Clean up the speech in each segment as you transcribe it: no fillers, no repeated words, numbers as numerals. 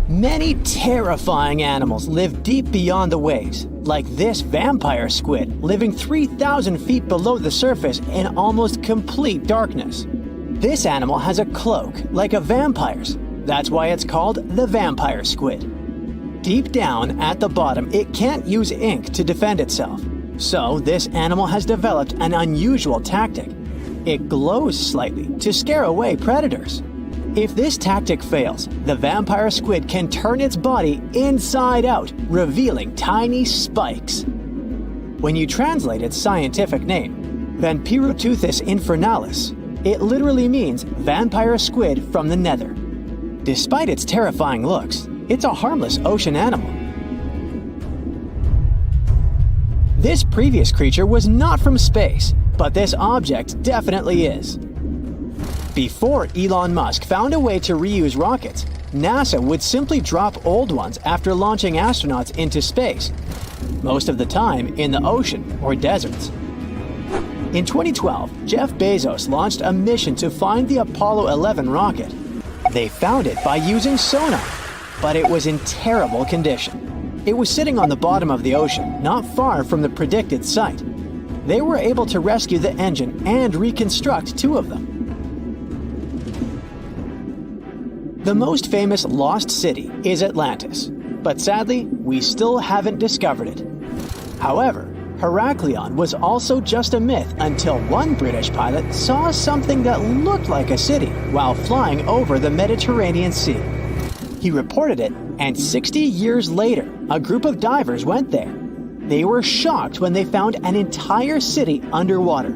Many terrifying animals live deep beyond the waves, like this vampire squid living 3,000 feet below the surface in almost complete darkness. This animal has a cloak, like a vampire's. That's why it's called the vampire squid. Deep down at the bottom, it can't use ink to defend itself. So this animal has developed an unusual tactic. It glows slightly to scare away predators. If this tactic fails, the vampire squid can turn its body inside out, revealing tiny spikes. When you translate its scientific name, Vampiroteuthis infernalis, it literally means vampire squid from the nether. Despite its terrifying looks, it's a harmless ocean animal. This previous creature was not from space, but this object definitely is. Before Elon Musk found a way to reuse rockets, NASA would simply drop old ones after launching astronauts into space, most of the time in the ocean or deserts. In 2012, Jeff Bezos launched a mission to find the Apollo 11 rocket. They found it by using sonar, but it was in terrible condition. It was sitting on the bottom of the ocean, not far from the predicted site. They were able to rescue the engine and reconstruct 2 of them. The most famous lost city is Atlantis, but sadly, we still haven't discovered it. However, Heraklion was also just a myth until one British pilot saw something that looked like a city while flying over the Mediterranean Sea. He reported it, and 60 years later, a group of divers went there. They were shocked when they found an entire city underwater.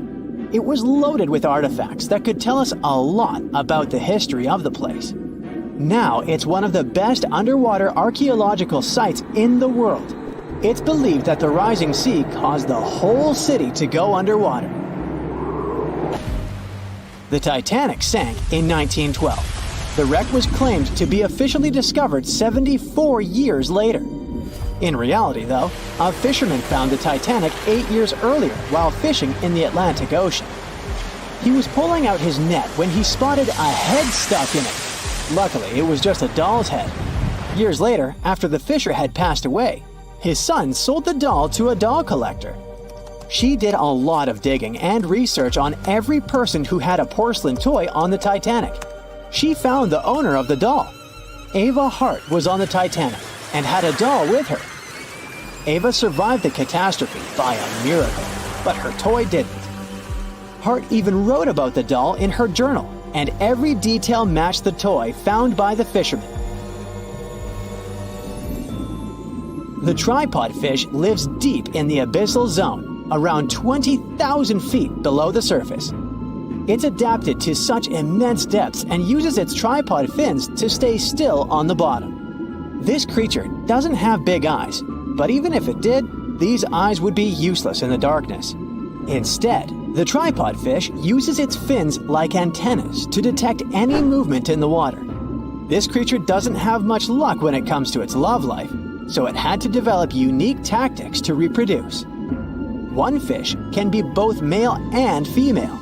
It was loaded with artifacts that could tell us a lot about the history of the place. Now it's one of the best underwater archaeological sites in the world. It's believed that the rising sea caused the whole city to go underwater. The Titanic sank in 1912. The wreck was claimed to be officially discovered 74 years later. In reality, though, a fisherman found the Titanic 8 years earlier while fishing in the Atlantic Ocean. He was pulling out his net when he spotted a head stuck in it. Luckily, it was just a doll's head. Years later, after the fisher had passed away, his son sold the doll to a doll collector. She did a lot of digging and research on every person who had a porcelain toy on the Titanic. She found the owner of the doll. Ava Hart was on the Titanic and had a doll with her. Ava survived the catastrophe by a miracle, but her toy didn't. Hart even wrote about the doll in her journal, and every detail matched the toy found by the fisherman. The tripod fish lives deep in the abyssal zone, around 20,000 feet below the surface. It's adapted to such immense depths and uses its tripod fins to stay still on the bottom. This creature doesn't have big eyes, but even if it did, these eyes would be useless in the darkness. Instead, the tripod fish uses its fins like antennas to detect any movement in the water. This creature doesn't have much luck when it comes to its love life, so it had to develop unique tactics to reproduce. One fish can be both male and female.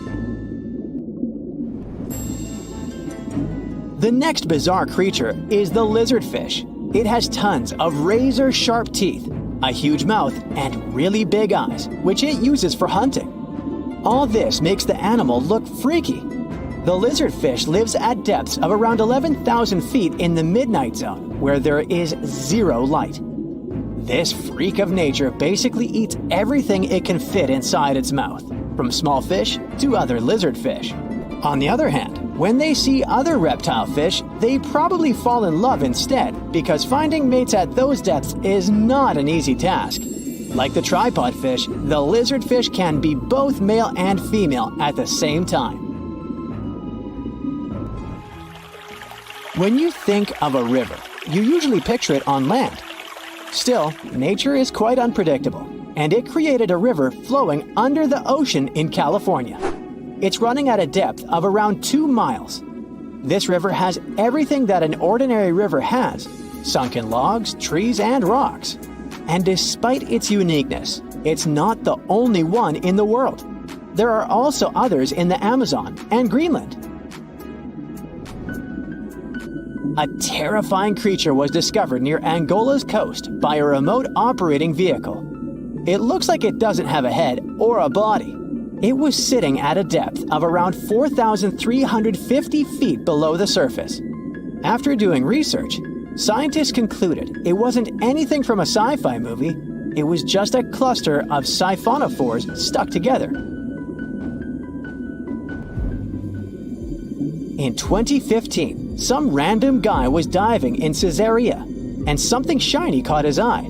The next bizarre creature is the lizardfish. It has tons of razor-sharp teeth, a huge mouth, and really big eyes, which it uses for hunting. All this makes the animal look freaky. The lizardfish lives at depths of around 11,000 feet in the midnight zone, where there is zero light. This freak of nature basically eats everything it can fit inside its mouth, from small fish to other lizardfish. On the other hand, when they see other reptile fish, they probably fall in love instead, because finding mates at those depths is not an easy task. Like the tripod fish, the lizardfish can be both male and female at the same time. When you think of a river, you usually picture it on land. Still, nature is quite unpredictable, and it created a river flowing under the ocean in California. It's running at a depth of around 2 miles. This river has everything that an ordinary river has: sunken logs, trees, and rocks. And despite its uniqueness, it's not the only one in the world. There are also others in the Amazon and Greenland. A terrifying creature was discovered near Angola's coast by a remote operating vehicle. It looks like it doesn't have a head or a body. It was sitting at a depth of around 4,350 feet below the surface. After doing research, scientists concluded it wasn't anything from a sci-fi movie. It was just a cluster of siphonophores stuck together. In 2015, some random guy was diving in Caesarea, and something shiny caught his eye.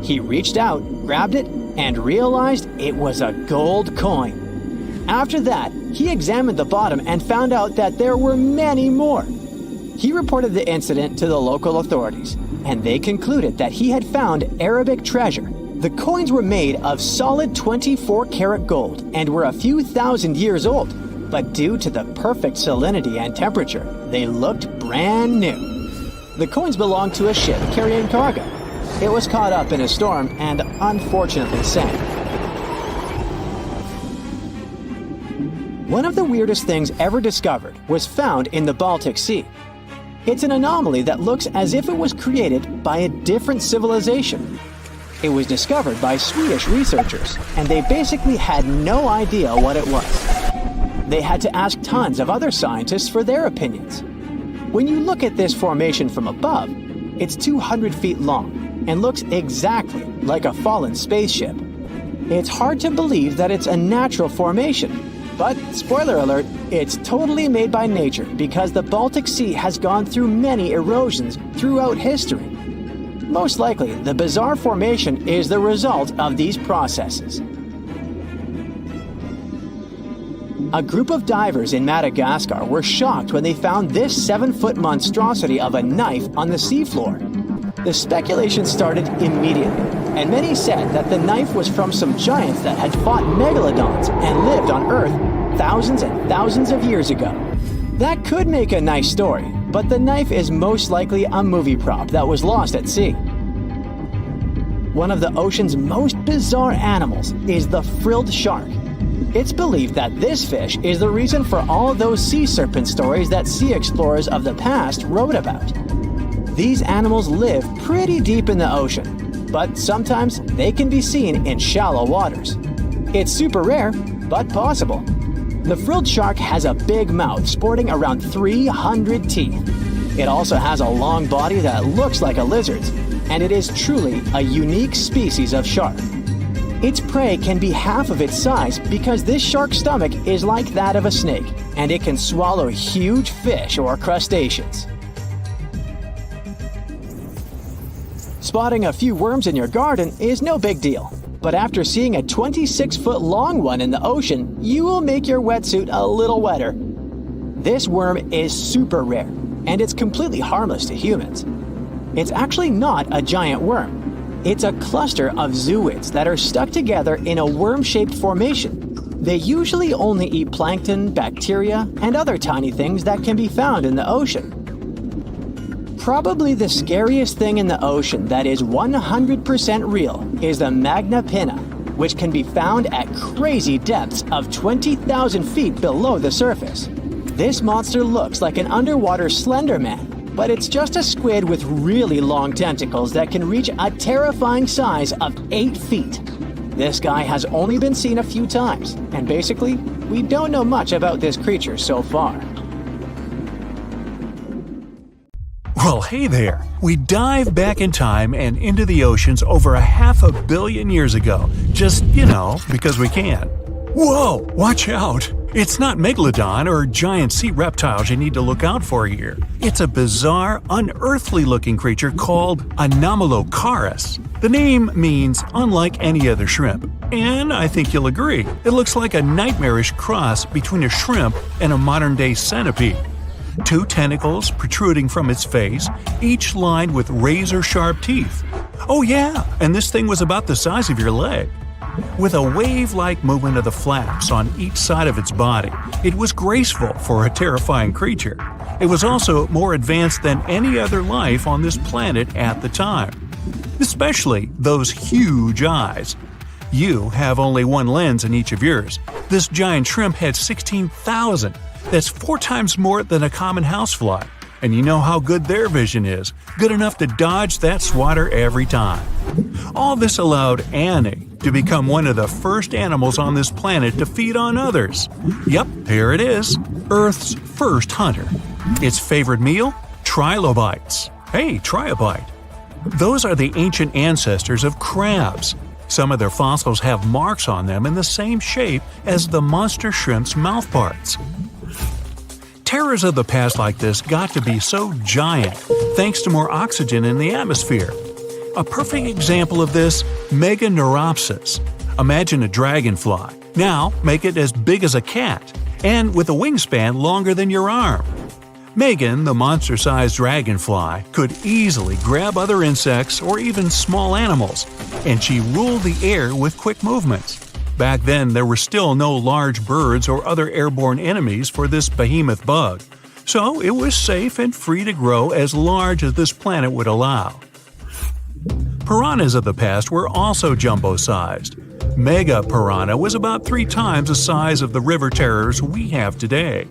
He reached out, grabbed it, and realized it was a gold coin. After that, he examined the bottom and found out that there were many more. He reported the incident to the local authorities, and they concluded that he had found Arabic treasure. The coins were made of solid 24-karat gold and were a few thousand years old, but due to the perfect salinity and temperature, they looked brand new. The coins belonged to a ship carrying cargo. It was caught up in a storm and unfortunately sank. One of the weirdest things ever discovered was found in the Baltic Sea. It's an anomaly that looks as if it was created by a different civilization. It was discovered by Swedish researchers, and they basically had no idea what it was. They had to ask tons of other scientists for their opinions. When you look at this formation from above, it's 200 feet long and looks exactly like a fallen spaceship. It's hard to believe that it's a natural formation. But, spoiler alert, it's totally made by nature because the Baltic Sea has gone through many erosions throughout history. Most likely, the bizarre formation is the result of these processes. A group of divers in Madagascar were shocked when they found this 7-foot monstrosity of a knife on the seafloor. The speculation started immediately, and many said that the knife was from some giants that had fought Megalodons and lived on Earth thousands and thousands of years ago. That could make a nice story, but the knife is most likely a movie prop that was lost at sea. One of the ocean's most bizarre animals is the frilled shark. It's believed that this fish is the reason for all those sea serpent stories that sea explorers of the past wrote about. These animals live pretty deep in the ocean, but sometimes they can be seen in shallow waters. It's super rare, but possible. The frilled shark has a big mouth sporting around 300 teeth. It also has a long body that looks like a lizard's, and it is truly a unique species of shark. Its prey can be half of its size because this shark's stomach is like that of a snake, and it can swallow huge fish or crustaceans. Spotting a few worms in your garden is no big deal, but after seeing a 26-foot long one in the ocean, you will make your wetsuit a little wetter. This worm is super rare, and it's completely harmless to humans. It's actually not a giant worm. It's a cluster of zooids that are stuck together in a worm-shaped formation. They usually only eat plankton, bacteria, and other tiny things that can be found in the ocean. Probably the scariest thing in the ocean that is 100% real is the Magna Pinna, which can be found at crazy depths of 20,000 feet below the surface. This monster looks like an underwater Slender Man, but it's just a squid with really long tentacles that can reach a terrifying size of 8 feet. This guy has only been seen a few times, and basically, we don't know much about this creature so far. Well, hey there. We dive back in time and into the oceans over 500 million years ago. Just, because we can. Whoa, watch out. It's not Megalodon or giant sea reptiles you need to look out for here. It's a bizarre, unearthly-looking creature called Anomalocaris. The name means unlike any other shrimp. And I think you'll agree, it looks like a nightmarish cross between a shrimp and a modern-day centipede. 2 tentacles protruding from its face, each lined with razor-sharp teeth. Oh yeah, and this thing was about the size of your leg. With a wave-like movement of the flaps on each side of its body, it was graceful for a terrifying creature. It was also more advanced than any other life on this planet at the time. Especially those huge eyes. You have only one lens in each of yours. This giant shrimp had 16,000. That's 4 times more than a common housefly. And you know how good their vision is, good enough to dodge that swatter every time. All this allowed Annie to become one of the first animals on this planet to feed on others. Yep, here it is, Earth's first hunter. Its favorite meal? Trilobites. Hey, try a bite. Those are the ancient ancestors of crabs. Some of their fossils have marks on them in the same shape as the monster shrimp's mouthparts. Terrors of the past like this got to be so giant thanks to more oxygen in the atmosphere. A perfect example of this, Meganeuropsis. Imagine a dragonfly. Now make it as big as a cat, and with a wingspan longer than your arm. Megan, the monster-sized dragonfly, could easily grab other insects or even small animals, and she ruled the air with quick movements. Back then, there were still no large birds or other airborne enemies for this behemoth bug, so it was safe and free to grow as large as this planet would allow. Piranhas of the past were also jumbo-sized. Mega piranha was about 3 times the size of the river terrors we have today.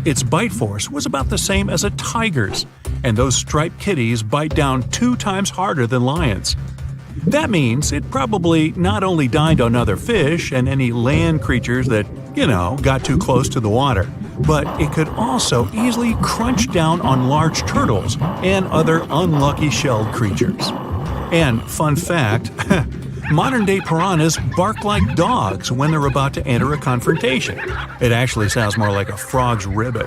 Its bite force was about the same as a tiger's, and those striped kitties bite down 2 times harder than lions. That means it probably not only dined on other fish and any land creatures that, got too close to the water, but it could also easily crunch down on large turtles and other unlucky shelled creatures. And fun fact, modern-day piranhas bark like dogs when they're about to enter a confrontation. It actually sounds more like a frog's ribbit.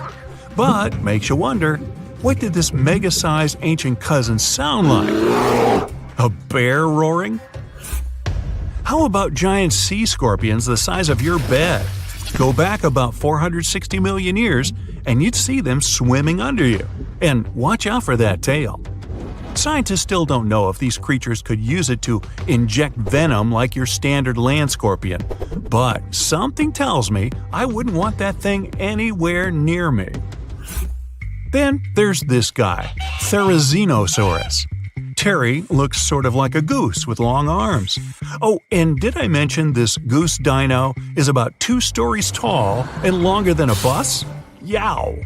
But makes you wonder, what did this mega-sized ancient cousin sound like? A bear roaring? How about giant sea scorpions the size of your bed? Go back about 460 million years, and you'd see them swimming under you. And watch out for that tail. Scientists still don't know if these creatures could use it to inject venom like your standard land scorpion, but something tells me I wouldn't want that thing anywhere near me. Then there's this guy, Therizinosaurus. Terry looks sort of like a goose with long arms. Oh, and did I mention this goose dino is about 2 stories tall and longer than a bus? Yow!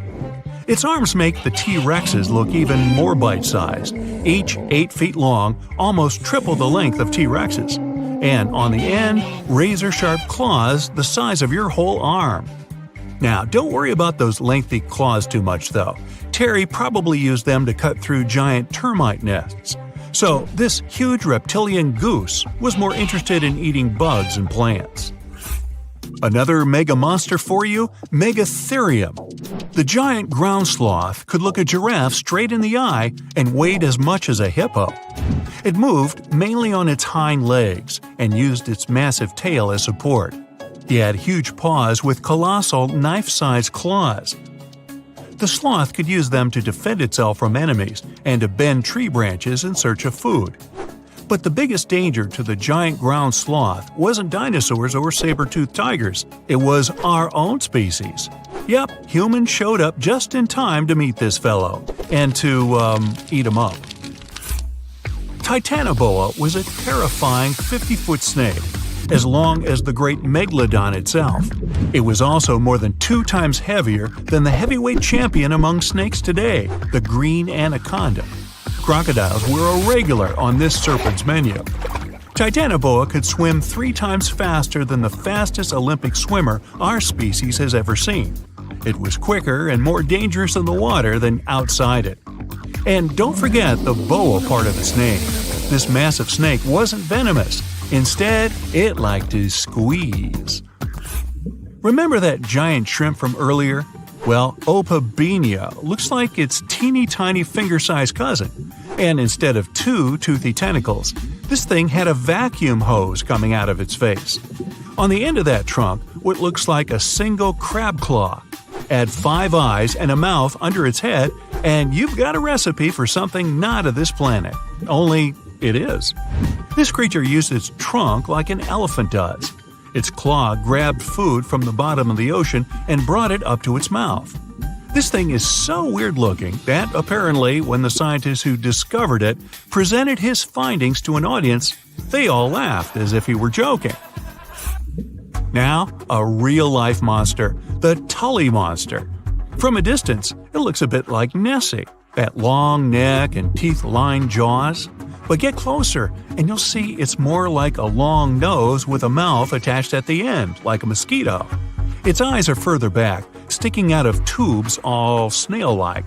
Its arms make the T-Rexes look even more bite-sized, each 8 feet long, almost triple the length of T-Rexes. And on the end, razor-sharp claws the size of your whole arm. Now, don't worry about those lengthy claws too much, though. Terry probably used them to cut through giant termite nests. So, this huge reptilian goose was more interested in eating bugs and plants. Another mega monster for you, Megatherium. The giant ground sloth could look a giraffe straight in the eye and weighed as much as a hippo. It moved mainly on its hind legs and used its massive tail as support. He had huge paws with colossal knife-sized claws. The sloth could use them to defend itself from enemies and to bend tree branches in search of food. But the biggest danger to the giant ground sloth wasn't dinosaurs or saber-toothed tigers. It was our own species. Yep, humans showed up just in time to meet this fellow and to, eat him up. Titanoboa was a terrifying 50-foot snake, as long as the great Megalodon itself. It was also more than 2 times heavier than the heavyweight champion among snakes today, the green anaconda. Crocodiles were a regular on this serpent's menu. Titanoboa could swim 3 times faster than the fastest Olympic swimmer our species has ever seen. It was quicker and more dangerous in the water than outside it. And don't forget the boa part of its name. This massive snake wasn't venomous. Instead, it liked to squeeze. Remember that giant shrimp from earlier? Well, Opabenia looks like its teeny-tiny finger-sized cousin. And instead of 2 toothy tentacles, this thing had a vacuum hose coming out of its face. On the end of that trunk, what looks like a single crab claw. Add 5 eyes and a mouth under its head, and you've got a recipe for something not of this planet. Only it is. This creature used its trunk like an elephant does. Its claw grabbed food from the bottom of the ocean and brought it up to its mouth. This thing is so weird-looking that, apparently, when the scientists who discovered it presented his findings to an audience, they all laughed as if he were joking. Now, a real-life monster, the Tully monster. From a distance, it looks a bit like Nessie, that long neck and teeth-lined jaws. But get closer, and you'll see it's more like a long nose with a mouth attached at the end, like a mosquito. Its eyes are further back, sticking out of tubes all snail-like.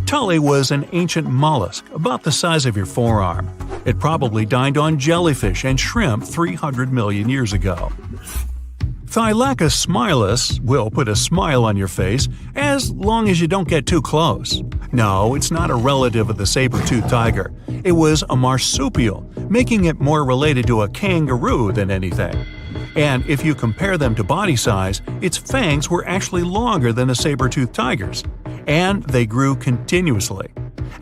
Tully was an ancient mollusk, about the size of your forearm. It probably dined on jellyfish and shrimp 300 million years ago. Thylacus smilus will put a smile on your face as long as you don't get too close. No, it's not a relative of the saber-toothed tiger. It was a marsupial, making it more related to a kangaroo than anything. And if you compare them to body size, its fangs were actually longer than a saber-toothed tiger's. And they grew continuously.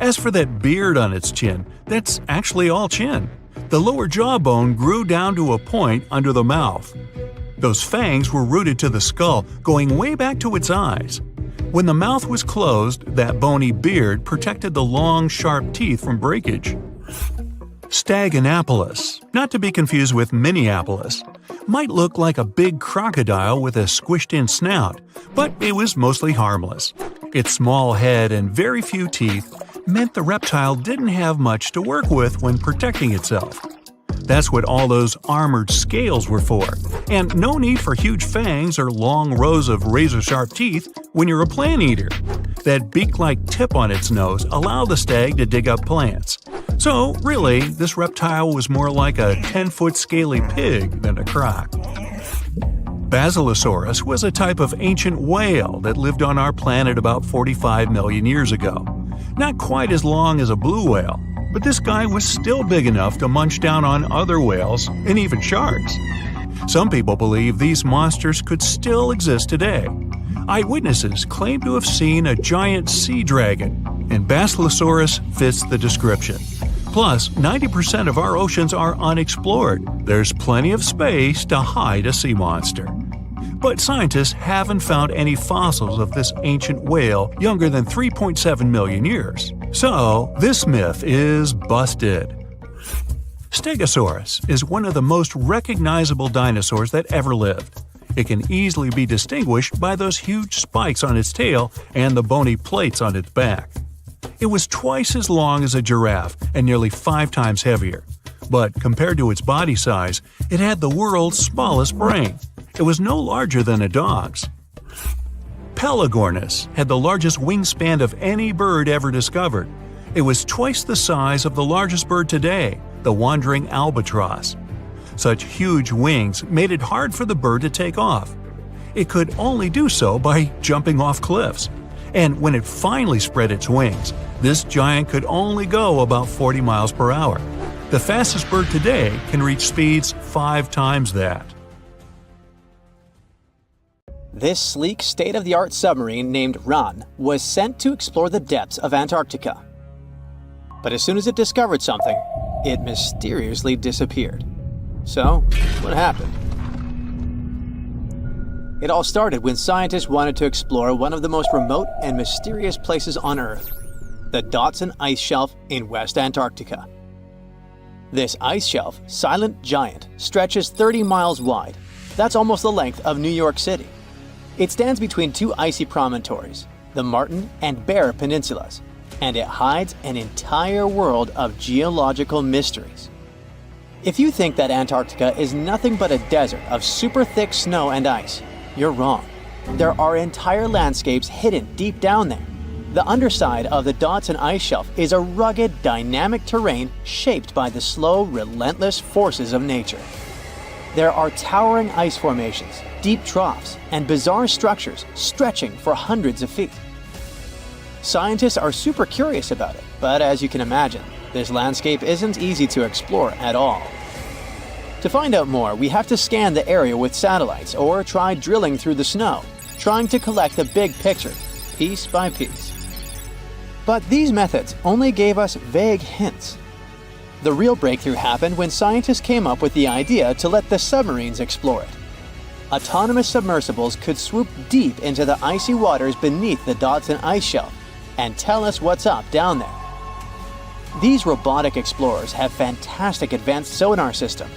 As for that beard on its chin, that's actually all chin. The lower jawbone grew down to a point under the mouth. Those fangs were rooted to the skull, going way back to its eyes. When the mouth was closed, that bony beard protected the long, sharp teeth from breakage. Staganapolis, not to be confused with Minneapolis, might look like a big crocodile with a squished-in snout, but it was mostly harmless. Its small head and very few teeth meant the reptile didn't have much to work with when protecting itself. That's what all those armored scales were for, and no need for huge fangs or long rows of razor-sharp teeth when you're a plant eater. That beak-like tip on its nose allowed the stag to dig up plants. So, really, this reptile was more like a 10-foot scaly pig than a croc. Basilosaurus was a type of ancient whale that lived on our planet about 45 million years ago. Not quite as long as a blue whale, but this guy was still big enough to munch down on other whales and even sharks. Some people believe these monsters could still exist today. Eyewitnesses claim to have seen a giant sea dragon, and Basilosaurus fits the description. Plus, 90% of our oceans are unexplored. There's plenty of space to hide a sea monster. But scientists haven't found any fossils of this ancient whale younger than 3.7 million years. So, this myth is busted. Stegosaurus is one of the most recognizable dinosaurs that ever lived. It can easily be distinguished by those huge spikes on its tail and the bony plates on its back. It was twice as long as a giraffe and nearly 5 times heavier. But compared to its body size, it had the world's smallest brain. It was no larger than a dog's. Pelagornis had the largest wingspan of any bird ever discovered. It was twice the size of the largest bird today, the wandering albatross. Such huge wings made it hard for the bird to take off. It could only do so by jumping off cliffs. And when it finally spread its wings, this giant could only go about 40 miles per hour. The fastest bird today can reach speeds 5 times that. This sleek, state-of-the-art submarine named Ran was sent to explore the depths of Antarctica. But as soon as it discovered something, it mysteriously disappeared. So, what happened? It all started when scientists wanted to explore one of the most remote and mysterious places on Earth, the Dodson Ice Shelf in West Antarctica. This ice shelf, silent giant, stretches 30 miles wide. That's almost the length of New York City. It stands between 2 icy promontories, the Martin and Bear Peninsulas, and it hides an entire world of geological mysteries. If you think that Antarctica is nothing but a desert of super thick snow and ice, you're wrong. There are entire landscapes hidden deep down there. The underside of the Dodson Ice Shelf is a rugged, dynamic terrain shaped by the slow, relentless forces of nature. There are towering ice formations, deep troughs, and bizarre structures stretching for hundreds of feet. Scientists are super curious about it, but as you can imagine, this landscape isn't easy to explore at all. To find out more, we have to scan the area with satellites or try drilling through the snow, trying to collect the big picture, piece by piece. But these methods only gave us vague hints. The real breakthrough happened when scientists came up with the idea to let the submarines explore it. Autonomous submersibles could swoop deep into the icy waters beneath the Dodson Ice Shelf and tell us what's up down there. These robotic explorers have fantastic advanced sonar systems.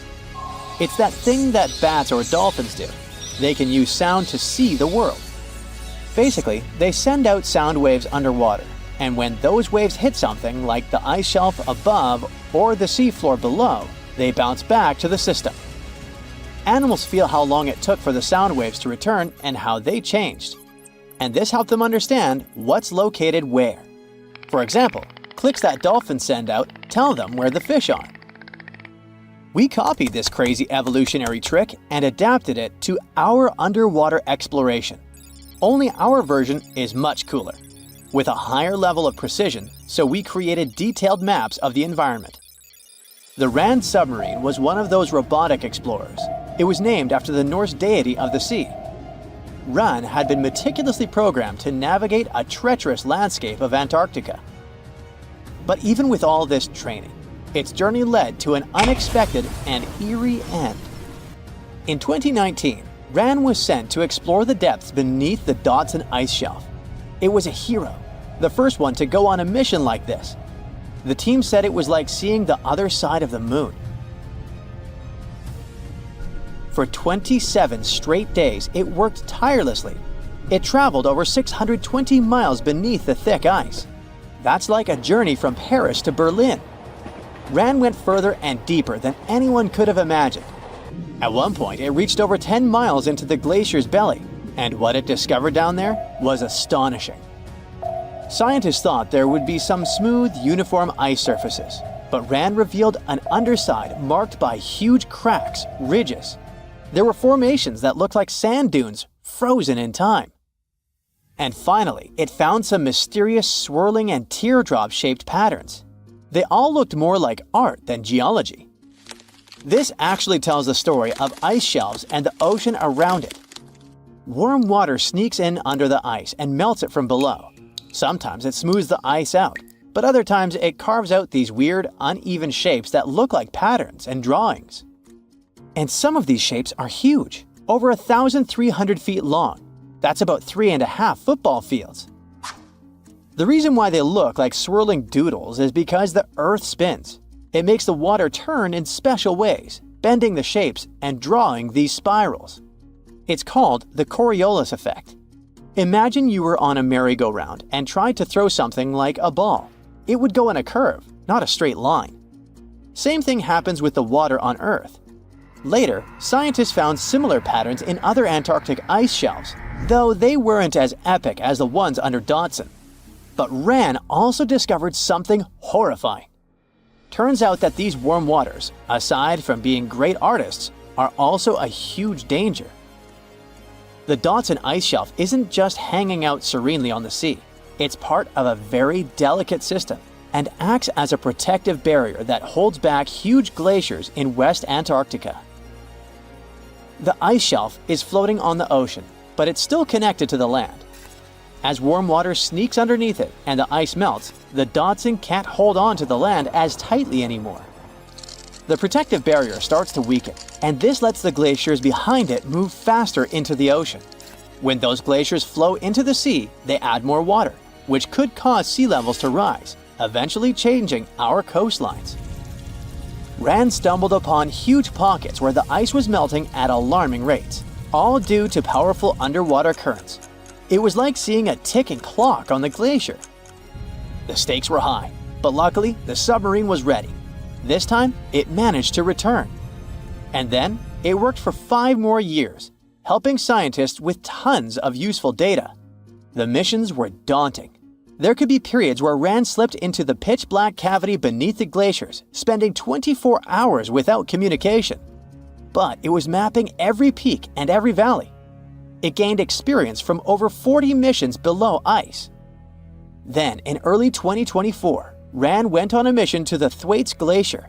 It's that thing that bats or dolphins do. They can use sound to see the world. Basically, they send out sound waves underwater, and when those waves hit something like the ice shelf above or the seafloor below, they bounce back to the system. Animals feel how long it took for the sound waves to return and how they changed. And this helped them understand what's located where. For example, clicks that dolphins send out tell them where the fish are. We copied this crazy evolutionary trick and adapted it to our underwater exploration. Only our version is much cooler, with a higher level of precision, so we created detailed maps of the environment. The Rand submarine was one of those robotic explorers. It was named after the Norse deity of the sea. Ran had been meticulously programmed to navigate a treacherous landscape of Antarctica. But even with all this training, its journey led to an unexpected and eerie end. In 2019, Ran was sent to explore the depths beneath the Dodson ice shelf. It was a hero, the first one to go on a mission like this. The team said it was like seeing the other side of the moon. For 27 straight days, it worked tirelessly. It traveled over 620 miles beneath the thick ice. That's like a journey from Paris to Berlin. Ran went further and deeper than anyone could have imagined. At one point, it reached over 10 miles into the glacier's belly, and what it discovered down there was astonishing. Scientists thought there would be some smooth, uniform ice surfaces, but Ran revealed an underside marked by huge cracks, ridges. There were formations that looked like sand dunes, frozen in time. And finally, it found some mysterious swirling and teardrop-shaped patterns. They all looked more like art than geology. This actually tells the story of ice shelves and the ocean around it. Warm water sneaks in under the ice and melts it from below. Sometimes it smooths the ice out, but other times it carves out these weird, uneven shapes that look like patterns and drawings. And some of these shapes are huge, over 1,300 feet long. That's about 3.5 football fields. The reason why they look like swirling doodles is because the Earth spins. It makes the water turn in special ways, bending the shapes and drawing these spirals. It's called the Coriolis effect. Imagine you were on a merry-go-round and tried to throw something like a ball. It would go in a curve, not a straight line. Same thing happens with the water on Earth. Later, scientists found similar patterns in other Antarctic ice shelves, though they weren't as epic as the ones under Dodson. But Ran also discovered something horrifying. Turns out that these warm waters, aside from being great artists, are also a huge danger. The Dodson ice shelf isn't just hanging out serenely on the sea. It's part of a very delicate system and acts as a protective barrier that holds back huge glaciers in West Antarctica. The ice shelf is floating on the ocean, but it's still connected to the land. As warm water sneaks underneath it and the ice melts, the Dodson can't hold on to the land as tightly anymore. The protective barrier starts to weaken, and this lets the glaciers behind it move faster into the ocean. When those glaciers flow into the sea, they add more water, which could cause sea levels to rise, eventually changing our coastlines. Rand stumbled upon huge pockets where the ice was melting at alarming rates, all due to powerful underwater currents. It was like seeing a ticking clock on the glacier. The stakes were high, but luckily the submarine was ready. This time, it managed to return. And then, it worked for 5 more years, helping scientists with tons of useful data. The missions were daunting. There could be periods where Rand slipped into the pitch-black cavity beneath the glaciers, spending 24 hours without communication. But it was mapping every peak and every valley. It gained experience from over 40 missions below ice. Then, in early 2024, Rand went on a mission to the Thwaites Glacier.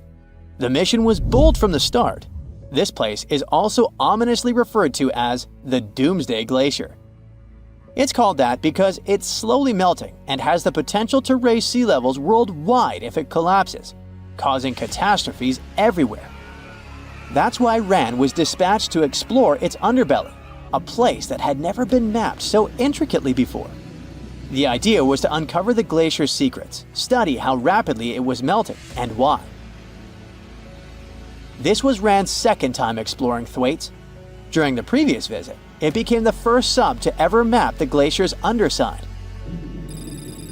The mission was bold from the start. This place is also ominously referred to as the Doomsday Glacier. It's called that because it's slowly melting and has the potential to raise sea levels worldwide if it collapses, causing catastrophes everywhere. That's why Rand was dispatched to explore its underbelly, a place that had never been mapped so intricately before. The idea was to uncover the glacier's secrets, study how rapidly it was melting and why. This was Rand's second time exploring Thwaites. During the previous visit, it became the first sub to ever map the glacier's underside.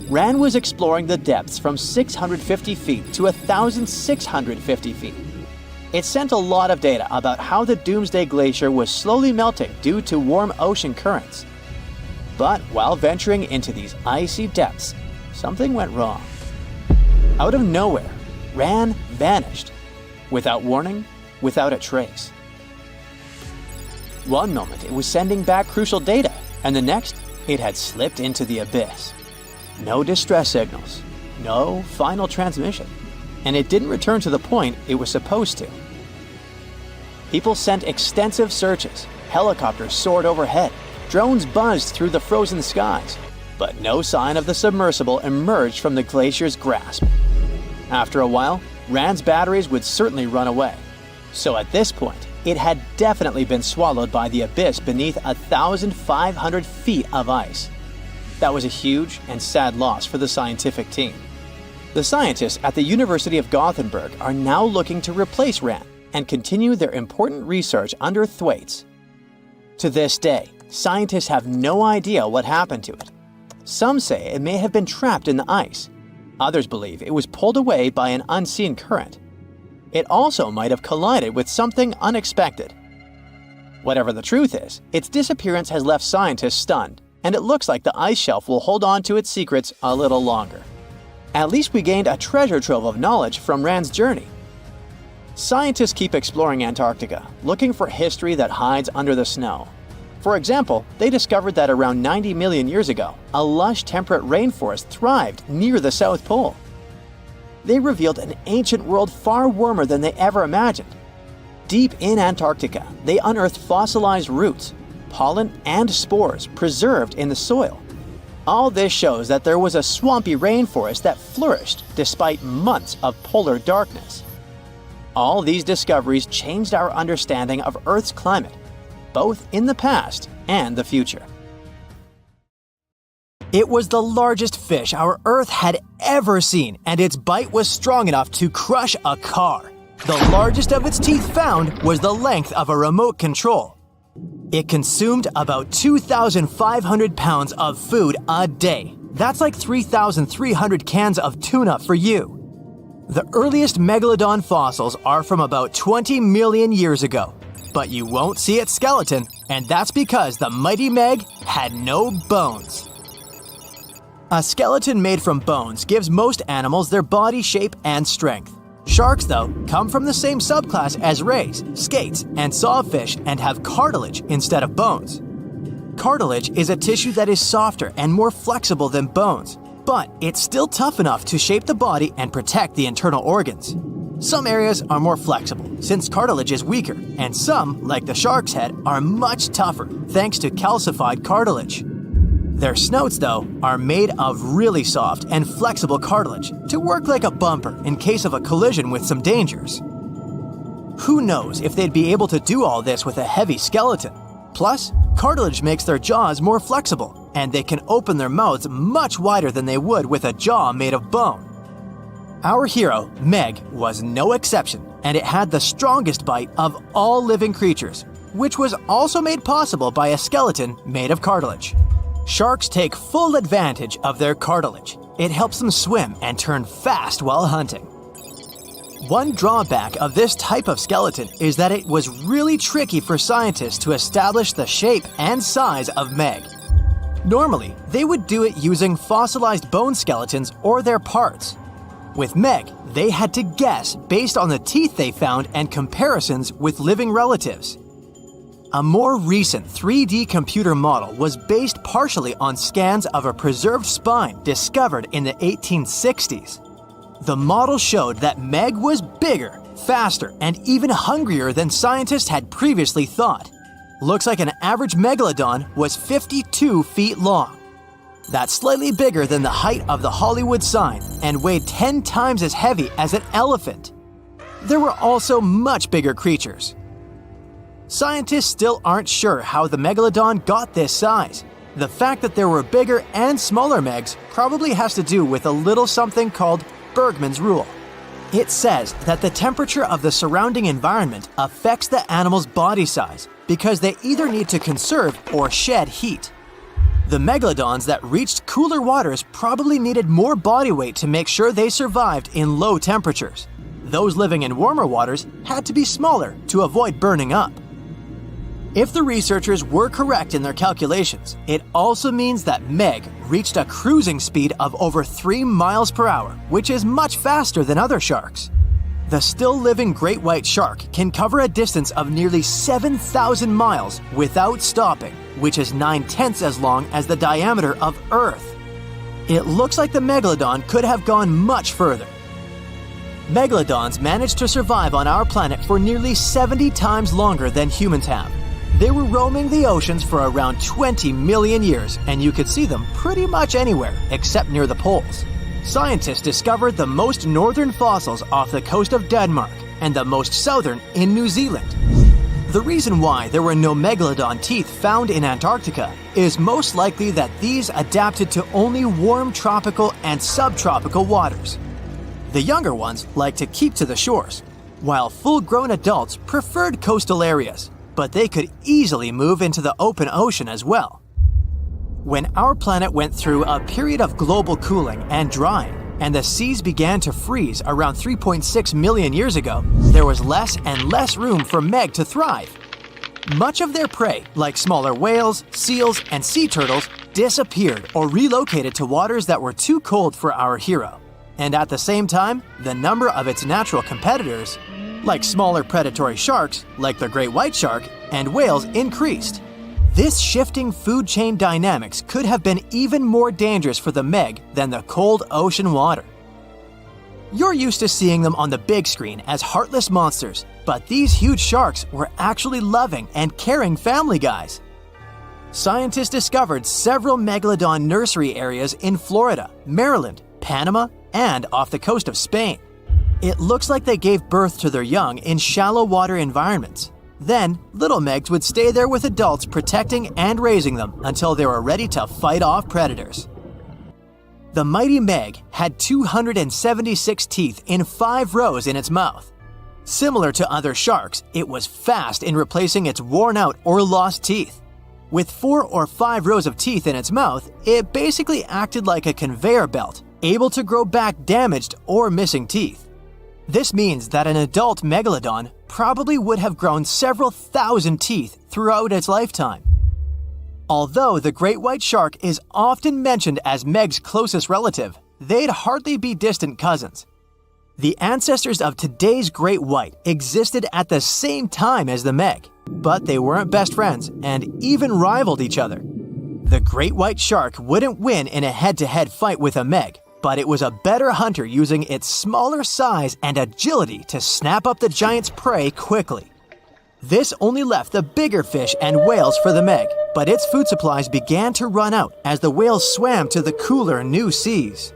RAN was exploring the depths from 650 feet to 1,650 feet. It sent a lot of data about how the Doomsday Glacier was slowly melting due to warm ocean currents. But while venturing into these icy depths, something went wrong. Out of nowhere, RAN vanished, without warning, without a trace. One moment it was sending back crucial data, and the next it had slipped into the abyss. No distress signals, no final transmission, and it didn't return to the point it was supposed to. People sent extensive searches, helicopters soared overhead, drones buzzed through the frozen skies, but no sign of the submersible emerged from the glacier's grasp. After a while, RAN's batteries would certainly run away, so at this point, it had definitely been swallowed by the abyss beneath 1,500 feet of ice. That was a huge and sad loss for the scientific team. The scientists at the University of Gothenburg are now looking to replace RAN and continue their important research under Thwaites. To this day, scientists have no idea what happened to it. Some say it may have been trapped in the ice. Others believe it was pulled away by an unseen current. It also might have collided with something unexpected. Whatever the truth is, its disappearance has left scientists stunned, and it looks like the ice shelf will hold on to its secrets a little longer. At least we gained a treasure trove of knowledge from RAN's journey. Scientists keep exploring Antarctica, looking for history that hides under the snow. For example, they discovered that around 90 million years ago, a lush temperate rainforest thrived near the South Pole. They revealed an ancient world far warmer than they ever imagined. Deep in Antarctica, they unearthed fossilized roots, pollen, and spores preserved in the soil. All this shows that there was a swampy rainforest that flourished despite months of polar darkness. All these discoveries changed our understanding of Earth's climate, both in the past and the future. It was the largest fish our Earth had ever seen, and its bite was strong enough to crush a car. The largest of its teeth found was the length of a remote control. It consumed about 2,500 pounds of food a day. That's like 3,300 cans of tuna for you. The earliest Megalodon fossils are from about 20 million years ago, but you won't see its skeleton, and that's because the mighty Meg had no bones. A skeleton made from bones gives most animals their body shape and strength. Sharks, though, come from the same subclass as rays, skates, and sawfish and have cartilage instead of bones. Cartilage is a tissue that is softer and more flexible than bones, but it's still tough enough to shape the body and protect the internal organs. Some areas are more flexible, since cartilage is weaker, and some, like the shark's head, are much tougher thanks to calcified cartilage. Their snouts, though, are made of really soft and flexible cartilage to work like a bumper in case of a collision with some dangers. Who knows if they'd be able to do all this with a heavy skeleton? Plus, cartilage makes their jaws more flexible, and they can open their mouths much wider than they would with a jaw made of bone. Our hero, Meg, was no exception, and it had the strongest bite of all living creatures, which was also made possible by a skeleton made of cartilage. Sharks take full advantage of their cartilage. It helps them swim and turn fast while hunting. One drawback of this type of skeleton is that it was really tricky for scientists to establish the shape and size of Meg. Normally, they would do it using fossilized bone skeletons or their parts. With Meg, they had to guess based on the teeth they found and comparisons with living relatives. A more recent 3D computer model was based partially on scans of a preserved spine discovered in the 1860s. The model showed that Meg was bigger, faster, and even hungrier than scientists had previously thought. Looks like an average Megalodon was 52 feet long. That's slightly bigger than the height of the Hollywood sign and weighed 10 times as heavy as an elephant. There were also much bigger creatures. Scientists still aren't sure how the Megalodon got this size. The fact that there were bigger and smaller Megs probably has to do with a little something called Bergman's rule. It says that the temperature of the surrounding environment affects the animal's body size because they either need to conserve or shed heat. The megalodons that reached cooler waters probably needed more body weight to make sure they survived in low temperatures. Those living in warmer waters had to be smaller to avoid burning up. If the researchers were correct in their calculations, it also means that Meg reached a cruising speed of over 3 miles per hour, which is much faster than other sharks. The still-living great white shark can cover a distance of nearly 7,000 miles without stopping, which is 9/10 as long as the diameter of Earth. It looks like the megalodon could have gone much further. Megalodons managed to survive on our planet for nearly 70 times longer than humans have. They were roaming the oceans for around 20 million years, and you could see them pretty much anywhere except near the poles. Scientists discovered the most northern fossils off the coast of Denmark and the most southern in New Zealand. The reason why there were no megalodon teeth found in Antarctica is most likely that these adapted to only warm tropical and subtropical waters. The younger ones like to keep to the shores, while full-grown adults preferred coastal areas, but they could easily move into the open ocean as well. When our planet went through a period of global cooling and drying, and the seas began to freeze around 3.6 million years ago, there was less and less room for Meg to thrive. Much of their prey, like smaller whales, seals, and sea turtles, disappeared or relocated to waters that were too cold for our hero. And at the same time, the number of its natural competitors, like smaller predatory sharks, like the great white shark, and whales, increased. This shifting food chain dynamics could have been even more dangerous for the Meg than the cold ocean water. You're used to seeing them on the big screen as heartless monsters, but these huge sharks were actually loving and caring family guys. Scientists discovered several megalodon nursery areas in Florida, Maryland, Panama, and off the coast of Spain. It looks like they gave birth to their young in shallow water environments. Then, little Megs would stay there with adults protecting and raising them until they were ready to fight off predators. The mighty Meg had 276 teeth in 5 rows in its mouth. Similar to other sharks, it was fast in replacing its worn-out or lost teeth. With 4 or 5 rows of teeth in its mouth, it basically acted like a conveyor belt, able to grow back damaged or missing teeth. This means that an adult megalodon probably would have grown several thousand teeth throughout its lifetime. Although the great white shark is often mentioned as Meg's closest relative, they'd hardly be distant cousins. The ancestors of today's great white existed at the same time as the Meg, but they weren't best friends and even rivaled each other. The great white shark wouldn't win in a head-to-head fight with a Meg, but it was a better hunter using its smaller size and agility to snap up the giant's prey quickly. This only left the bigger fish and whales for the Meg, but its food supplies began to run out as the whales swam to the cooler new seas.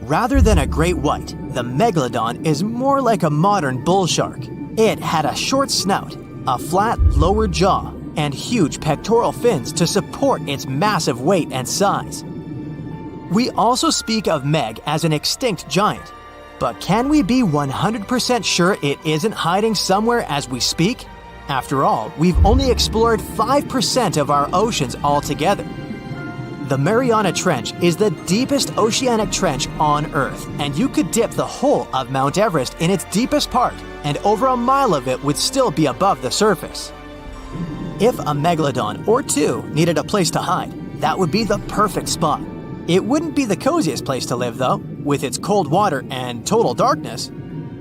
Rather than a great white, the megalodon is more like a modern bull shark. It had a short snout, a flat lower jaw, and huge pectoral fins to support its massive weight and size. We also speak of Meg as an extinct giant, but can we be 100% sure it isn't hiding somewhere as we speak? After all, we've only explored 5% of our oceans altogether. The Mariana Trench is the deepest oceanic trench on Earth, and you could dip the whole of Mount Everest in its deepest part, and over a mile of it would still be above the surface. If a megalodon or two needed a place to hide, that would be the perfect spot. It wouldn't be the coziest place to live, though, with its cold water and total darkness.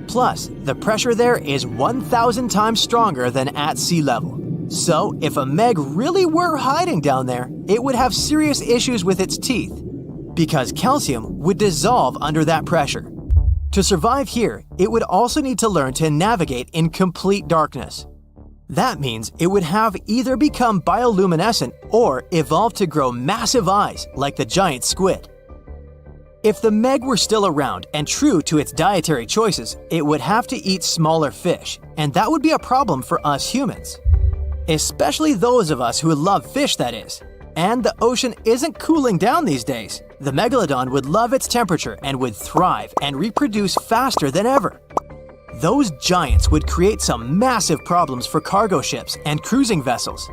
Plus, the pressure there is 1,000 times stronger than at sea level. So, if a Meg really were hiding down there, it would have serious issues with its teeth, because calcium would dissolve under that pressure. To survive here, it would also need to learn to navigate in complete darkness. That means it would have either become bioluminescent or evolve to grow massive eyes like the giant squid. If the Meg were still around and true to its dietary choices, it would have to eat smaller fish, and that would be a problem for us humans. Especially those of us who love fish, that is. And the ocean isn't cooling down these days. The Megalodon would love its temperature and would thrive and reproduce faster than ever. Those giants would create some massive problems for cargo ships and cruising vessels.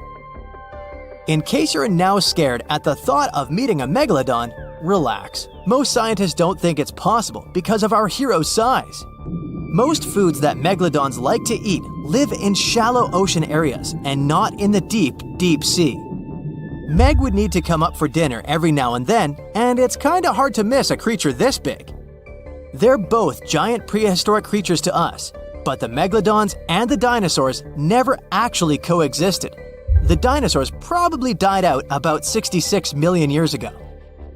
In case you're now scared at the thought of meeting a Megalodon, relax. Most scientists don't think it's possible because of our hero's size. Most foods that Megalodons like to eat live in shallow ocean areas and not in the deep, deep sea. Meg would need to come up for dinner every now and then, and it's kinda hard to miss a creature this big. They're both giant prehistoric creatures to us, but the Megalodons and the dinosaurs never actually coexisted. The dinosaurs probably died out about 66 million years ago.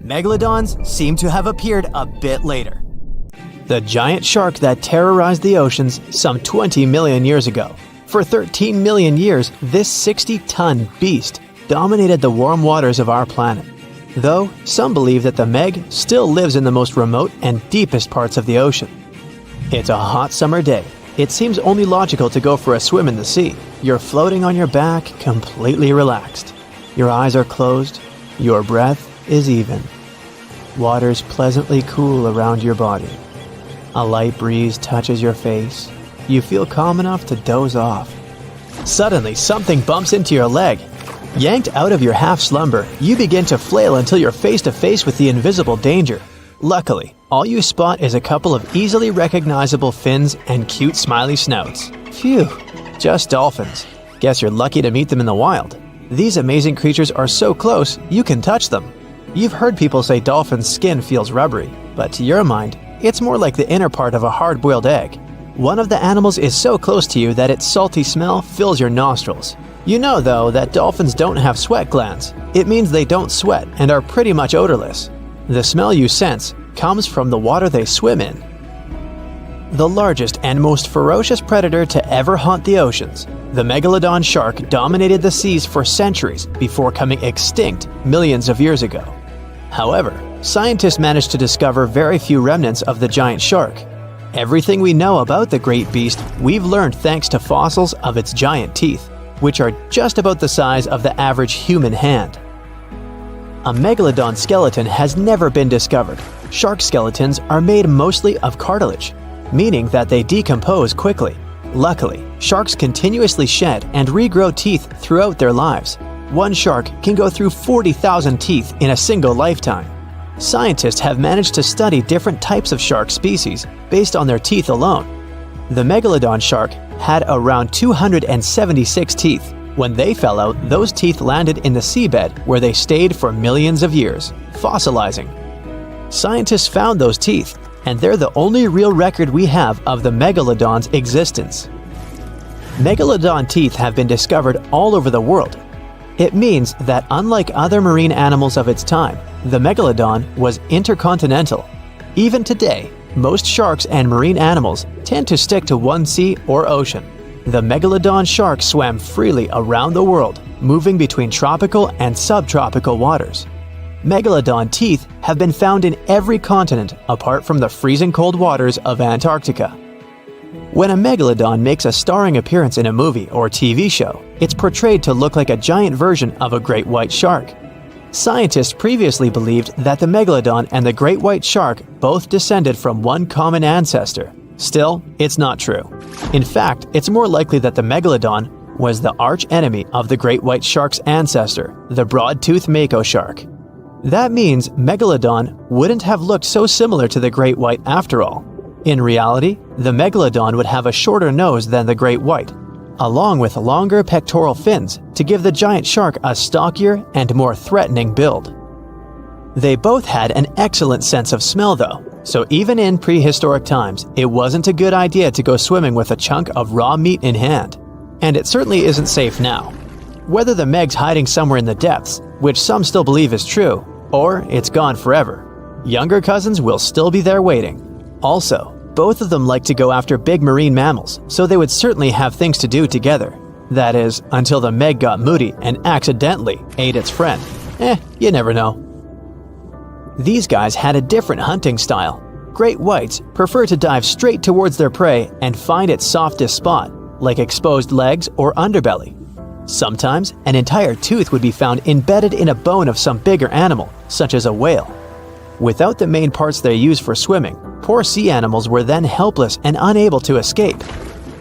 Megalodons seem to have appeared a bit later. The giant shark that terrorized the oceans some 20 million years ago. For 13 million years, this 60-ton beast dominated the warm waters of our planet. Though, some believe that the Meg still lives in the most remote and deepest parts of the ocean. It's a hot summer day. It seems only logical to go for a swim in the sea. You're floating on your back, completely relaxed. Your eyes are closed. Your breath is even. Water's pleasantly cool around your body. A light breeze touches your face. You feel calm enough to doze off. Suddenly, something bumps into your leg. Yanked out of your half-slumber, you begin to flail until you're face to face with the invisible danger. Luckily, all you spot is a couple of easily recognizable fins and cute smiley snouts. Phew, just dolphins. Guess you're lucky to meet them in the wild. These amazing creatures are so close, you can touch them. You've heard people say dolphins' skin feels rubbery, but to your mind, it's more like the inner part of a hard-boiled egg. One of the animals is so close to you that its salty smell fills your nostrils. You know, though, that dolphins don't have sweat glands. It means they don't sweat and are pretty much odorless. The smell you sense comes from the water they swim in. The largest and most ferocious predator to ever haunt the oceans, the Megalodon shark dominated the seas for centuries before coming extinct millions of years ago. However, scientists managed to discover very few remnants of the giant shark. Everything we know about the great beast we've learned thanks to fossils of its giant teeth, which are just about the size of the average human hand. A Megalodon skeleton has never been discovered. Shark skeletons are made mostly of cartilage, meaning that they decompose quickly. Luckily, sharks continuously shed and regrow teeth throughout their lives. One shark can go through 40,000 teeth in a single lifetime. Scientists have managed to study different types of shark species based on their teeth alone. The Megalodon shark had around 276 teeth. When they fell out, those teeth landed in the seabed where they stayed for millions of years, fossilizing. Scientists found those teeth, and they're the only real record we have of the Megalodon's existence. Megalodon teeth have been discovered all over the world. It means that unlike other marine animals of its time, the Megalodon was intercontinental. Even today, most sharks and marine animals tend to stick to one sea or ocean. The Megalodon shark swam freely around the world, moving between tropical and subtropical waters. Megalodon teeth have been found in every continent apart from the freezing cold waters of Antarctica. When a Megalodon makes a starring appearance in a movie or TV show, it's portrayed to look like a giant version of a great white shark. Scientists previously believed that the Megalodon and the great white shark both descended from one common ancestor. Still, it's not true. In fact, it's more likely that the Megalodon was the arch-enemy of the great white shark's ancestor, the broad-toothed mako shark. That means Megalodon wouldn't have looked so similar to the great white after all. In reality, the Megalodon would have a shorter nose than the great white, along with longer pectoral fins to give the giant shark a stockier and more threatening build. They both had an excellent sense of smell though, so even in prehistoric times, it wasn't a good idea to go swimming with a chunk of raw meat in hand. And it certainly isn't safe now. Whether the Meg's hiding somewhere in the depths, which some still believe is true, or it's gone forever, younger cousins will still be there waiting. Also, both of them like to go after big marine mammals, so they would certainly have things to do together. That is, until the Meg got moody and accidentally ate its friend. You never know. These guys had a different hunting style. Great whites prefer to dive straight towards their prey and find its softest spot, like exposed legs or underbelly. Sometimes, an entire tooth would be found embedded in a bone of some bigger animal, such as a whale. Without the main parts they use for swimming, poor sea animals were then helpless and unable to escape.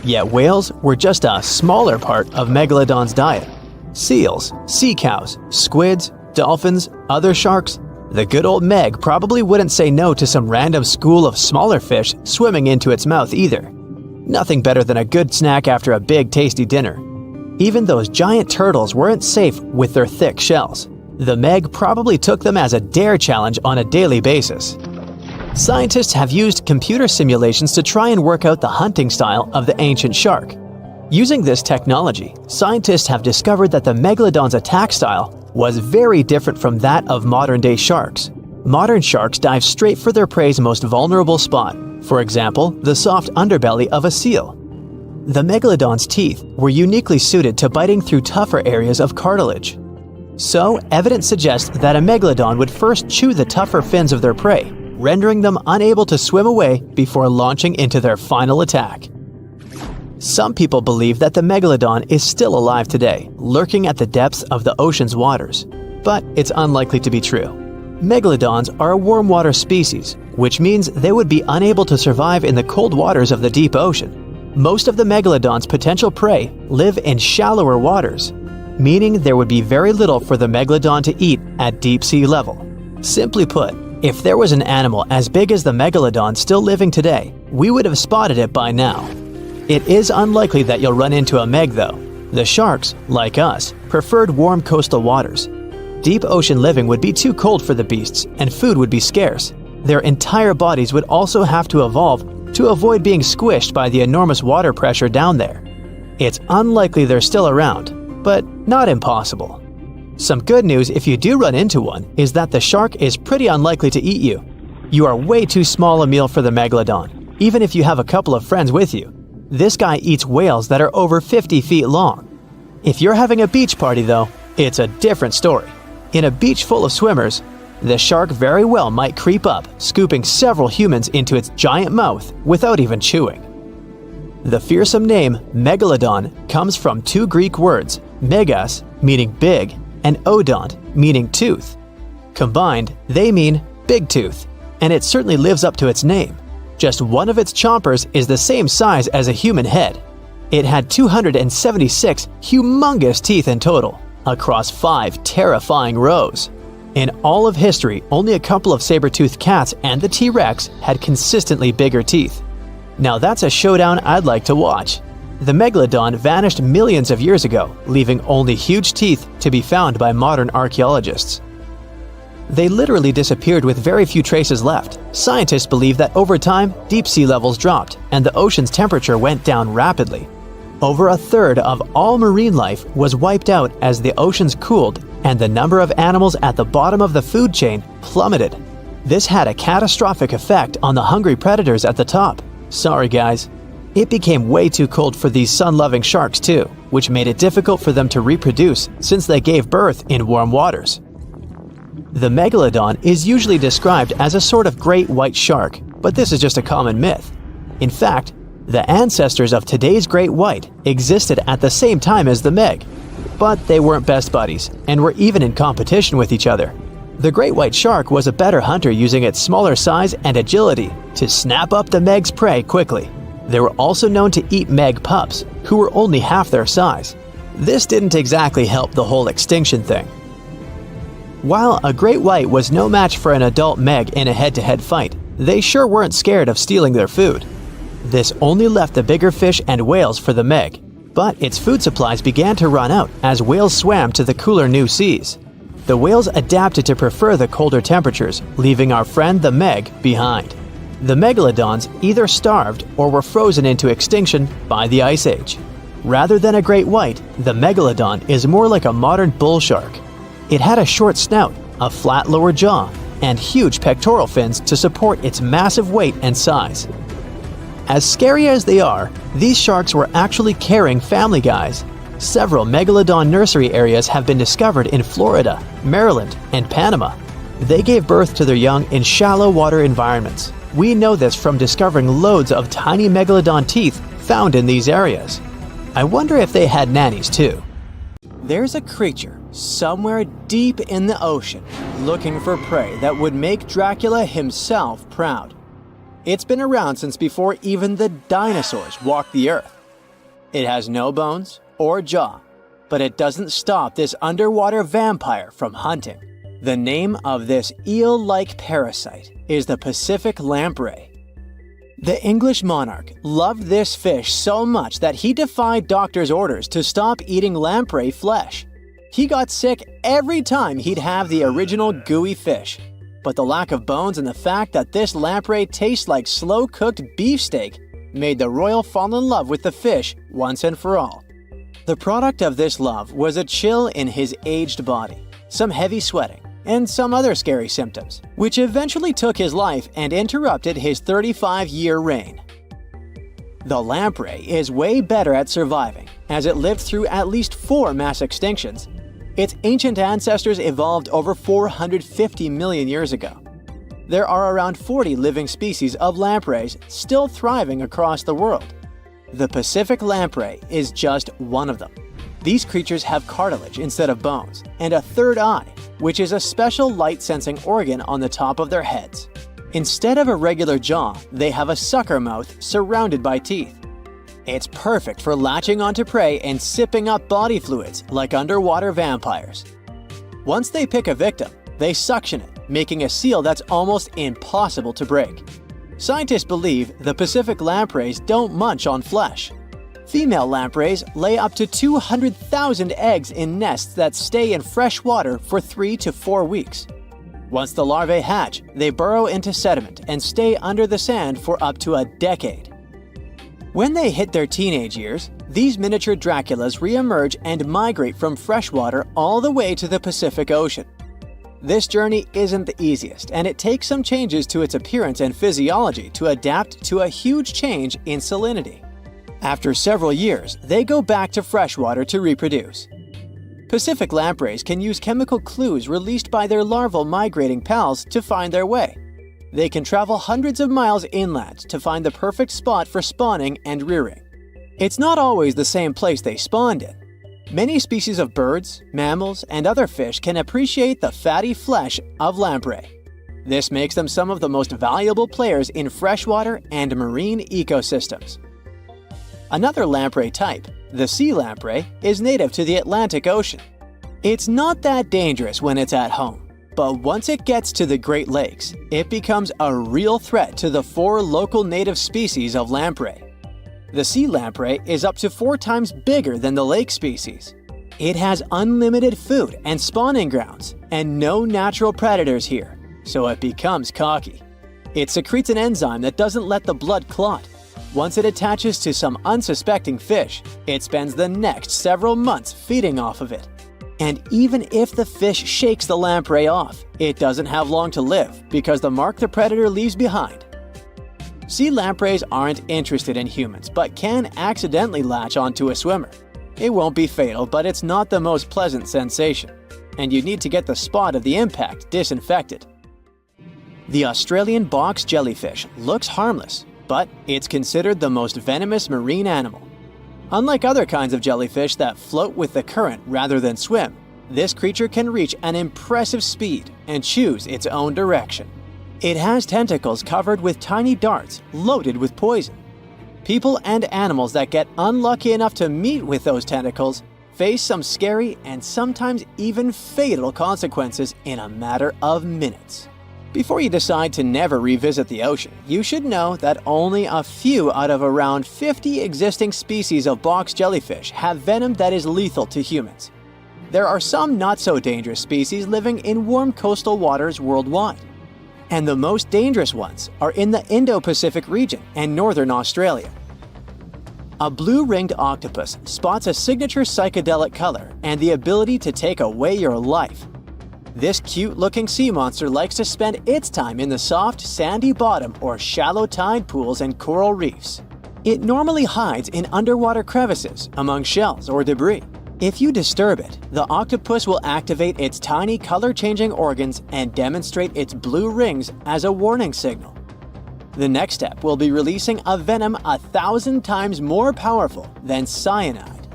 Yet whales were just a smaller part of Megalodon's diet. Seals, sea cows, squids, dolphins, other sharks. The good old Meg probably wouldn't say no to some random school of smaller fish swimming into its mouth either. Nothing better than a good snack after a big tasty dinner. Even those giant turtles weren't safe with their thick shells. The Meg probably took them as a dare challenge on a daily basis. Scientists have used computer simulations to try and work out the hunting style of the ancient shark. Using this technology, scientists have discovered that the Megalodon's attack style was very different from that of modern-day sharks. Modern sharks dive straight for their prey's most vulnerable spot, for example, the soft underbelly of a seal. The Megalodon's teeth were uniquely suited to biting through tougher areas of cartilage. So, evidence suggests that a Megalodon would first chew the tougher fins of their prey, rendering them unable to swim away before launching into their final attack. Some people believe that the Megalodon is still alive today, lurking at the depths of the ocean's waters. But it's unlikely to be true. Megalodons are a warm water species, which means they would be unable to survive in the cold waters of the deep ocean. Most of the Megalodon's potential prey live in shallower waters, meaning there would be very little for the Megalodon to eat at deep sea level. Simply put, if there was an animal as big as the Megalodon still living today, we would have spotted it by now. It is unlikely that you'll run into a Meg though. The sharks, like us, preferred warm coastal waters. Deep ocean living would be too cold for the beasts, and food would be scarce. Their entire bodies would also have to evolve to avoid being squished by the enormous water pressure down there. It's unlikely they're still around, but not impossible. Some good news if you do run into one is that the shark is pretty unlikely to eat you. You are way too small a meal for the Megalodon, even if you have a couple of friends with you. This guy eats whales that are over 50 feet long. If you're having a beach party though, it's a different story. In a beach full of swimmers, the shark very well might creep up, scooping several humans into its giant mouth without even chewing. The fearsome name Megalodon comes from two Greek words, megas, meaning big, and odont, meaning tooth. Combined, they mean big tooth, and it certainly lives up to its name. Just one of its chompers is the same size as a human head. It had 276 humongous teeth in total, across 5 terrifying rows. In all of history, only a couple of saber-toothed cats and the T-Rex had consistently bigger teeth. Now that's a showdown I'd like to watch. The Megalodon vanished millions of years ago, leaving only huge teeth to be found by modern archaeologists. They literally disappeared with very few traces left. Scientists believe that over time, deep sea levels dropped and the ocean's temperature went down rapidly. Over a third of all marine life was wiped out as the oceans cooled and the number of animals at the bottom of the food chain plummeted. This had a catastrophic effect on the hungry predators at the top. Sorry guys. It became way too cold for these sun-loving sharks too, which made it difficult for them to reproduce since they gave birth in warm waters. The Megalodon is usually described as a sort of great white shark, but this is just a common myth. In fact, the ancestors of today's great white existed at the same time as the Meg, but they weren't best buddies and were even in competition with each other. The great white shark was a better hunter using its smaller size and agility to snap up the Meg's prey quickly. They were also known to eat Meg pups, who were only half their size. This didn't exactly help the whole extinction thing. While a great white was no match for an adult Meg in a head-to-head fight, they sure weren't scared of stealing their food. This only left the bigger fish and whales for the Meg, but its food supplies began to run out as whales swam to the cooler new seas. The whales adapted to prefer the colder temperatures, leaving our friend the Meg behind. The Megalodons either starved or were frozen into extinction by the Ice Age. Rather than a great white, the Megalodon is more like a modern bull shark. It had a short snout, a flat lower jaw, and huge pectoral fins to support its massive weight and size. As scary as they are, these sharks were actually caring family guys. Several Megalodon nursery areas have been discovered in Florida, Maryland, and Panama. They gave birth to their young in shallow water environments. We know this from discovering loads of tiny Megalodon teeth found in these areas. I wonder if they had nannies too. There's a creature somewhere deep in the ocean, looking for prey that would make Dracula himself proud. It's been around since before even the dinosaurs walked the earth. It has no bones or jaw, but it doesn't stop this underwater vampire from hunting. The name of this eel-like parasite is the Pacific lamprey. The English monarch loved this fish so much that he defied doctors' orders to stop eating lamprey flesh. He got sick every time he'd have the original gooey fish. But the lack of bones and the fact that this lamprey tastes like slow-cooked beefsteak made the royal fall in love with the fish once and for all. The product of this love was a chill in his aged body, some heavy sweating, and some other scary symptoms, which eventually took his life and interrupted his 35-year reign. The lamprey is way better at surviving, as it lived through at least 4 mass extinctions. Its ancient ancestors evolved over 450 million years ago. There are around 40 living species of lampreys still thriving across the world. The Pacific lamprey is just one of them. These creatures have cartilage instead of bones, and a third eye, which is a special light-sensing organ on the top of their heads. Instead of a regular jaw, they have a sucker mouth surrounded by teeth. It's perfect for latching onto prey and sipping up body fluids like underwater vampires. Once they pick a victim, they suction it, making a seal that's almost impossible to break. Scientists believe the Pacific lampreys don't munch on flesh. Female lampreys lay up to 200,000 eggs in nests that stay in fresh water for 3 to 4 weeks. Once the larvae hatch, they burrow into sediment and stay under the sand for up to a decade. When they hit their teenage years, these miniature Draculas re-emerge and migrate from freshwater all the way to the Pacific Ocean. This journey isn't the easiest, and it takes some changes to its appearance and physiology to adapt to a huge change in salinity. After several years, they go back to freshwater to reproduce. Pacific lampreys can use chemical clues released by their larval migrating pals to find their way. They can travel hundreds of miles inland to find the perfect spot for spawning and rearing. It's not always the same place they spawned in. Many species of birds, mammals, and other fish can appreciate the fatty flesh of lamprey. This makes them some of the most valuable players in freshwater and marine ecosystems. Another lamprey type, the sea lamprey, is native to the Atlantic Ocean. It's not that dangerous when it's at home. But once it gets to the Great Lakes, it becomes a real threat to the 4 local native species of lamprey. The sea lamprey is up to 4 times bigger than the lake species. It has unlimited food and spawning grounds, and no natural predators here, so it becomes cocky. It secretes an enzyme that doesn't let the blood clot. Once it attaches to some unsuspecting fish, it spends the next several months feeding off of it. And even if the fish shakes the lamprey off, it doesn't have long to live because the mark the predator leaves behind. Sea lampreys aren't interested in humans, but can accidentally latch onto a swimmer. It won't be fatal, but it's not the most pleasant sensation, and you need to get the spot of the impact disinfected. The Australian box jellyfish looks harmless, but it's considered the most venomous marine animal. Unlike other kinds of jellyfish that float with the current rather than swim, this creature can reach an impressive speed and choose its own direction. It has tentacles covered with tiny darts loaded with poison. People and animals that get unlucky enough to meet with those tentacles face some scary and sometimes even fatal consequences in a matter of minutes. Before you decide to never revisit the ocean, you should know that only a few out of around 50 existing species of box jellyfish have venom that is lethal to humans. There are some not-so-dangerous species living in warm coastal waters worldwide. And the most dangerous ones are in the Indo-Pacific region and northern Australia. A blue-ringed octopus spots a signature psychedelic color and the ability to take away your life. This cute-looking sea monster likes to spend its time in the soft, sandy bottom or shallow tide pools and coral reefs. It normally hides in underwater crevices, among shells or debris. If you disturb it, the octopus will activate its tiny color-changing organs and demonstrate its blue rings as a warning signal. The next step will be releasing a venom 1,000 times more powerful than cyanide.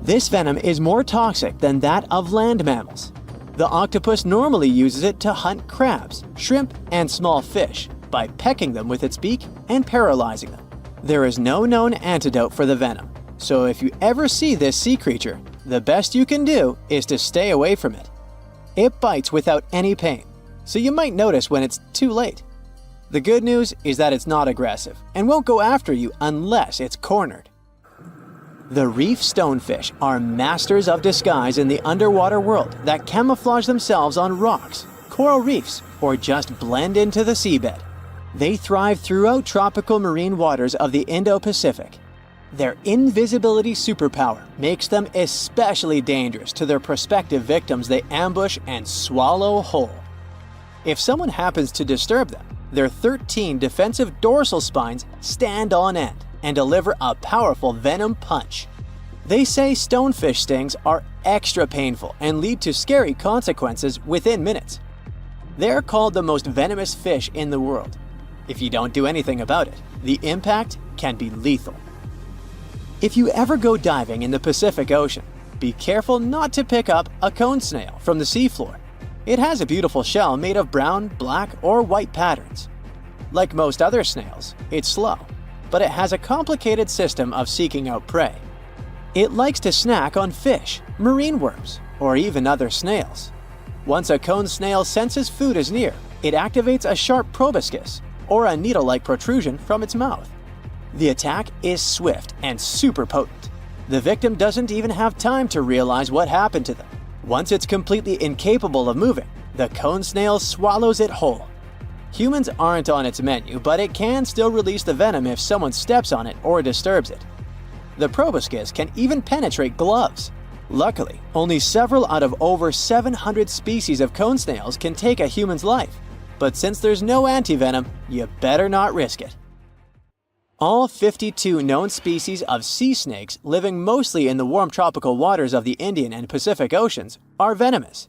This venom is more toxic than that of land mammals. The octopus normally uses it to hunt crabs, shrimp, and small fish by pecking them with its beak and paralyzing them. There is no known antidote for the venom, so if you ever see this sea creature, the best you can do is to stay away from it. It bites without any pain, so you might notice when it's too late. The good news is that it's not aggressive and won't go after you unless it's cornered. The reef stonefish are masters of disguise in the underwater world that camouflage themselves on rocks, coral reefs, or just blend into the seabed. They thrive throughout tropical marine waters of the Indo-Pacific. Their invisibility superpower makes them especially dangerous to their prospective victims they ambush and swallow whole. If someone happens to disturb them, their 13 defensive dorsal spines stand on end and deliver a powerful venom punch. They say stonefish stings are extra painful and lead to scary consequences within minutes. They're called the most venomous fish in the world. If you don't do anything about it, the impact can be lethal. If you ever go diving in the Pacific Ocean, be careful not to pick up a cone snail from the seafloor. It has a beautiful shell made of brown, black, or white patterns. Like most other snails, it's slow, but it has a complicated system of seeking out prey. It likes to snack on fish, marine worms, or even other snails. Once a cone snail senses food is near, it activates a sharp proboscis, or a needle-like protrusion from its mouth. The attack is swift and super potent. The victim doesn't even have time to realize what happened to them. Once it's completely incapable of moving, the cone snail swallows it whole. Humans aren't on its menu, but it can still release the venom if someone steps on it or disturbs it. The proboscis can even penetrate gloves. Luckily, only several out of over 700 species of cone snails can take a human's life. But since there's no antivenom, you better not risk it. All 52 known species of sea snakes living mostly in the warm tropical waters of the Indian and Pacific Oceans are venomous.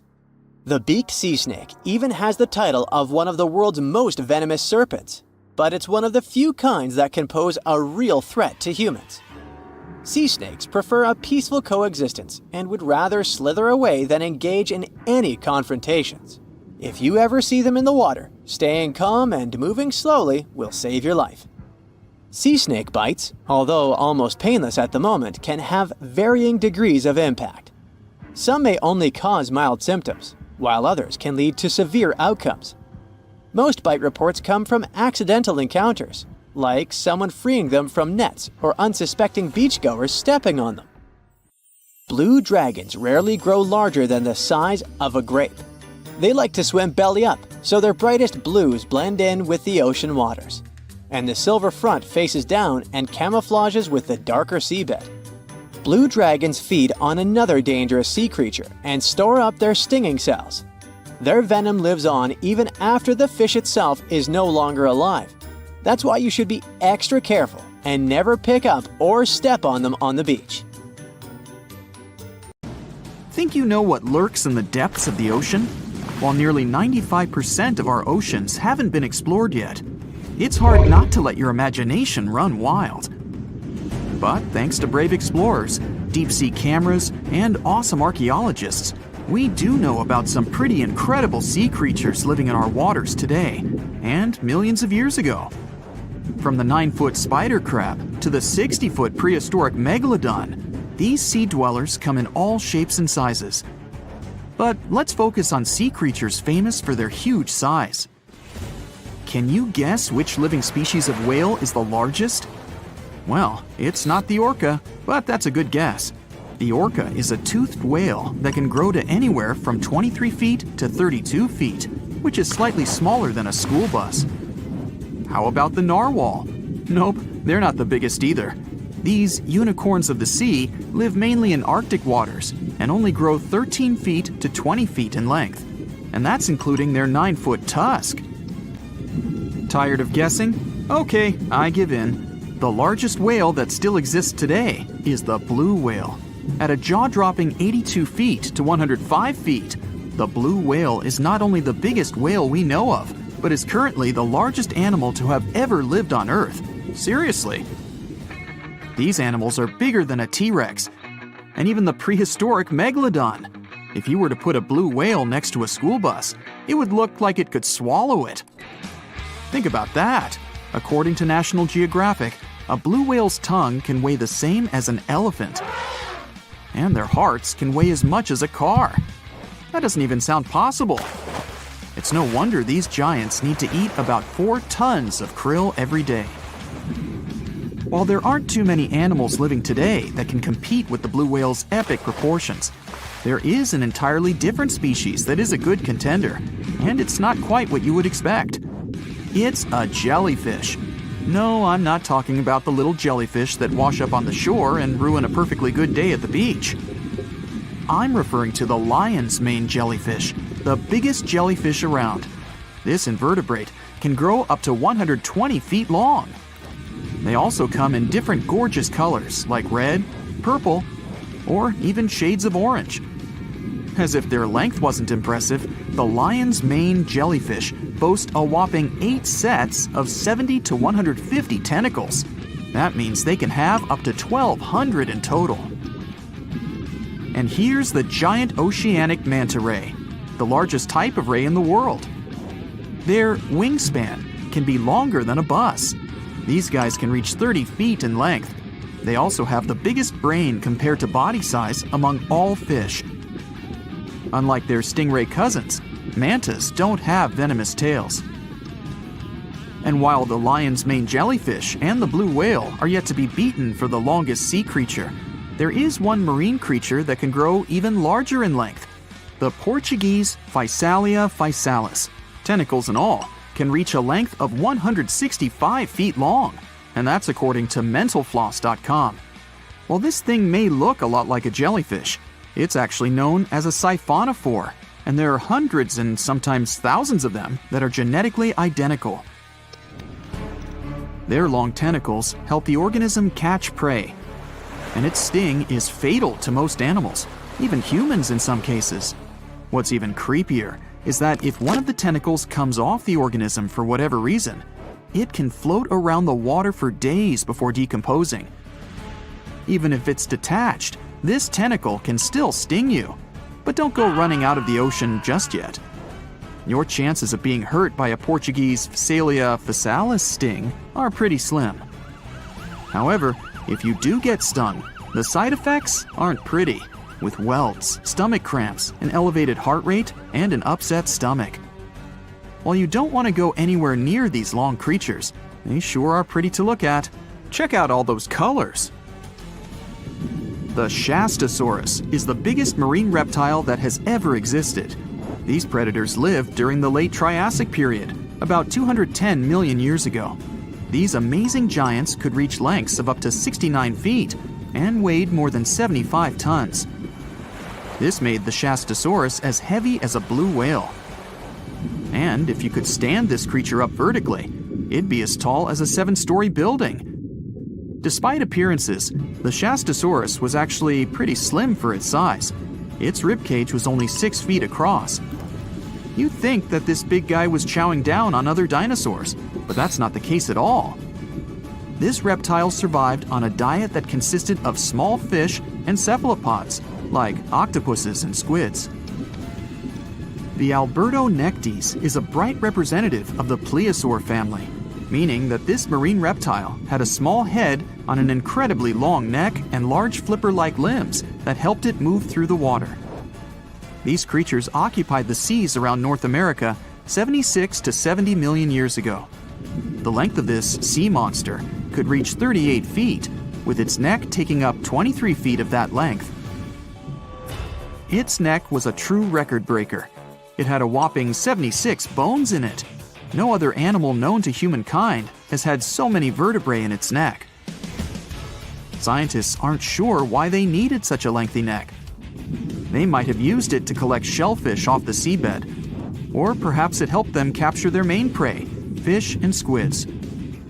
The beaked sea snake even has the title of one of the world's most venomous serpents, but it's one of the few kinds that can pose a real threat to humans. Sea snakes prefer a peaceful coexistence and would rather slither away than engage in any confrontations. If you ever see them in the water, staying calm and moving slowly will save your life. Sea snake bites, although almost painless at the moment, can have varying degrees of impact. Some may only cause mild symptoms, while others can lead to severe outcomes. Most bite reports come from accidental encounters, like someone freeing them from nets or unsuspecting beachgoers stepping on them. Blue dragons rarely grow larger than the size of a grape. They like to swim belly up, so their brightest blues blend in with the ocean waters. And the silver front faces down and camouflages with the darker seabed. Blue dragons feed on another dangerous sea creature and store up their stinging cells. Their venom lives on even after the fish itself is no longer alive. That's why you should be extra careful and never pick up or step on them on the beach. Think you know what lurks in the depths of the ocean? While nearly 95% of our oceans haven't been explored yet, it's hard not to let your imagination run wild. But thanks to brave explorers, deep-sea cameras, and awesome archaeologists, we do know about some pretty incredible sea creatures living in our waters today, and millions of years ago. From the 9-foot spider crab to the 60-foot prehistoric Megalodon, these sea dwellers come in all shapes and sizes. But let's focus on sea creatures famous for their huge size. Can you guess which living species of whale is the largest? Well, it's not the orca, but that's a good guess. The orca is a toothed whale that can grow to anywhere from 23 feet to 32 feet, which is slightly smaller than a school bus. How about the narwhal? Nope, they're not the biggest either. These unicorns of the sea live mainly in Arctic waters and only grow 13 feet to 20 feet in length, and that's including their 9-foot tusk. Tired of guessing? Okay, I give in. The largest whale that still exists today is the blue whale. At a jaw-dropping 82 feet to 105 feet, the blue whale is not only the biggest whale we know of, but is currently the largest animal to have ever lived on Earth. Seriously. These animals are bigger than a T-Rex. and even the prehistoric Megalodon. If you were to put a blue whale next to a school bus, it would look like it could swallow it. Think about that. According to National Geographic, a blue whale's tongue can weigh the same as an elephant. And their hearts can weigh as much as a car. That doesn't even sound possible. It's no wonder these giants need to eat about 4 tons of krill every day. While there aren't too many animals living today that can compete with the blue whale's epic proportions, there is an entirely different species that is a good contender, and it's not quite what you would expect. It's a jellyfish. No, I'm not talking about the little jellyfish that wash up on the shore and ruin a perfectly good day at the beach. I'm referring to the lion's mane jellyfish, the biggest jellyfish around. This invertebrate can grow up to 120 feet long. They also come in different gorgeous colors like red, purple, or even shades of orange. As if their length wasn't impressive, the lion's mane jellyfish boast a whopping 8 sets of 70 to 150 tentacles. That means they can have up to 1,200 in total. And here's the giant oceanic manta ray, the largest type of ray in the world. Their wingspan can be longer than a bus. These guys can reach 30 feet in length. They also have the biggest brain compared to body size among all fish. Unlike their stingray cousins, mantas don't have venomous tails. And while the lion's mane jellyfish and the blue whale are yet to be beaten for the longest sea creature, there is one marine creature that can grow even larger in length. The Portuguese Physalia physalis, tentacles and all, can reach a length of 165 feet long, and that's according to mentalfloss.com. While this thing may look a lot like a jellyfish, it's actually known as a siphonophore, and there are hundreds and sometimes thousands of them that are genetically identical. Their long tentacles help the organism catch prey, and its sting is fatal to most animals, even humans in some cases. What's even creepier is that if one of the tentacles comes off the organism for whatever reason, it can float around the water for days before decomposing. Even if it's detached, this tentacle can still sting you. But don't go running out of the ocean just yet. Your chances of being hurt by a Portuguese Physalia physalis sting are pretty slim. However, if you do get stung, the side effects aren't pretty, with welts, stomach cramps, an elevated heart rate, and an upset stomach. While you don't want to go anywhere near these long creatures, they sure are pretty to look at. Check out all those colors. The Shastasaurus is the biggest marine reptile that has ever existed. These predators lived during the late Triassic period, about 210 million years ago. These amazing giants could reach lengths of up to 69 feet and weighed more than 75 tons. This made the Shastasaurus as heavy as a blue whale. And if you could stand this creature up vertically, it'd be as tall as a 7-story building. Despite appearances, the Shastasaurus was actually pretty slim for its size. Its ribcage was only 6 feet across. You'd think that this big guy was chowing down on other dinosaurs, but that's not the case at all. This reptile survived on a diet that consisted of small fish and cephalopods, like octopuses and squids. The Albertonectes is a bright representative of the plesiosaur family, meaning that this marine reptile had a small head on an incredibly long neck and large flipper-like limbs that helped it move through the water. These creatures occupied the seas around North America 76 to 70 million years ago. The length of this sea monster could reach 38 feet, with its neck taking up 23 feet of that length. Its neck was a true record breaker. It had a whopping 76 bones in it. No other animal known to humankind has had so many vertebrae in its neck. Scientists aren't sure why they needed such a lengthy neck. They might have used it to collect shellfish off the seabed, or perhaps it helped them capture their main prey, fish and squids.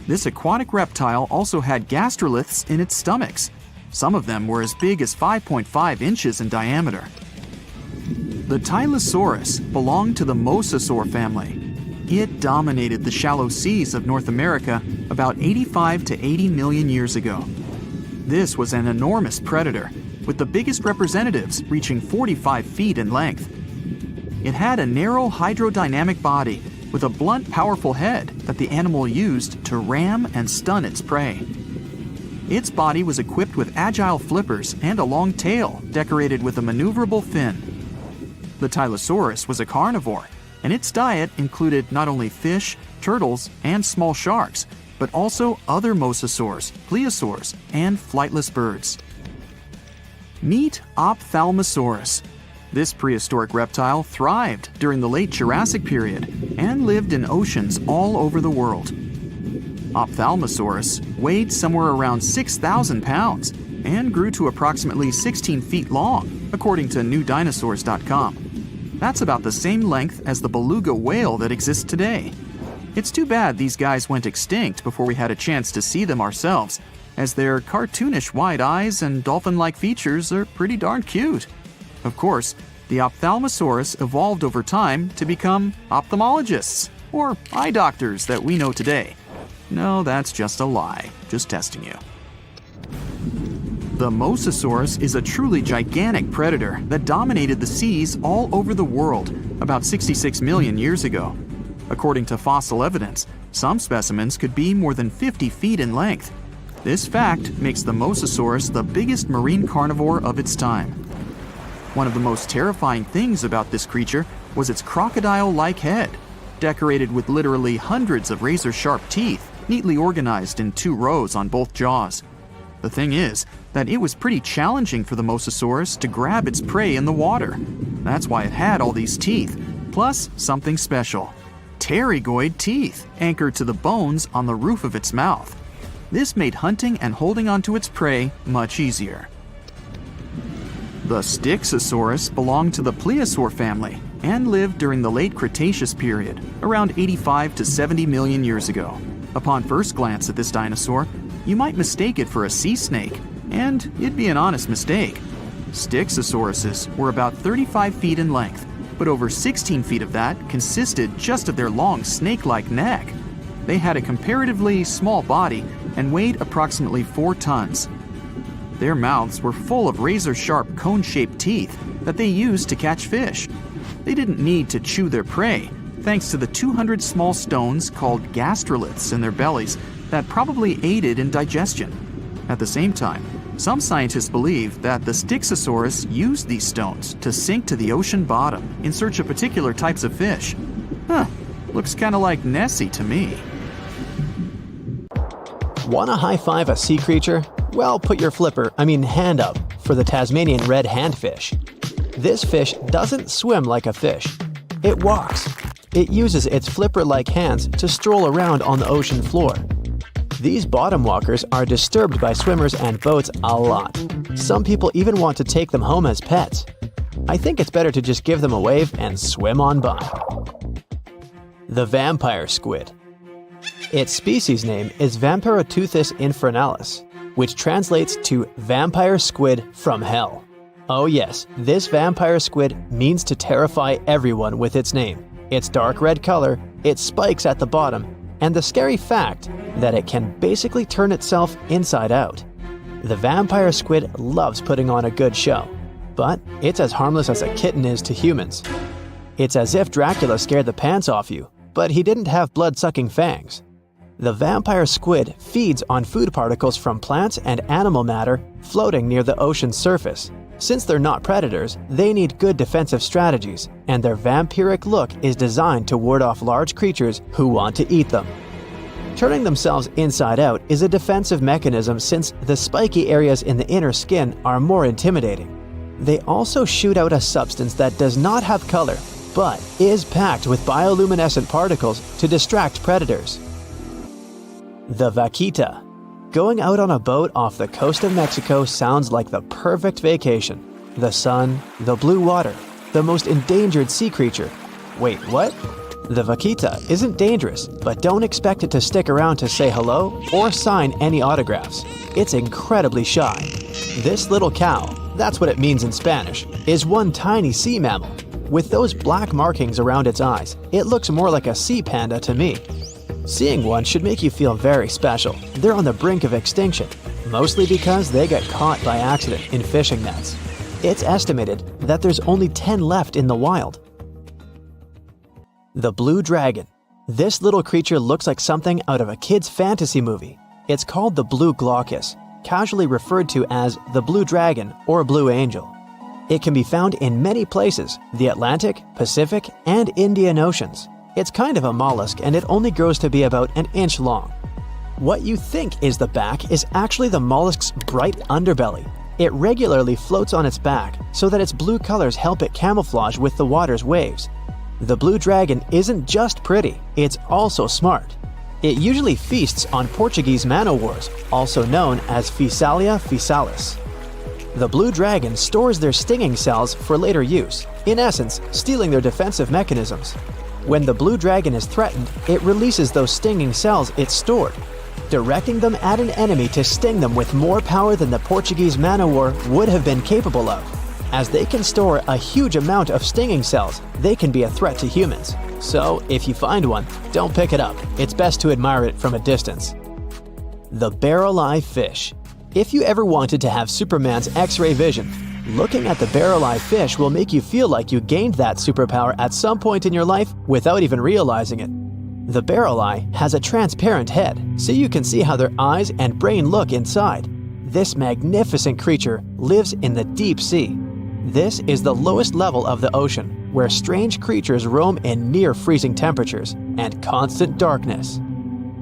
This aquatic reptile also had gastroliths in its stomachs. Some of them were as big as 5.5 inches in diameter. The Tylosaurus belonged to the Mosasaur family. It dominated the shallow seas of North America about 85 to 80 million years ago. This was an enormous predator, with the biggest representatives reaching 45 feet in length. It had a narrow hydrodynamic body with a blunt, powerful head that the animal used to ram and stun its prey. Its body was equipped with agile flippers and a long tail decorated with a maneuverable fin. The Tylosaurus was a carnivore, and its diet included not only fish, turtles, and small sharks, but also other mosasaurs, plesiosaurs, and flightless birds. Meet Ophthalmosaurus. This prehistoric reptile thrived during the late Jurassic period and lived in oceans all over the world. Ophthalmosaurus weighed somewhere around 6,000 pounds and grew to approximately 16 feet long, according to newdinosaurs.com. That's about the same length as the beluga whale that exists today. It's too bad these guys went extinct before we had a chance to see them ourselves, as their cartoonish wide eyes and dolphin-like features are pretty darn cute. Of course, the Ophthalmosaurus evolved over time to become ophthalmologists, or eye doctors that we know today. No, that's just a lie. Just testing you. The Mosasaurus is a truly gigantic predator that dominated the seas all over the world about 66 million years ago. According to fossil evidence, some specimens could be more than 50 feet in length. This fact makes the Mosasaurus the biggest marine carnivore of its time. One of the most terrifying things about this creature was its crocodile-like head, decorated with literally hundreds of razor-sharp teeth, neatly organized in 2 rows on both jaws. The thing is that it was pretty challenging for the Mosasaurus to grab its prey in the water. That's why it had all these teeth, plus something special: pterygoid teeth anchored to the bones on the roof of its mouth. This made hunting and holding onto its prey much easier. The Styxosaurus belonged to the plesiosaur family and lived during the late Cretaceous period, around 85 to 70 million years ago. Upon first glance at this dinosaur, you might mistake it for a sea snake, and it'd be an honest mistake. Styxosauruses were about 35 feet in length, but over 16 feet of that consisted just of their long snake-like neck. They had a comparatively small body and weighed approximately 4 tons. Their mouths were full of razor-sharp cone-shaped teeth that they used to catch fish. They didn't need to chew their prey, thanks to the 200 small stones called gastroliths in their bellies that probably aided in digestion. At the same time, some scientists believe that the Styxosaurus used these stones to sink to the ocean bottom in search of particular types of fish. Looks kinda like Nessie to me. Wanna high-five a sea creature? Well, put your hand up for the Tasmanian red handfish. This fish doesn't swim like a fish. It walks. It uses its flipper-like hands to stroll around on the ocean floor. These bottom walkers are disturbed by swimmers and boats a lot. Some people even want to take them home as pets. I think it's better to just give them a wave and swim on by. The vampire squid. Its species name is Vampiroteuthis infernalis, which translates to vampire squid from hell. Oh yes, this vampire squid means to terrify everyone with its name, its dark red color, its spikes at the bottom, and the scary fact that it can basically turn itself inside out. The vampire squid loves putting on a good show, but it's as harmless as a kitten is to humans. It's as if Dracula scared the pants off you, but he didn't have blood-sucking fangs. The vampire squid feeds on food particles from plants and animal matter floating near the ocean's surface. Since they're not predators, they need good defensive strategies, and their vampiric look is designed to ward off large creatures who want to eat them. Turning themselves inside out is a defensive mechanism since the spiky areas in the inner skin are more intimidating. They also shoot out a substance that does not have color, but is packed with bioluminescent particles to distract predators. The vaquita. Going out on a boat off the coast of Mexico sounds like the perfect vacation. The sun, the blue water, the most endangered sea creature. Wait, what? The vaquita isn't dangerous, but don't expect it to stick around to say hello or sign any autographs. It's incredibly shy. This little cow, that's what it means in Spanish, is one tiny sea mammal. With those black markings around its eyes, it looks more like a sea panda to me. Seeing one should make you feel very special. They're on the brink of extinction. mostly because they get caught by accident in fishing nets. It's estimated that there's only 10 left in the wild. The blue dragon. This little creature looks like something out of a kid's fantasy movie. It's called the blue glaucus, casually referred to as the blue dragon or blue angel. It can be found in many places, the Atlantic, Pacific, and Indian Oceans. It's kind of a mollusk and it only grows to be about an inch long. What you think is the back is actually the mollusk's bright underbelly. It regularly floats on its back so that its blue colors help it camouflage with the water's waves. The blue dragon isn't just pretty, it's also smart. It usually feasts on Portuguese man-o'-wars, also known as Physalia physalis. The blue dragon stores their stinging cells for later use, in essence, stealing their defensive mechanisms. When the blue dragon is threatened, it releases those stinging cells it stored, directing them at an enemy to sting them with more power than the Portuguese man-o'-war would have been capable of. As they can store a huge amount of stinging cells, they can be a threat to humans. So, if you find one, don't pick it up. It's best to admire it from a distance. The barrel-eye fish. If you ever wanted to have Superman's X-ray vision, looking at the barrel-eye fish will make you feel like you gained that superpower at some point in your life without even realizing it. The barrel eye has a transparent head, so you can see how their eyes and brain look inside. This magnificent creature lives in the deep sea. This is the lowest level of the ocean, where strange creatures roam in near-freezing temperatures and constant darkness.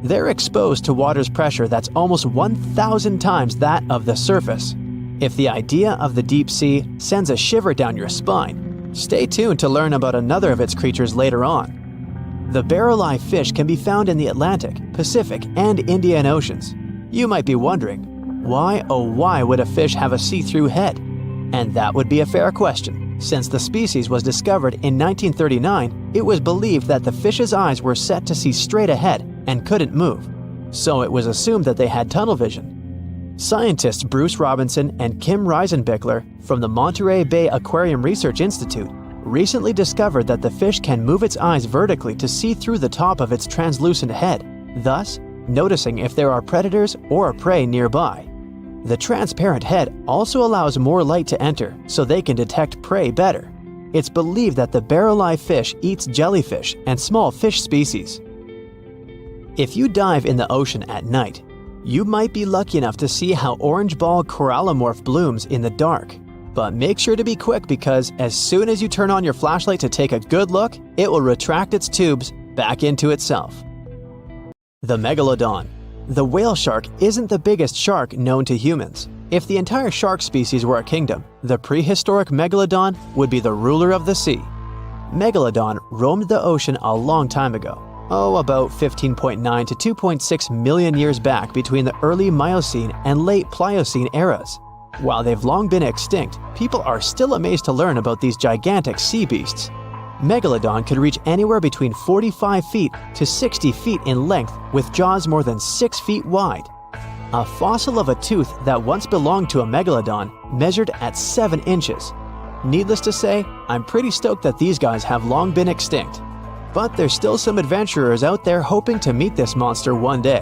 They're exposed to water's pressure that's almost 1,000 times that of the surface. If the idea of the deep sea sends a shiver down your spine, stay tuned to learn about another of its creatures later on. The barrel-eye fish can be found in the Atlantic, Pacific, and Indian Oceans. You might be wondering, why oh why would a fish have a see-through head? And that would be a fair question. Since the species was discovered in 1939, it was believed that the fish's eyes were set to see straight ahead and couldn't move. So it was assumed that they had tunnel vision. Scientists Bruce Robinson and Kim Reisenbichler from the Monterey Bay Aquarium Research Institute recently discovered that the fish can move its eyes vertically to see through the top of its translucent head, thus noticing if there are predators or prey nearby. The transparent head also allows more light to enter so they can detect prey better. It's believed that the barrel-eye fish eats jellyfish and small fish species. If you dive in the ocean at night, you might be lucky enough to see how orange ball corallomorph blooms in the dark. But make sure to be quick because as soon as you turn on your flashlight to take a good look, it will retract its tubes back into itself. The Megalodon. The whale shark isn't the biggest shark known to humans. If the entire shark species were a kingdom, the prehistoric Megalodon would be the ruler of the sea. Megalodon roamed the ocean a long time ago, about 15.9 to 2.6 million years back between the early Miocene and late Pliocene eras. While they've long been extinct, people are still amazed to learn about these gigantic sea beasts. Megalodon could reach anywhere between 45 feet to 60 feet in length with jaws more than 6 feet wide. A fossil of a tooth that once belonged to a megalodon measured at 7 inches. Needless to say, I'm pretty stoked that these guys have long been extinct. But there's still some adventurers out there hoping to meet this monster one day.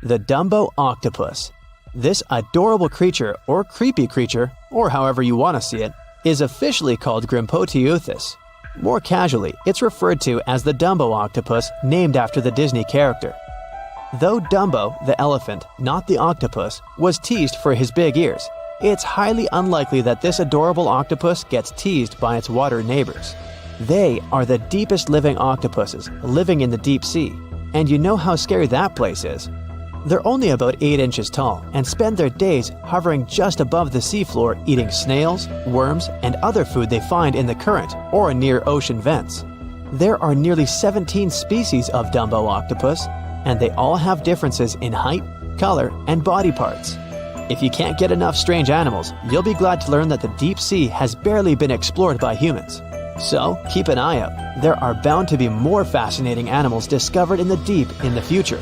The Dumbo octopus. This adorable creature, or creepy creature, or however you want to see it, is officially called Grimpoteuthis. More casually, it's referred to as the Dumbo octopus, named after the Disney character. Though Dumbo, the elephant, not the octopus, was teased for his big ears, it's highly unlikely that this adorable octopus gets teased by its water neighbors. They are the deepest living octopuses, living in the deep sea, and you know how scary that place is. They're only about 8 inches tall and spend their days hovering just above the seafloor eating snails, worms, and other food they find in the current or near ocean vents. There are nearly 17 species of Dumbo octopus, and they all have differences in height, color, and body parts. If you can't get enough strange animals, you'll be glad to learn that the deep sea has barely been explored by humans. So keep an eye out. There are bound to be more fascinating animals discovered in the deep in the future.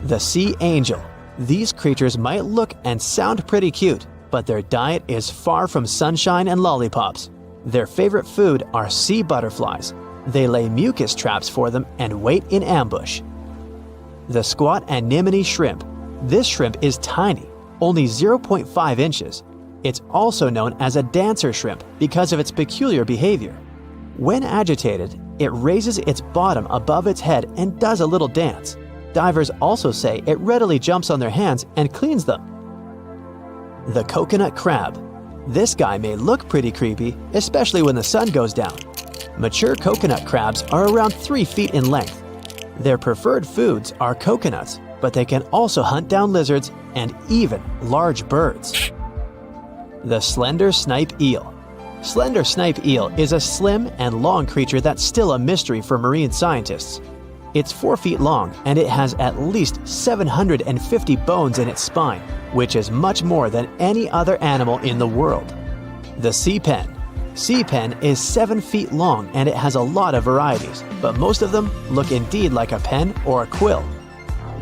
The sea angel. These creatures might look and sound pretty cute, but their diet is far from sunshine and lollipops. Their favorite food are sea butterflies. They lay mucus traps for them and wait in ambush. The squat anemone shrimp. This shrimp is tiny, only 0.5 inches. It's also known as a dancer shrimp because of its peculiar behavior. When agitated, it raises its bottom above its head and does a little dance. Divers also say it readily jumps on their hands and cleans them. The coconut crab. This guy may look pretty creepy, especially when the sun goes down. Mature coconut crabs are around 3 feet in length. Their preferred foods are coconuts, but they can also hunt down lizards and even large birds. The slender snipe eel. Slender snipe eel is a slim and long creature that's still a mystery for marine scientists. It's 4 feet long and it has at least 750 bones in its spine, which is much more than any other animal in the world. The sea pen. Sea pen is 7 feet long and it has a lot of varieties, but most of them look indeed like a pen or a quill.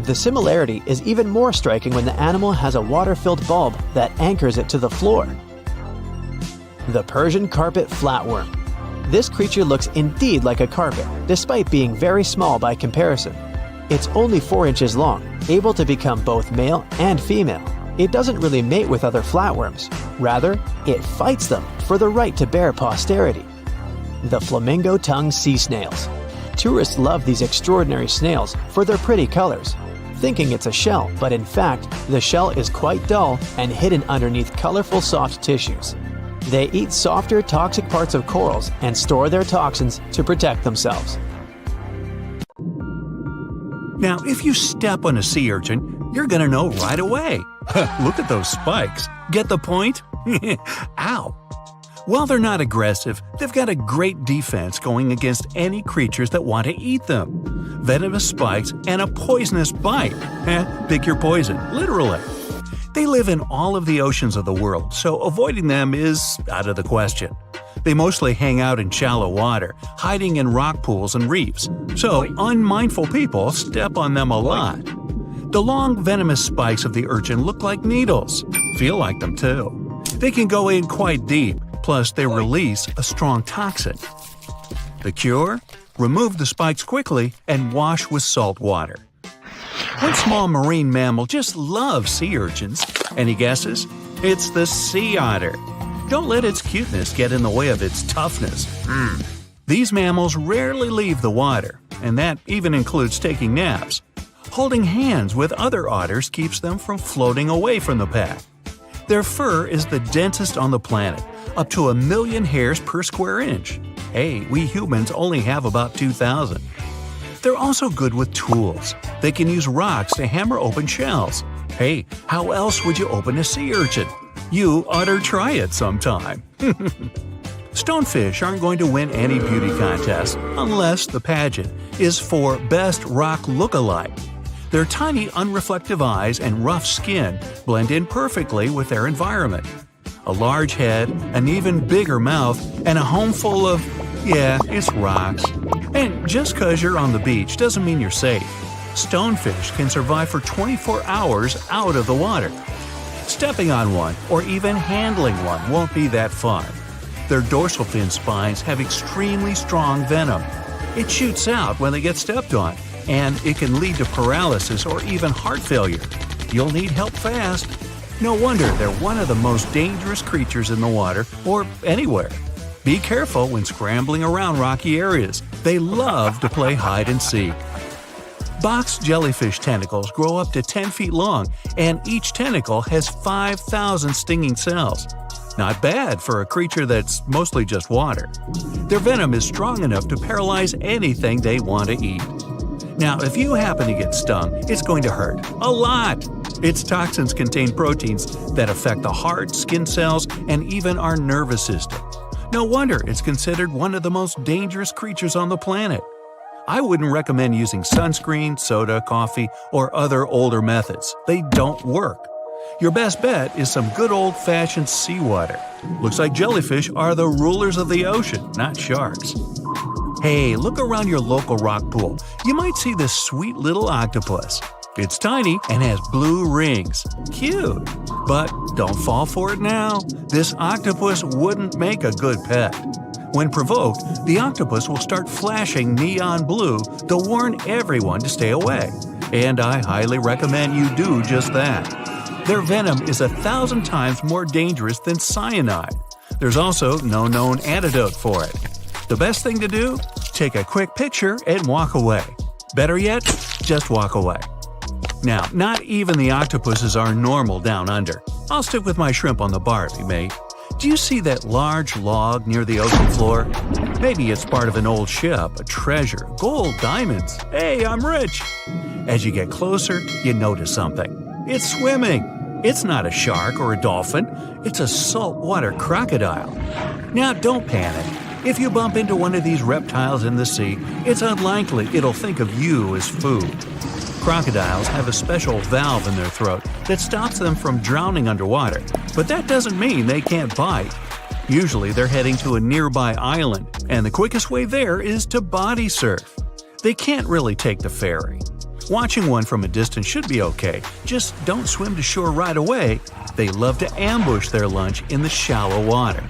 The similarity is even more striking when the animal has a water-filled bulb that anchors it to the floor. The Persian carpet flatworm. This creature looks indeed like a carpet, despite being very small by comparison. It's only 4 inches long, able to become both male and female. It doesn't really mate with other flatworms. Rather, it fights them for the right to bear posterity. The flamingo-tongued sea snails. Tourists love these extraordinary snails for their pretty colors, thinking it's a shell, but in fact, the shell is quite dull and hidden underneath colorful soft tissues. They eat softer, toxic parts of corals and store their toxins to protect themselves. Now, if you step on a sea urchin, you're gonna know right away. Look at those spikes. Get the point? Ow! While they're not aggressive, they've got a great defense going against any creatures that want to eat them. Venomous spikes and a poisonous bite. Pick your poison, literally. They live in all of the oceans of the world, so avoiding them is out of the question. They mostly hang out in shallow water, hiding in rock pools and reefs, so unmindful people step on them a lot. The long venomous spikes of the urchin look like needles. Feel like them too. They can go in quite deep, plus they release a strong toxin. The cure? Remove the spikes quickly and wash with salt water. One small marine mammal just loves sea urchins. Any guesses? It's the sea otter. Don't let its cuteness get in the way of its toughness. These mammals rarely leave the water, and that even includes taking naps. Holding hands with other otters keeps them from floating away from the pack. Their fur is the densest on the planet, up to 1 million hairs per square inch. Hey, we humans only have about 2,000. They're also good with tools. They can use rocks to hammer open shells. Hey, how else would you open a sea urchin? You ought to try it sometime. Stonefish aren't going to win any beauty contest unless the pageant is for Best Rock Lookalike. Their tiny, unreflective eyes and rough skin blend in perfectly with their environment. A large head, an even bigger mouth, and a home full of, it's rocks. And just because you're on the beach doesn't mean you're safe. Stonefish can survive for 24 hours out of the water. Stepping on one or even handling one won't be that fun. Their dorsal fin spines have extremely strong venom. It shoots out when they get stepped on, and it can lead to paralysis or even heart failure. You'll need help fast. No wonder they're one of the most dangerous creatures in the water or anywhere. Be careful when scrambling around rocky areas. They love to play hide and seek. Box jellyfish tentacles grow up to 10 feet long, and each tentacle has 5,000 stinging cells. Not bad for a creature that's mostly just water. Their venom is strong enough to paralyze anything they want to eat. Now, if you happen to get stung, it's going to hurt. A lot! Its toxins contain proteins that affect the heart, skin cells, and even our nervous system. No wonder it's considered one of the most dangerous creatures on the planet. I wouldn't recommend using sunscreen, soda, coffee, or other older methods. They don't work. Your best bet is some good old-fashioned seawater. Looks like jellyfish are the rulers of the ocean, not sharks. Hey, look around your local rock pool. You might see this sweet little octopus. It's tiny and has blue rings. Cute. But don't fall for it now. This octopus wouldn't make a good pet. When provoked, the octopus will start flashing neon blue to warn everyone to stay away. and I highly recommend you do just that. Their venom is 1,000 times more dangerous than cyanide. There's also no known antidote for it. The best thing to do? Take a quick picture and walk away. Better yet, just walk away. Now, not even the octopuses are normal down under. I'll stick with my shrimp on the Barbie, mate. Do you see that large log near the ocean floor? Maybe it's part of an old ship, a treasure, gold, diamonds. Hey, I'm rich! As you get closer, you notice something. It's swimming. It's not a shark or a dolphin. It's a saltwater crocodile. Now, don't panic. If you bump into one of these reptiles in the sea, it's unlikely it'll think of you as food. Crocodiles have a special valve in their throat that stops them from drowning underwater, but that doesn't mean they can't bite. Usually they're heading to a nearby island, and the quickest way there is to body surf. They can't really take the ferry. Watching one from a distance should be okay, just don't swim to shore right away. They love to ambush their lunch in the shallow water.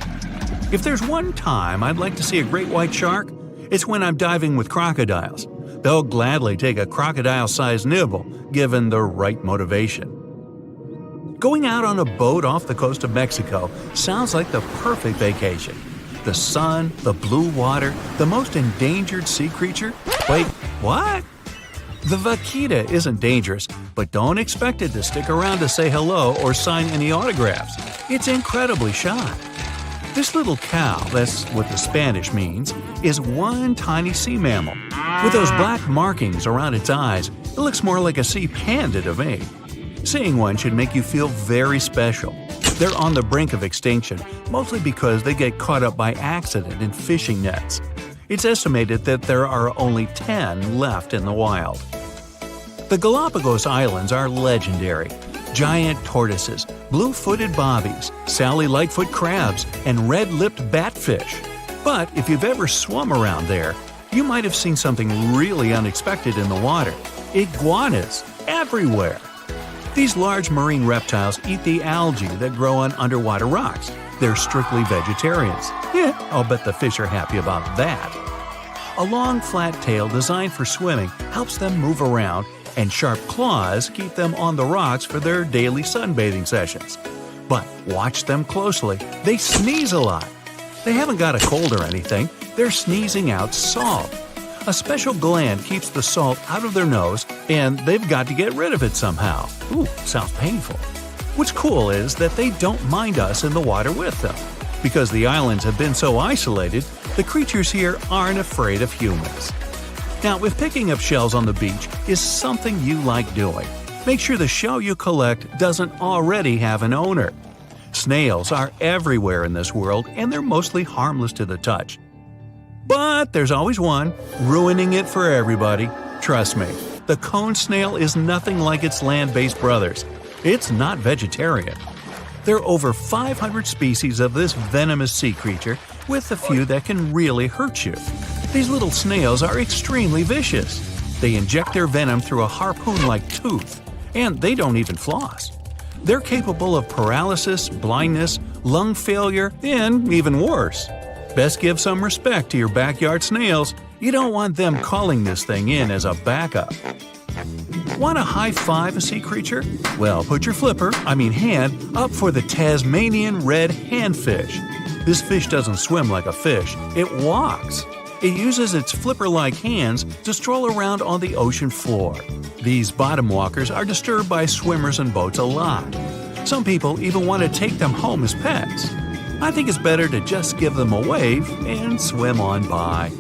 If there's one time I'd like to see a great white shark, it's when I'm diving with crocodiles. They'll gladly take a crocodile-sized nibble, given the right motivation. Going out on a boat off the coast of Mexico sounds like the perfect vacation. The sun, the blue water, the most endangered sea creature? Wait, what? The vaquita isn't dangerous, but don't expect it to stick around to say hello or sign any autographs. It's incredibly shy. This little cow, that's what the Spanish means, is one tiny sea mammal. With those black markings around its eyes, it looks more like a sea panda to me. Seeing one should make you feel very special. They're on the brink of extinction, mostly because they get caught up by accident in fishing nets. It's estimated that there are only 10 left in the wild. The Galapagos Islands are legendary. Giant tortoises, blue-footed bobbies, Sally Lightfoot crabs, and red-lipped batfish. But if you've ever swum around there, you might have seen something really unexpected in the water. Iguanas, everywhere! These large marine reptiles eat the algae that grow on underwater rocks. They're strictly vegetarians. Yeah, I'll bet the fish are happy about that. A long, flat tail designed for swimming helps them move around, and sharp claws keep them on the rocks for their daily sunbathing sessions. But watch them closely. They sneeze a lot. They haven't got a cold or anything. They're sneezing out salt. A special gland keeps the salt out of their nose, and they've got to get rid of it somehow. Ooh, sounds painful. What's cool is that they don't mind us in the water with them. Because the islands have been so isolated, the creatures here aren't afraid of humans. Now, if picking up shells on the beach is something you like doing, make sure the shell you collect doesn't already have an owner. Snails are everywhere in this world, and they're mostly harmless to the touch. But there's always one, ruining it for everybody. Trust me, the cone snail is nothing like its land-based brothers. It's not vegetarian. There are over 500 species of this venomous sea creature, with a few that can really hurt you. These little snails are extremely vicious. They inject their venom through a harpoon-like tooth, and they don't even floss. They're capable of paralysis, blindness, lung failure, and even worse. Best give some respect to your backyard snails. You don't want them calling this thing in as a backup. Want to high-five a sea creature? Well, put your hand, up for the Tasmanian red handfish. This fish doesn't swim like a fish, it walks. It uses its flipper-like hands to stroll around on the ocean floor. These bottom walkers are disturbed by swimmers and boats a lot. Some people even want to take them home as pets. I think it's better to just give them a wave and swim on by.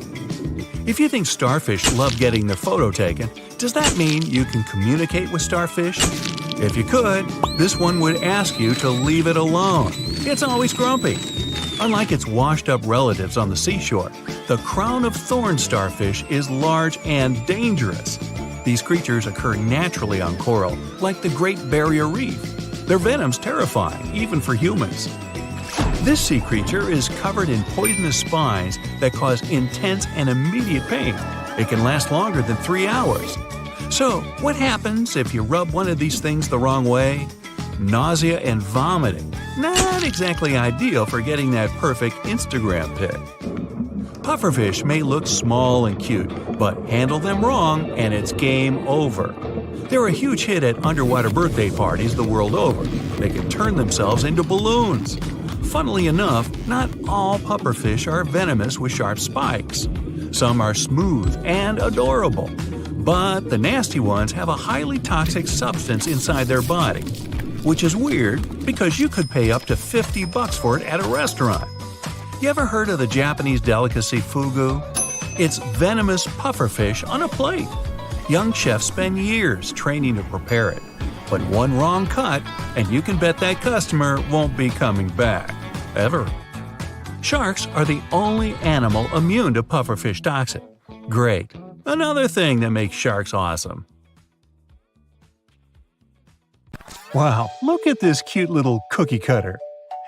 If you think starfish love getting their photo taken, does that mean you can communicate with starfish? If you could, this one would ask you to leave it alone. It's always grumpy. Unlike its washed-up relatives on the seashore, the crown-of-thorns starfish is large and dangerous. These creatures occur naturally on coral, like the Great Barrier Reef. Their venom's terrifying, even for humans. This sea creature is covered in poisonous spines that cause intense and immediate pain. It can last longer than 3 hours. So, what happens if you rub one of these things the wrong way? Nausea and vomiting. Not exactly ideal for getting that perfect Instagram pic. Pufferfish may look small and cute, but handle them wrong and it's game over. They're a huge hit at underwater birthday parties the world over. They can turn themselves into balloons. Funnily enough, not all pufferfish are venomous with sharp spikes. Some are smooth and adorable. But the nasty ones have a highly toxic substance inside their body. Which is weird because you could pay up to $50 for it at a restaurant. You ever heard of the Japanese delicacy fugu? It's venomous pufferfish on a plate. Young chefs spend years training to prepare it. But one wrong cut, and you can bet that customer won't be coming back. Ever. Sharks are the only animal immune to pufferfish toxin. Great. Another thing that makes sharks awesome. Wow, look at this cute little cookie cutter.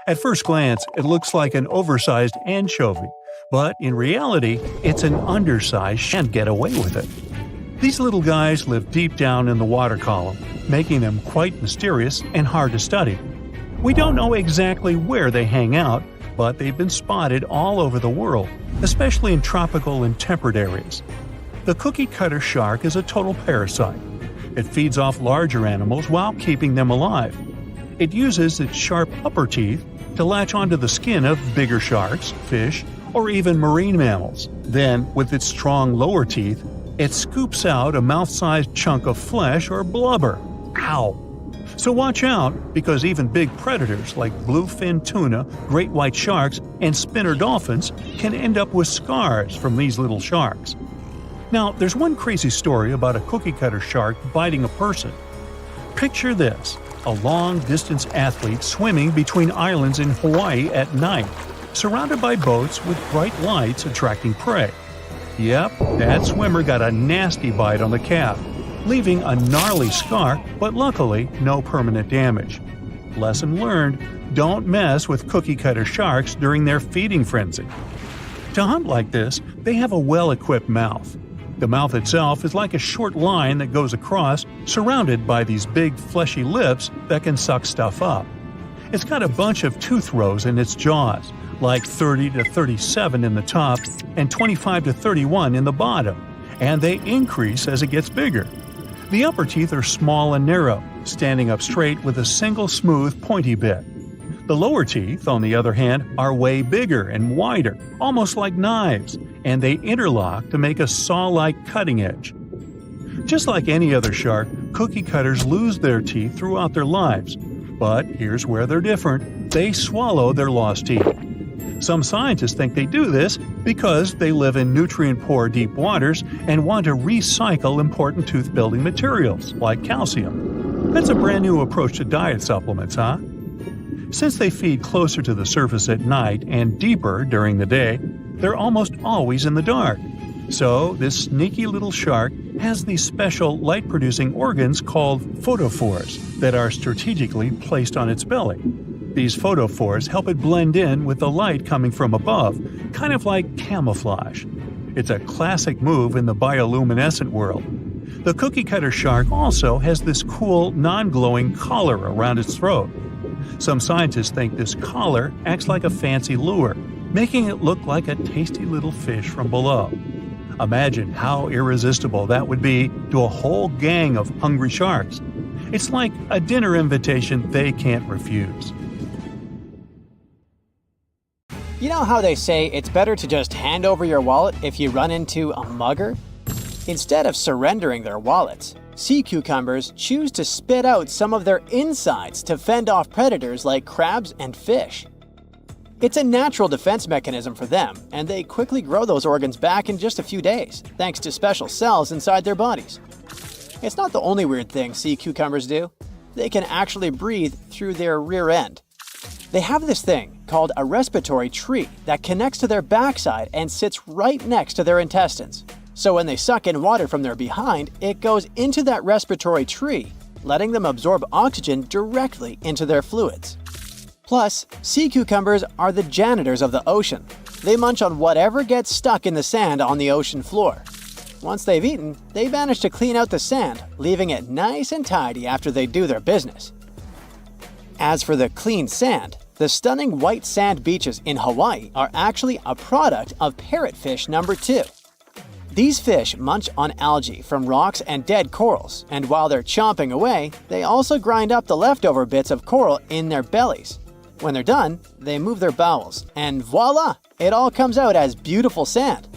At first glance, it looks like an oversized anchovy, but in reality, it's an undersized shan't get away with it. These little guys live deep down in the water column, making them quite mysterious and hard to study. We don't know exactly where they hang out, but they've been spotted all over the world, especially in tropical and temperate areas. The cookie cutter shark is a total parasite. It feeds off larger animals while keeping them alive. It uses its sharp upper teeth to latch onto the skin of bigger sharks, fish, or even marine mammals. Then, with its strong lower teeth, it scoops out a mouth-sized chunk of flesh or blubber. Ow! So watch out, because even big predators like bluefin tuna, great white sharks, and spinner dolphins can end up with scars from these little sharks. Now, there's one crazy story about a cookie cutter shark biting a person. Picture this: a long-distance athlete swimming between islands in Hawaii at night, surrounded by boats with bright lights attracting prey. Yep, that swimmer got a nasty bite on the calf, leaving a gnarly scar, but luckily no permanent damage. Lesson learned: don't mess with cookie cutter sharks during their feeding frenzy. To hunt like this, they have a well-equipped mouth. The mouth itself is like a short line that goes across, surrounded by these big fleshy lips that can suck stuff up. It's got a bunch of tooth rows in its jaws, like 30 to 37 in the top and 25 to 31 in the bottom, and they increase as it gets bigger. The upper teeth are small and narrow, standing up straight with a single smooth, pointy bit. The lower teeth, on the other hand, are way bigger and wider, almost like knives, and they interlock to make a saw-like cutting edge. Just like any other shark, cookie cutters lose their teeth throughout their lives. But here's where they're different: they swallow their lost teeth. Some scientists think they do this because they live in nutrient-poor deep waters and want to recycle important tooth-building materials, like calcium. That's a brand new approach to diet supplements, huh? Since they feed closer to the surface at night and deeper during the day, they're almost always in the dark. So, this sneaky little shark has these special light-producing organs called photophores that are strategically placed on its belly. These photophores help it blend in with the light coming from above, kind of like camouflage. It's a classic move in the bioluminescent world. The cookie cutter shark also has this cool, non-glowing collar around its throat. Some scientists think this collar acts like a fancy lure, making it look like a tasty little fish from below. Imagine how irresistible that would be to a whole gang of hungry sharks. It's like a dinner invitation they can't refuse. You know how they say it's better to just hand over your wallet if you run into a mugger? Instead of surrendering their wallets, sea cucumbers choose to spit out some of their insides to fend off predators like crabs and fish. It's a natural defense mechanism for them, and they quickly grow those organs back in just a few days, thanks to special cells inside their bodies. It's not the only weird thing sea cucumbers do. They can actually breathe through their rear end. They have this thing called a respiratory tree that connects to their backside and sits right next to their intestines. So when they suck in water from their behind, it goes into that respiratory tree, letting them absorb oxygen directly into their fluids. Plus, sea cucumbers are the janitors of the ocean. They munch on whatever gets stuck in the sand on the ocean floor. Once they've eaten, they manage to clean out the sand, leaving it nice and tidy after they do their business. As for the clean sand, the stunning white sand beaches in Hawaii are actually a product of parrotfish number 2. These fish munch on algae from rocks and dead corals, and while they're chomping away, they also grind up the leftover bits of coral in their bellies. When they're done, they move their bowels, and voila! It all comes out as beautiful sand.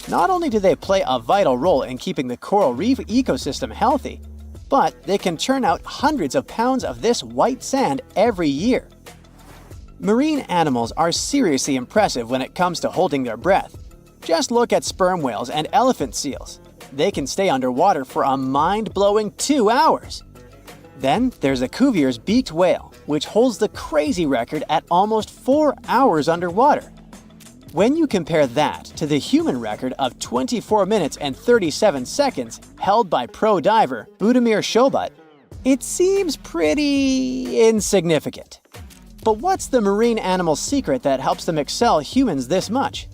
Not only do they play a vital role in keeping the coral reef ecosystem healthy, but they can churn out hundreds of pounds of this white sand every year. Marine animals are seriously impressive when it comes to holding their breath. Just look at sperm whales and elephant seals. They can stay underwater for a mind-blowing 2 hours. Then there's a Cuvier's beaked whale, which holds the crazy record at almost 4 hours underwater. When you compare that to the human record of 24 minutes and 37 seconds held by pro diver Budimir Shobut, it seems pretty insignificant. But what's the marine animal's secret that helps them excel humans this much?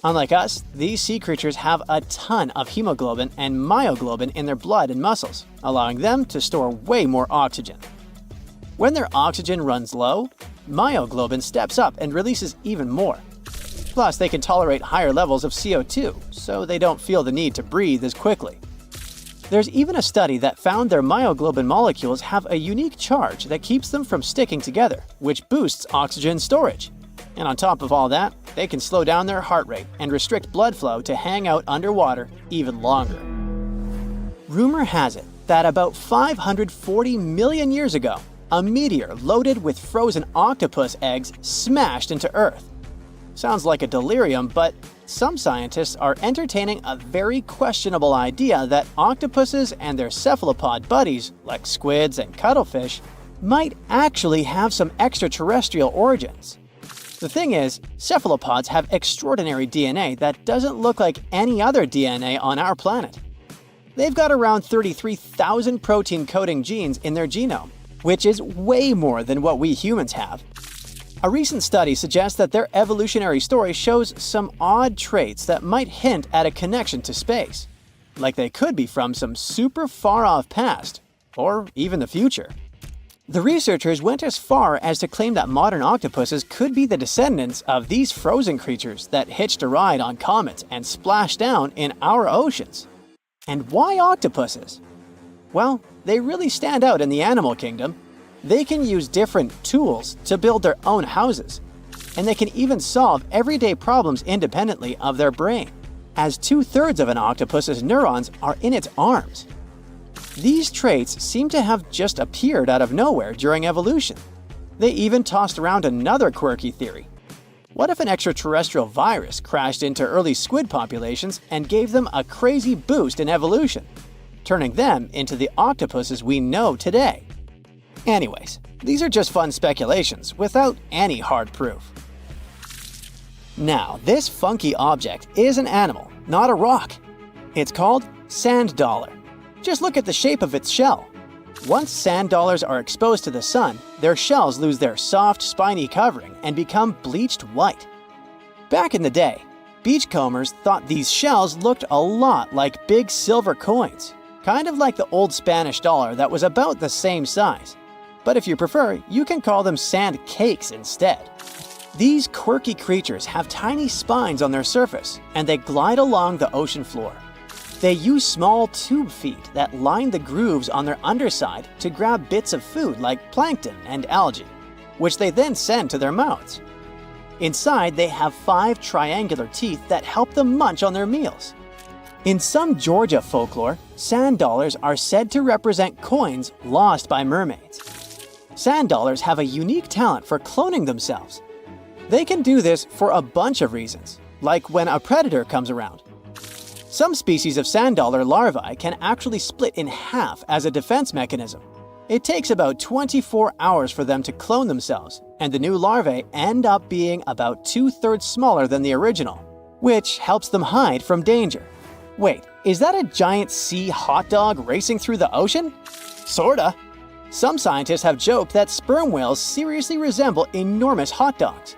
Unlike us, these sea creatures have a ton of hemoglobin and myoglobin in their blood and muscles, allowing them to store way more oxygen. When their oxygen runs low, myoglobin steps up and releases even more. Plus, they can tolerate higher levels of CO2, so they don't feel the need to breathe as quickly. There's even a study that found their myoglobin molecules have a unique charge that keeps them from sticking together, which boosts oxygen storage. And on top of all that, they can slow down their heart rate and restrict blood flow to hang out underwater even longer. Rumor has it that about 540 million years ago, a meteor loaded with frozen octopus eggs smashed into Earth. Sounds like a delirium, but some scientists are entertaining a very questionable idea that octopuses and their cephalopod buddies, like squids and cuttlefish, might actually have some extraterrestrial origins. The thing is, cephalopods have extraordinary DNA that doesn't look like any other DNA on our planet. They've got around 33,000 protein-coding genes in their genome, which is way more than what we humans have. A recent study suggests that their evolutionary story shows some odd traits that might hint at a connection to space, like they could be from some super far-off past, or even the future. The researchers went as far as to claim that modern octopuses could be the descendants of these frozen creatures that hitched a ride on comets and splashed down in our oceans. And why octopuses? Well, they really stand out in the animal kingdom. They can use different tools to build their own houses, and they can even solve everyday problems independently of their brain, as 2/3 of an octopus's neurons are in its arms. These traits seem to have just appeared out of nowhere during evolution. They even tossed around another quirky theory. What if an extraterrestrial virus crashed into early squid populations and gave them a crazy boost in evolution, turning them into the octopuses we know today? Anyways, these are just fun speculations without any hard proof. Now, this funky object is an animal, not a rock. It's called sand dollar. Just look at the shape of its shell. Once sand dollars are exposed to the sun, their shells lose their soft, spiny covering and become bleached white. Back in the day, beachcombers thought these shells looked a lot like big silver coins, kind of like the old Spanish dollar that was about the same size. But if you prefer, you can call them sand cakes instead. These quirky creatures have tiny spines on their surface, and they glide along the ocean floor. They use small tube feet that line the grooves on their underside to grab bits of food like plankton and algae, which they then send to their mouths. Inside, they have 5 triangular teeth that help them munch on their meals. In some Georgia folklore, sand dollars are said to represent coins lost by mermaids. Sand dollars have a unique talent for cloning themselves. They can do this for a bunch of reasons, like when a predator comes around. Some species of sand dollar larvae can actually split in half as a defense mechanism. It takes about 24 hours for them to clone themselves, and the new larvae end up being about 2/3 smaller than the original, which helps them hide from danger. Wait, is that a giant sea hot dog racing through the ocean? Sorta. Some scientists have joked that sperm whales seriously resemble enormous hot dogs.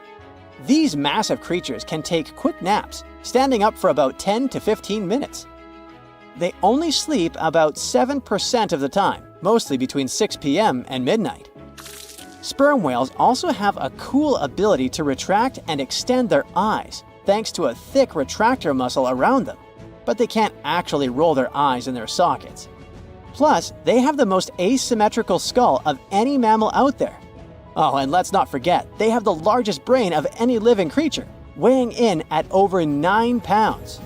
These massive creatures can take quick naps, standing up for about 10 to 15 minutes. They only sleep about 7% of the time, mostly between 6 p.m. and midnight. Sperm whales also have a cool ability to retract and extend their eyes, thanks to a thick retractor muscle around them. but they can't actually roll their eyes in their sockets. Plus, they have the most asymmetrical skull of any mammal out there. Oh, and let's not forget, they have the largest brain of any living creature, weighing in at over 9 pounds.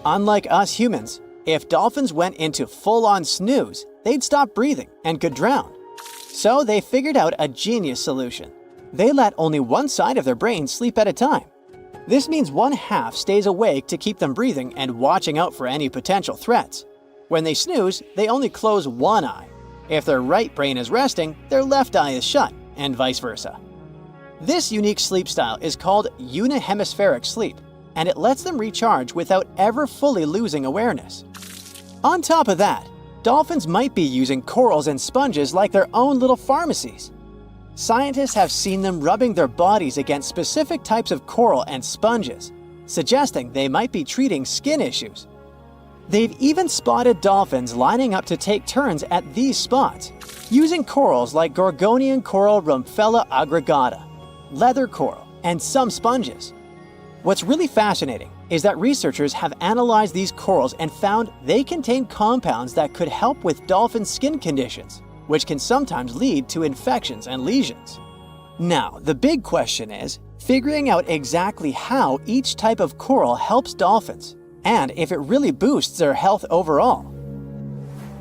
Unlike us humans, if dolphins went into full-on snooze, they'd stop breathing and could drown. So they figured out a genius solution. They let only one side of their brain sleep at a time. This means one half stays awake to keep them breathing and watching out for any potential threats. When they snooze, they only close one eye. If their right brain is resting, their left eye is shut, and vice versa. This unique sleep style is called unihemispheric sleep, and it lets them recharge without ever fully losing awareness. On top of that, dolphins might be using corals and sponges like their own little pharmacies. Scientists have seen them rubbing their bodies against specific types of coral and sponges, suggesting they might be treating skin issues. They've even spotted dolphins lining up to take turns at these spots, using corals like Gorgonian coral Rumphella aggregata, leather coral, and some sponges. What's really fascinating is that researchers have analyzed these corals and found they contain compounds that could help with dolphin skin conditions, which can sometimes lead to infections and lesions. Now, the big question is figuring out exactly how each type of coral helps dolphins, and if it really boosts their health overall.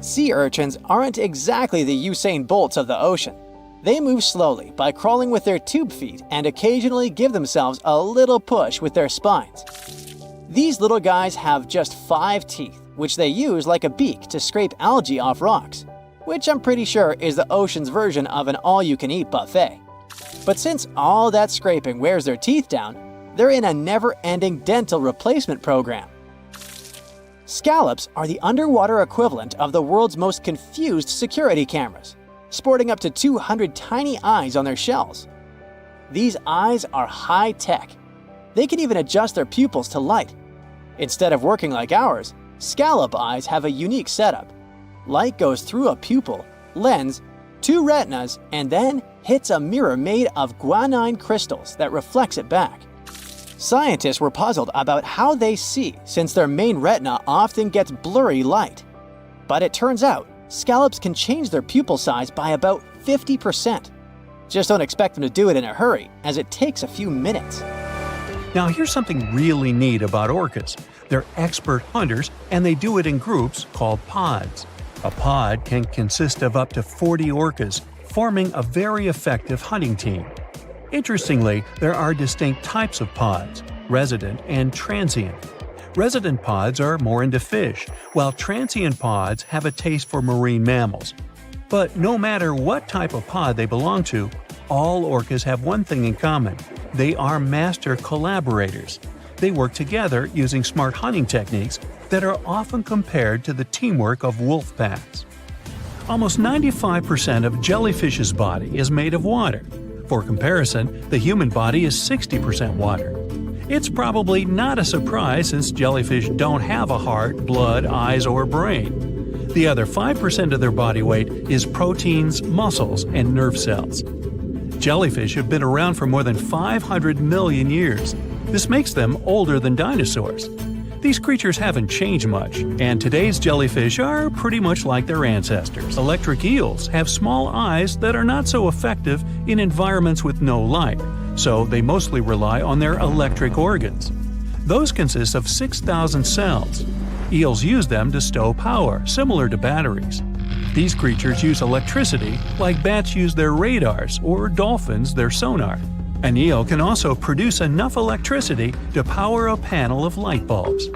Sea urchins aren't exactly the Usain Bolts of the ocean. They move slowly by crawling with their tube feet and occasionally give themselves a little push with their spines. These little guys have just 5 teeth, which they use like a beak to scrape algae off rocks, which I'm pretty sure is the ocean's version of an all-you-can-eat buffet. But since all that scraping wears their teeth down, they're in a never-ending dental replacement program. Scallops are the underwater equivalent of the world's most confused security cameras, sporting up to 200 tiny eyes on their shells. These eyes are high-tech. They can even adjust their pupils to light. Instead of working like ours, scallop eyes have a unique setup. Light goes through a pupil, lens, 2 retinas, and then hits a mirror made of guanine crystals that reflects it back. Scientists were puzzled about how they see since their main retina often gets blurry light. But it turns out, scallops can change their pupil size by about 50%. Just don't expect them to do it in a hurry, as it takes a few minutes. Now here's something really neat about orcas. They're expert hunters, and they do it in groups called pods. A pod can consist of up to 40 orcas, forming a very effective hunting team. Interestingly, there are distinct types of pods: resident and transient. Resident pods are more into fish, while transient pods have a taste for marine mammals. But no matter what type of pod they belong to, all orcas have one thing in common: they are master collaborators. They work together using smart hunting techniques that are often compared to the teamwork of wolf packs. Almost 95% of jellyfish's body is made of water. For comparison, the human body is 60% water. It's probably not a surprise since jellyfish don't have a heart, blood, eyes, or brain. The other 5% of their body weight is proteins, muscles, and nerve cells. Jellyfish have been around for more than 500 million years. This makes them older than dinosaurs. These creatures haven't changed much, and today's jellyfish are pretty much like their ancestors. Electric eels have small eyes that are not so effective in environments with no light, so they mostly rely on their electric organs. Those consist of 6,000 cells. Eels use them to stow power, similar to batteries. These creatures use electricity like bats use their radars or dolphins their sonar. An eel can also produce enough electricity to power a panel of light bulbs.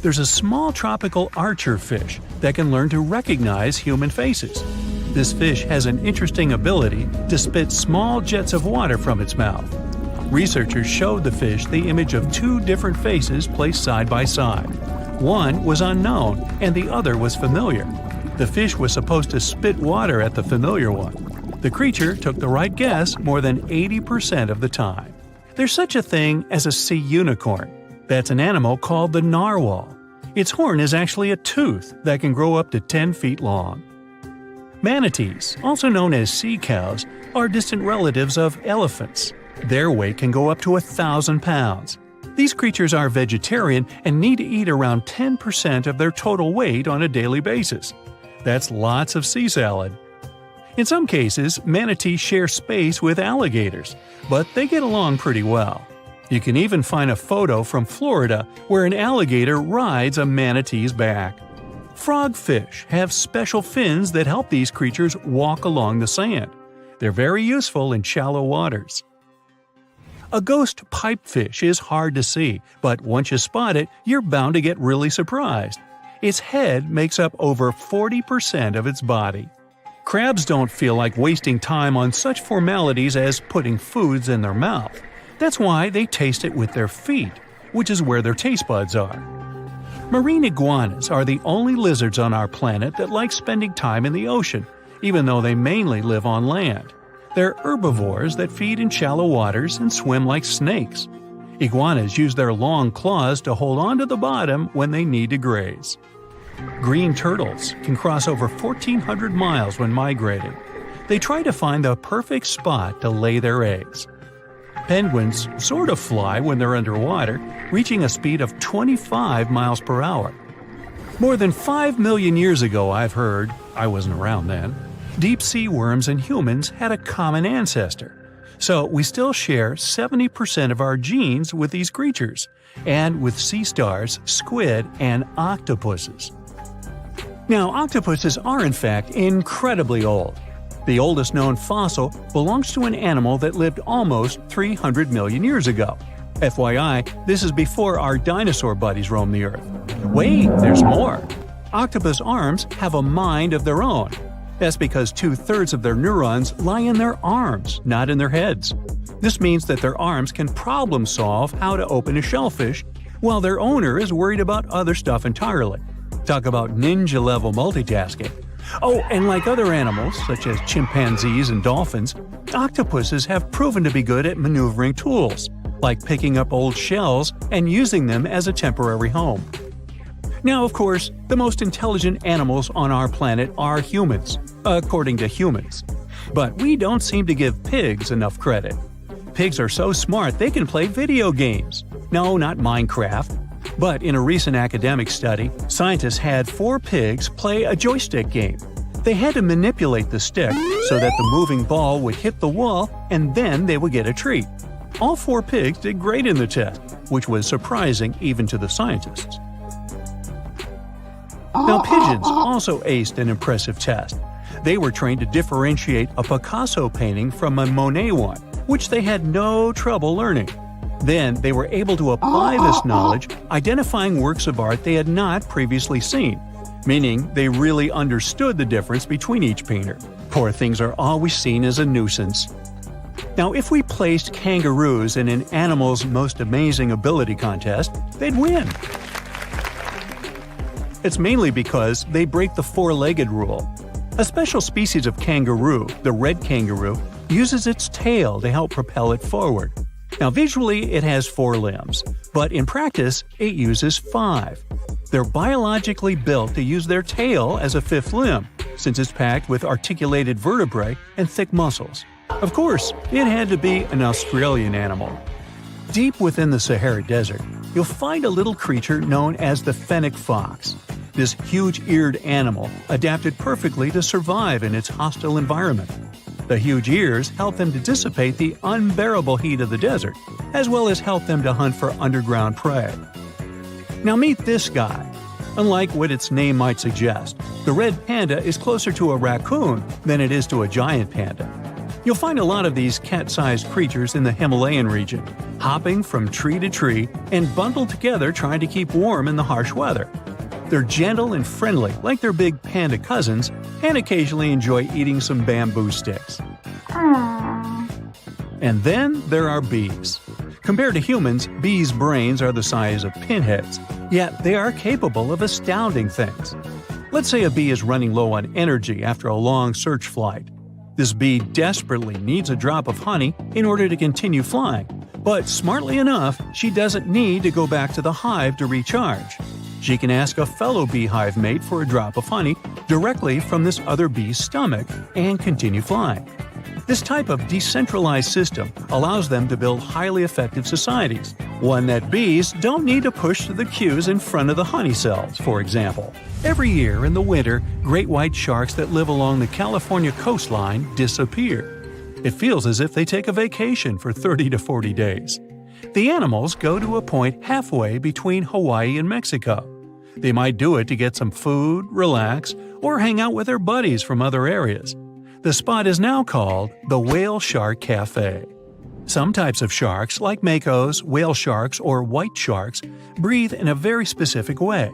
There's a small tropical archer fish that can learn to recognize human faces. This fish has an interesting ability to spit small jets of water from its mouth. Researchers showed the fish the image of 2 different faces placed side by side. One was unknown and the other was familiar. The fish was supposed to spit water at the familiar one. The creature took the right guess more than 80% of the time. There's such a thing as a sea unicorn. That's an animal called the narwhal. Its horn is actually a tooth that can grow up to 10 feet long. Manatees, also known as sea cows, are distant relatives of elephants. Their weight can go up to 1,000 pounds. These creatures are vegetarian and need to eat around 10% of their total weight on a daily basis. That's lots of sea salad. In some cases, manatees share space with alligators, but they get along pretty well. You can even find a photo from Florida where an alligator rides a manatee's back. Frogfish have special fins that help these creatures walk along the sand. They're very useful in shallow waters. A ghost pipefish is hard to see, but once you spot it, you're bound to get really surprised. Its head makes up over 40% of its body. Crabs don't feel like wasting time on such formalities as putting foods in their mouth. That's why they taste it with their feet, which is where their taste buds are. Marine iguanas are the only lizards on our planet that like spending time in the ocean, even though they mainly live on land. They're herbivores that feed in shallow waters and swim like snakes. Iguanas use their long claws to hold on to the bottom when they need to graze. Green turtles can cross over 1,400 miles when migrating. They try to find the perfect spot to lay their eggs. Penguins sort of fly when they're underwater, reaching a speed of 25 miles per hour. More than 5 million years ago, I've heard, I wasn't around then, deep-sea worms and humans had a common ancestor. So we still share 70% of our genes with these creatures, and with sea stars, squid, and octopuses. Now, octopuses are in fact incredibly old. The oldest known fossil belongs to an animal that lived almost 300 million years ago. FYI, this is before our dinosaur buddies roamed the Earth. Wait, there's more! Octopus arms have a mind of their own. That's because 2/3 of their neurons lie in their arms, not in their heads. This means that their arms can problem solve how to open a shellfish, while their owner is worried about other stuff entirely. Talk about ninja-level multitasking. Oh, and like other animals, such as chimpanzees and dolphins, octopuses have proven to be good at maneuvering tools, like picking up old shells and using them as a temporary home. Now, of course, the most intelligent animals on our planet are humans, according to humans. But we don't seem to give pigs enough credit. Pigs are so smart they can play video games. No, not Minecraft. But in a recent academic study, scientists had 4 pigs play a joystick game. They had to manipulate the stick so that the moving ball would hit the wall and then they would get a treat. All 4 pigs did great in the test, which was surprising even to the scientists. Now, pigeons also aced an impressive test. They were trained to differentiate a Picasso painting from a Monet one, which they had no trouble learning. Then they were able to apply this knowledge, identifying works of art they had not previously seen, meaning they really understood the difference between each painter. Poor things are always seen as a nuisance. Now, if we placed kangaroos in an Animal's Most Amazing Ability contest, they'd win. It's mainly because they break the 4-legged rule. A special species of kangaroo, the red kangaroo, uses its tail to help propel it forward. Now, visually, it has 4 limbs, but in practice, it uses 5. They're biologically built to use their tail as a 5th limb, since it's packed with articulated vertebrae and thick muscles. Of course, it had to be an Australian animal. Deep within the Sahara Desert, you'll find a little creature known as the fennec fox. This huge-eared animal adapted perfectly to survive in its hostile environment. The huge ears help them to dissipate the unbearable heat of the desert, as well as help them to hunt for underground prey. Now meet this guy. Unlike what its name might suggest, the red panda is closer to a raccoon than it is to a giant panda. You'll find a lot of these cat-sized creatures in the Himalayan region, hopping from tree to tree and bundled together trying to keep warm in the harsh weather. They're gentle and friendly like their big panda cousins, and occasionally enjoy eating some bamboo sticks. And then there are bees. Compared to humans, bees' brains are the size of pinheads, yet they are capable of astounding things. Let's say a bee is running low on energy after a long search flight. This bee desperately needs a drop of honey in order to continue flying, but smartly enough, she doesn't need to go back to the hive to recharge. She can ask a fellow beehive mate for a drop of honey directly from this other bee's stomach and continue flying. This type of decentralized system allows them to build highly effective societies, One that bees don't need to push the cues in front of the honey cells, for example. Every year in the winter, great white sharks that live along the California coastline disappear. It feels as if they take a vacation for 30 to 40 days. The animals go to a point halfway between Hawaii and Mexico. They might do it to get some food, relax, or hang out with their buddies from other areas. The spot is now called the Whale Shark Cafe. Some types of sharks, like makos, whale sharks, or white sharks, breathe in a very specific way.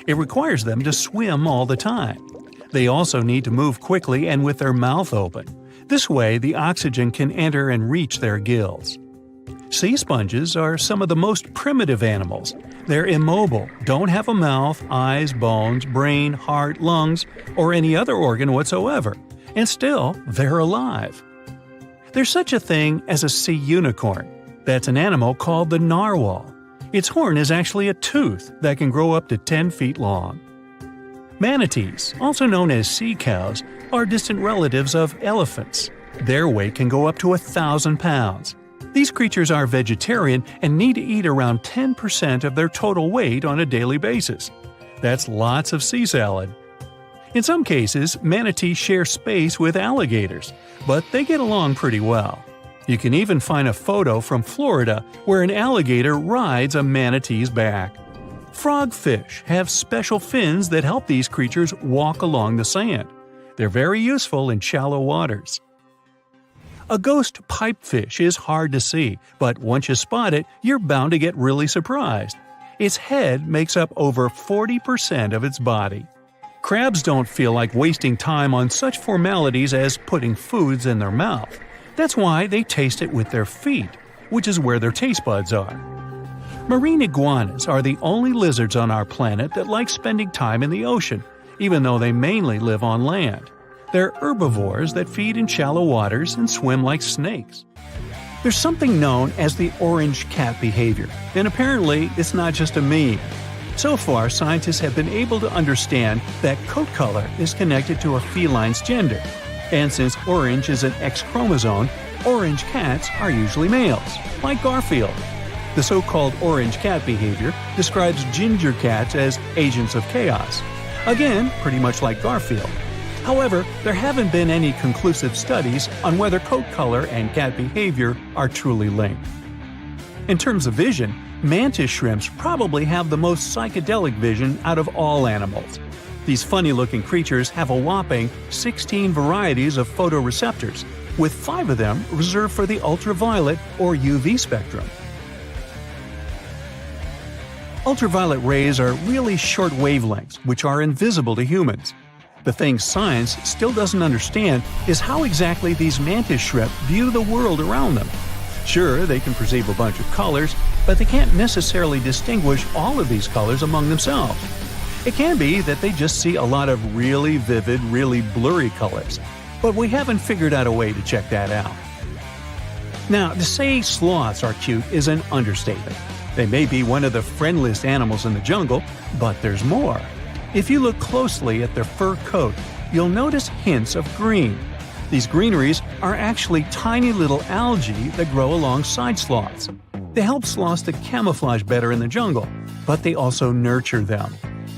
It requires them to swim all the time. They also need to move quickly and with their mouth open. This way, the oxygen can enter and reach their gills. Sea sponges are some of the most primitive animals. They're immobile, don't have a mouth, eyes, bones, brain, heart, lungs, or any other organ whatsoever. And still, they're alive. There's such a thing as a sea unicorn. That's an animal called the narwhal. Its horn is actually a tooth that can grow up to 10 feet long. Manatees, also known as sea cows, are distant relatives of elephants. Their weight can go up to 1,000 pounds. These creatures are vegetarian and need to eat around 10% of their total weight on a daily basis. That's lots of sea salad. In some cases, manatees share space with alligators, but they get along pretty well. You can even find a photo from Florida where an alligator rides a manatee's back. Frogfish have special fins that help these creatures walk along the sand. They're very useful in shallow waters. A ghost pipefish is hard to see, but once you spot it, you're bound to get really surprised. Its head makes up over 40% of its body. Crabs don't feel like wasting time on such formalities as putting foods in their mouth. That's why they taste it with their feet, which is where their taste buds are. Marine iguanas are the only lizards on our planet that like spending time in the ocean, even though they mainly live on land. They're herbivores that feed in shallow waters and swim like snakes. There's something known as the orange cat behavior, and apparently it's not just a meme. So far, scientists have been able to understand that coat color is connected to a feline's gender. And since orange is an X chromosome, orange cats are usually males, like Garfield. The so-called orange cat behavior describes ginger cats as agents of chaos. Again, pretty much like Garfield. However, there haven't been any conclusive studies on whether coat color and cat behavior are truly linked. In terms of vision, mantis shrimps probably have the most psychedelic vision out of all animals. These funny-looking creatures have a whopping 16 varieties of photoreceptors, with 5 of them reserved for the ultraviolet or UV spectrum. Ultraviolet rays are really short wavelengths, which are invisible to humans. The thing science still doesn't understand is how exactly these mantis shrimp view the world around them. Sure, they can perceive a bunch of colors, but they can't necessarily distinguish all of these colors among themselves. It can be that they just see a lot of really vivid, really blurry colors, but we haven't figured out a way to check that out. Now, to say sloths are cute is an understatement. They may be one of the friendliest animals in the jungle, but there's more. If you look closely at their fur coat, you'll notice hints of green. These greeneries are actually tiny little algae that grow alongside sloths. They help sloths to camouflage better in the jungle, but they also nurture them.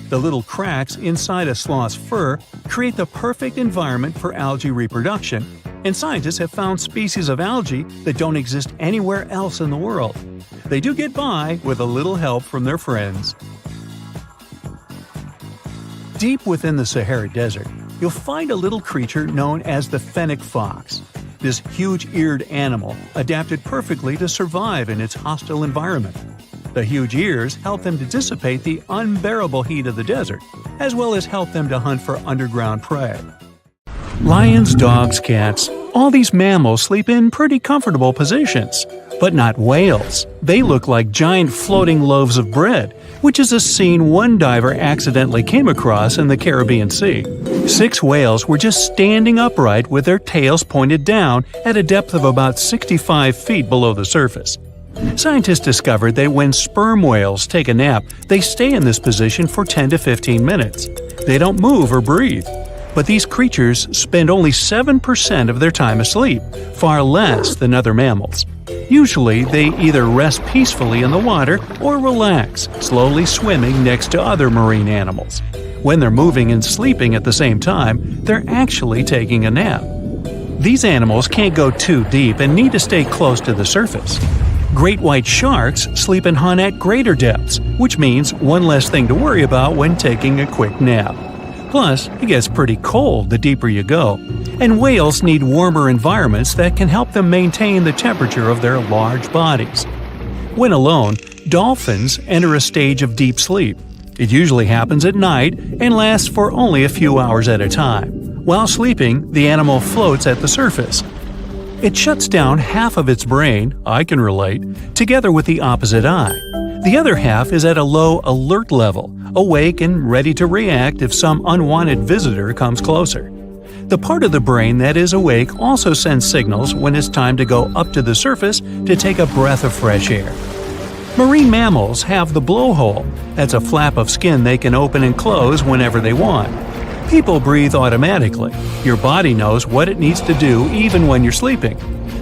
The little cracks inside a sloth's fur create the perfect environment for algae reproduction, and scientists have found species of algae that don't exist anywhere else in the world. They do get by with a little help from their friends. Deep within the Sahara Desert, you'll find a little creature known as the fennec fox. This huge-eared animal adapted perfectly to survive in its hostile environment. The huge ears help them to dissipate the unbearable heat of the desert, as well as help them to hunt for underground prey. Lions, dogs, cats, all these mammals sleep in pretty comfortable positions. But not whales. They look like giant floating loaves of bread, which is a scene one diver accidentally came across in the Caribbean Sea. 6 whales were just standing upright with their tails pointed down at a depth of about 65 feet below the surface. Scientists discovered that when sperm whales take a nap, they stay in this position for 10 to 15 minutes. They don't move or breathe. But these creatures spend only 7% of their time asleep, far less than other mammals. Usually, they either rest peacefully in the water or relax, slowly swimming next to other marine animals. When they're moving and sleeping at the same time, they're actually taking a nap. These animals can't go too deep and need to stay close to the surface. Great white sharks sleep and hunt at greater depths, which means one less thing to worry about when taking a quick nap. Plus, it gets pretty cold the deeper you go, and whales need warmer environments that can help them maintain the temperature of their large bodies. When alone, dolphins enter a stage of deep sleep. It usually happens at night and lasts for only a few hours at a time. While sleeping, the animal floats at the surface. It shuts down half of its brain, I can relate, together with the opposite eye. The other half is at a low alert level, awake and ready to react if some unwanted visitor comes closer. The part of the brain that is awake also sends signals when it's time to go up to the surface to take a breath of fresh air. Marine mammals have the blowhole. That's a flap of skin they can open and close whenever they want. People breathe automatically. Your body knows what it needs to do even when you're sleeping.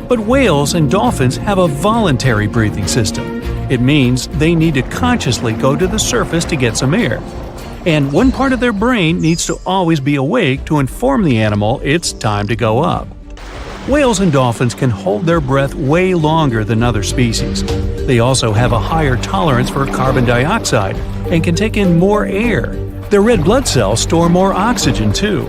But whales and dolphins have a voluntary breathing system. It means they need to consciously go to the surface to get some air. And one part of their brain needs to always be awake to inform the animal it's time to go up. Whales and dolphins can hold their breath way longer than other species. They also have a higher tolerance for carbon dioxide and can take in more air. Their red blood cells store more oxygen too.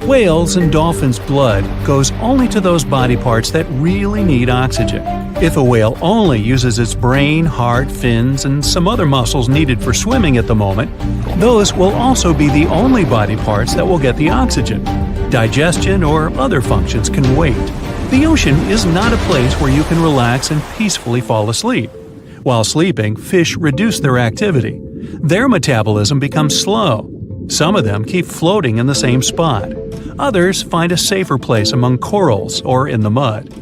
Whales and dolphins' blood goes only to those body parts that really need oxygen. If a whale only uses its brain, heart, fins, and some other muscles needed for swimming at the moment, those will also be the only body parts that will get the oxygen. Digestion or other functions can wait. The ocean is not a place where you can relax and peacefully fall asleep. While sleeping, fish reduce their activity. Their metabolism becomes slow. Some of them keep floating in the same spot. Others find a safer place among corals or in the mud.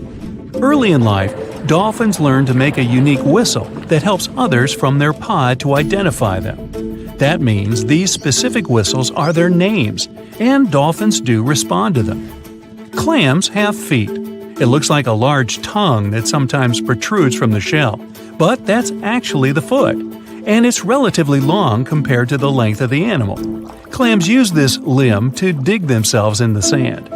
Early in life, dolphins learn to make a unique whistle that helps others from their pod to identify them. That means these specific whistles are their names, and dolphins do respond to them. Clams have feet. It looks like a large tongue that sometimes protrudes from the shell, but that's actually the foot, and it's relatively long compared to the length of the animal. Clams use this limb to dig themselves in the sand.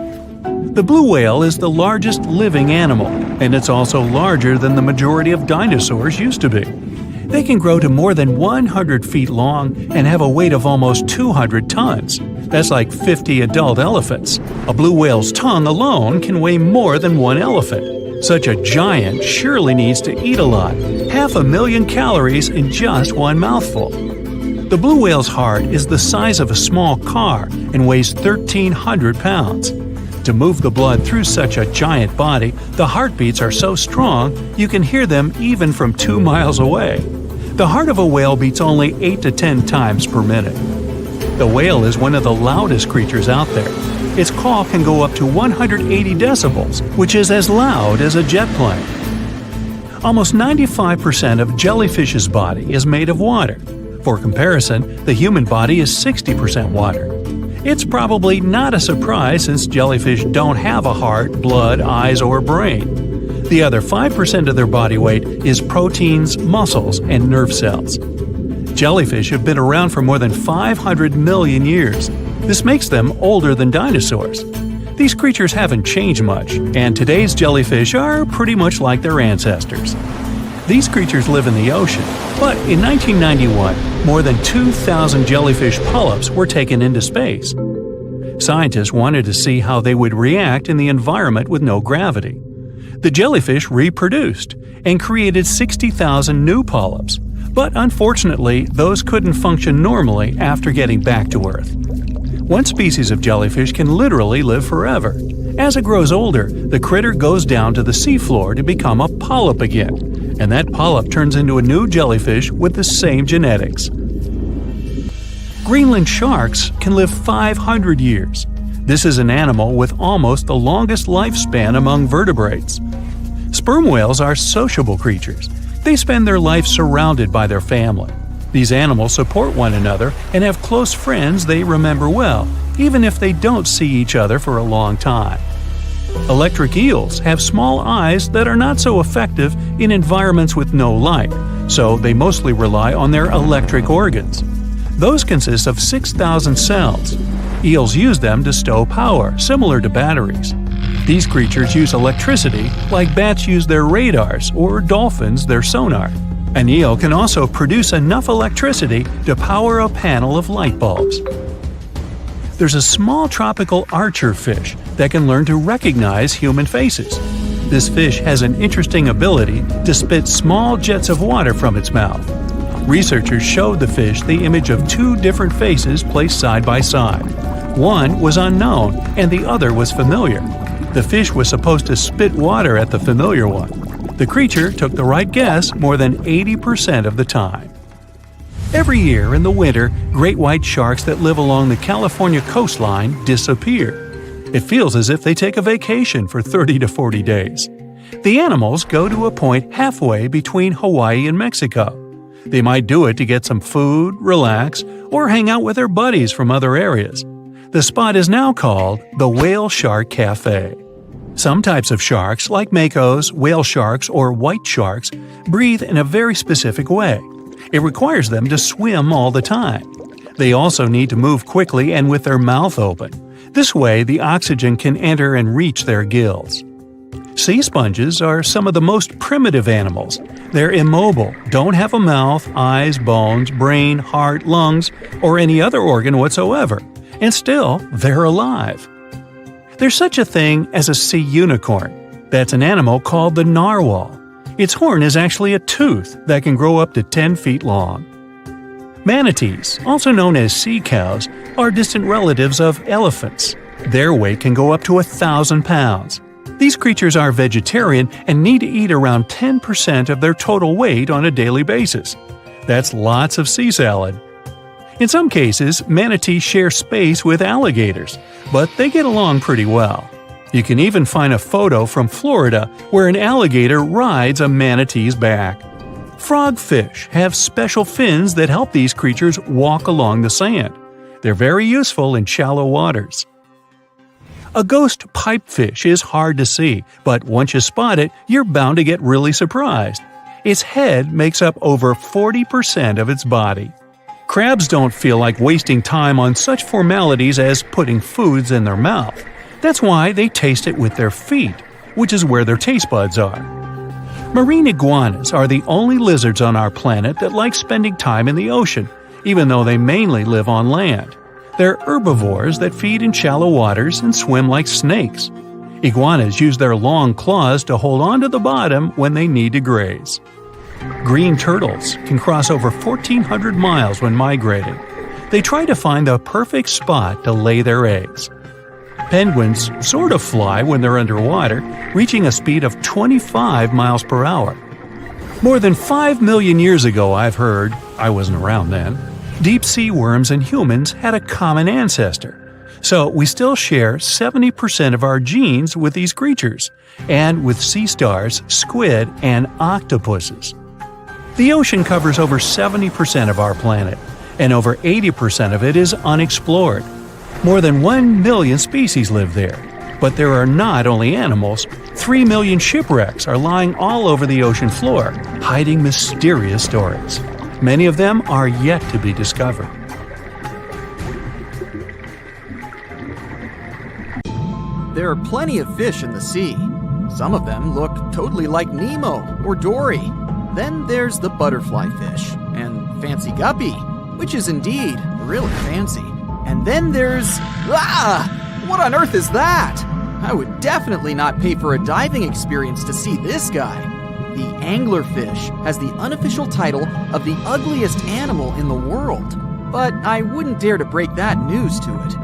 The blue whale is the largest living animal, and it's also larger than the majority of dinosaurs used to be. They can grow to more than 100 feet long and have a weight of almost 200 tons. That's like 50 adult elephants. A blue whale's tongue alone can weigh more than one elephant. Such a giant surely needs to eat a lot, 500,000 calories in just one mouthful. The blue whale's heart is the size of a small car and weighs 1,300 pounds. To move the blood through such a giant body, the heartbeats are so strong you can hear them even from 2 miles away. The heart of a whale beats only 8 to 10 times per minute. The whale is one of the loudest creatures out there. Its call can go up to 180 decibels, which is as loud as a jet plane. Almost 95% of jellyfish's body is made of water. For comparison, the human body is 60% water. It's probably not a surprise since jellyfish don't have a heart, blood, eyes, or brain. The other 5% of their body weight is proteins, muscles, and nerve cells. Jellyfish have been around for more than 500 million years. This makes them older than dinosaurs. These creatures haven't changed much, and today's jellyfish are pretty much like their ancestors. These creatures live in the ocean, but in 1991, more than 2,000 jellyfish polyps were taken into space. Scientists wanted to see how they would react in the environment with no gravity. The jellyfish reproduced and created 60,000 new polyps, but unfortunately, those couldn't function normally after getting back to Earth. One species of jellyfish can literally live forever. As it grows older, the critter goes down to the seafloor to become a polyp again, and that polyp turns into a new jellyfish with the same genetics. Greenland sharks can live 500 years. This is an animal with almost the longest lifespan among vertebrates. Sperm whales are sociable creatures. They spend their life surrounded by their family. These animals support one another and have close friends they remember well, even if they don't see each other for a long time. Electric eels have small eyes that are not so effective in environments with no light, so they mostly rely on their electric organs. Those consist of 6,000 cells. Eels use them to stow power, similar to batteries. These creatures use electricity like bats use their radars or dolphins their sonar. An eel can also produce enough electricity to power a panel of light bulbs. There's a small tropical archer fish that can learn to recognize human faces. This fish has an interesting ability to spit small jets of water from its mouth. Researchers showed the fish the image of two different faces placed side by side. One was unknown and the other was familiar. The fish was supposed to spit water at the familiar one. The creature took the right guess more than 80% of the time. Every year in the winter, great white sharks that live along the California coastline disappear. It feels as if they take a vacation for 30 to 40 days. The animals go to a point halfway between Hawaii and Mexico. They might do it to get some food, relax, or hang out with their buddies from other areas. The spot is now called the Whale Shark Cafe. Some types of sharks, like makos, whale sharks, or white sharks, breathe in a very specific way. It requires them to swim all the time. They also need to move quickly and with their mouth open. This way, the oxygen can enter and reach their gills. Sea sponges are some of the most primitive animals. They're immobile, don't have a mouth, eyes, bones, brain, heart, lungs, or any other organ whatsoever. And still, they're alive. There's such a thing as a sea unicorn. That's an animal called the narwhal. Its horn is actually a tooth that can grow up to 10 feet long. Manatees, also known as sea cows, are distant relatives of elephants. Their weight can go up to 1,000 pounds. These creatures are vegetarian and need to eat around 10% of their total weight on a daily basis. That's lots of sea salad. In some cases, manatees share space with alligators, but they get along pretty well. You can even find a photo from Florida where an alligator rides a manatee's back. Frogfish have special fins that help these creatures walk along the sand. They're very useful in shallow waters. A ghost pipefish is hard to see, but once you spot it, you're bound to get really surprised. Its head makes up over 40% of its body. Crabs don't feel like wasting time on such formalities as putting foods in their mouth. That's why they taste it with their feet, which is where their taste buds are. Marine iguanas are the only lizards on our planet that like spending time in the ocean, even though they mainly live on land. They're herbivores that feed in shallow waters and swim like snakes. Iguanas use their long claws to hold on to the bottom when they need to graze. Green turtles can cross over 1,400 miles when migrating. They try to find the perfect spot to lay their eggs. Penguins sort of fly when they're underwater, reaching a speed of 25 miles per hour. More than 5 million years ago, I've heard, I wasn't around then, deep sea worms and humans had a common ancestor. So we still share 70% of our genes with these creatures, and with sea stars, squid, and octopuses. The ocean covers over 70% of our planet, and over 80% of it is unexplored. More than 1 million species live there. But there are not only animals, 3 million shipwrecks are lying all over the ocean floor, hiding mysterious stories. Many of them are yet to be discovered. There are plenty of fish in the sea. Some of them look totally like Nemo or Dory. Then there's the butterfly fish and fancy guppy, which is indeed really fancy. And then there's... What on earth is that? I would definitely not pay for a diving experience to see this guy. The anglerfish has the unofficial title of the ugliest animal in the world. But I wouldn't dare to break that news to it.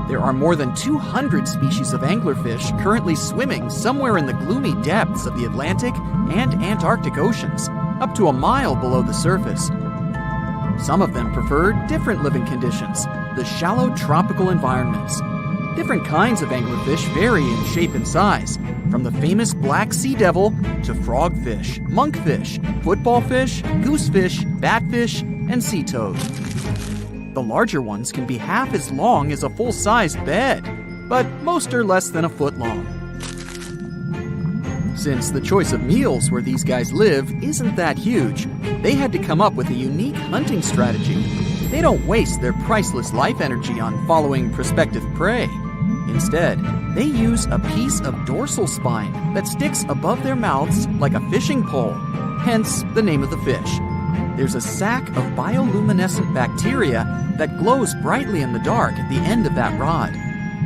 There are more than 200 species of anglerfish currently swimming somewhere in the gloomy depths of the Atlantic and Antarctic oceans, up to a mile below the surface. Some of them prefer different living conditions, the shallow tropical environments. Different kinds of anglerfish vary in shape and size, from the famous black sea devil to frogfish, monkfish, footballfish, goosefish, batfish, and sea toad. The larger ones can be half as long as a full-sized bed. but most are less than a foot long. Since the choice of meals where these guys live isn't that huge, they had to come up with a unique hunting strategy. They don't waste their priceless life energy on following prospective prey. Instead, they use a piece of dorsal spine that sticks above their mouths like a fishing pole, hence the name of the fish. There's a sac of bioluminescent bacteria that glows brightly in the dark at the end of that rod.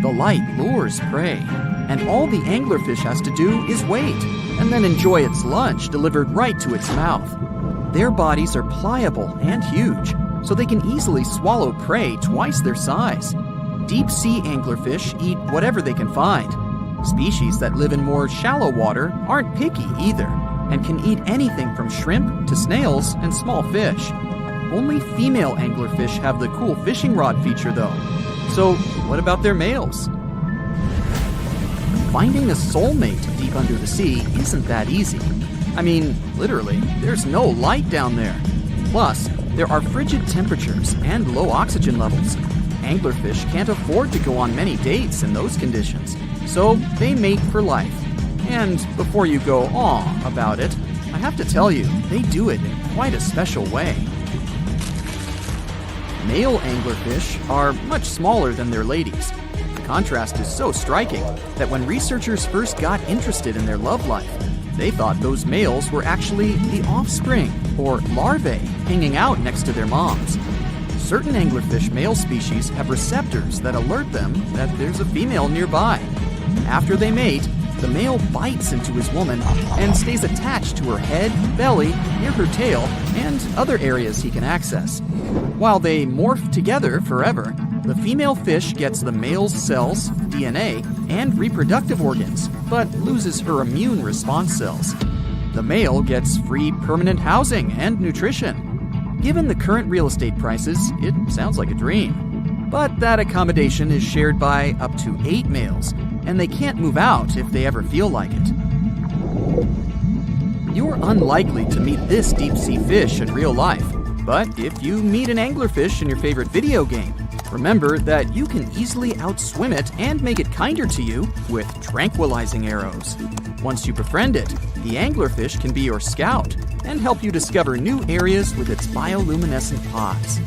The light lures prey, and all the anglerfish has to do is wait, and then enjoy its lunch delivered right to its mouth. Their bodies are pliable and huge, so they can easily swallow prey twice their size. Deep-sea anglerfish eat whatever they can find. Species that live in more shallow water aren't picky either, and can eat anything from shrimp to snails and small fish. Only female anglerfish have the cool fishing rod feature though. So what about their males? Finding a soulmate deep under the sea isn't that easy. I mean, literally, there's no light down there. Plus, there are frigid temperatures and low oxygen levels. Anglerfish can't afford to go on many dates in those conditions, so they mate for life. And before you go aw about it, I have to tell you, they do it in quite a special way. Male anglerfish are much smaller than their ladies. The contrast is so striking that when researchers first got interested in their love life, they thought those males were actually the offspring, or larvae, hanging out next to their moms. Certain anglerfish male species have receptors that alert them that there's a female nearby. After they mate, the male bites into his woman and stays attached to her head, belly, near her tail, and other areas he can access. While they morph together forever, the female fish gets the male's cells, DNA, and reproductive organs, but loses her immune response cells. The male gets free permanent housing and nutrition. Given the current real estate prices, it sounds like a dream. But that accommodation is shared by up to 8 males, and they can't move out if they ever feel like it. You're unlikely to meet this deep-sea fish in real life, but if you meet an anglerfish in your favorite video game, remember that you can easily outswim it and make it kinder to you with tranquilizing arrows. Once you befriend it, the anglerfish can be your scout and help you discover new areas with its bioluminescent pods.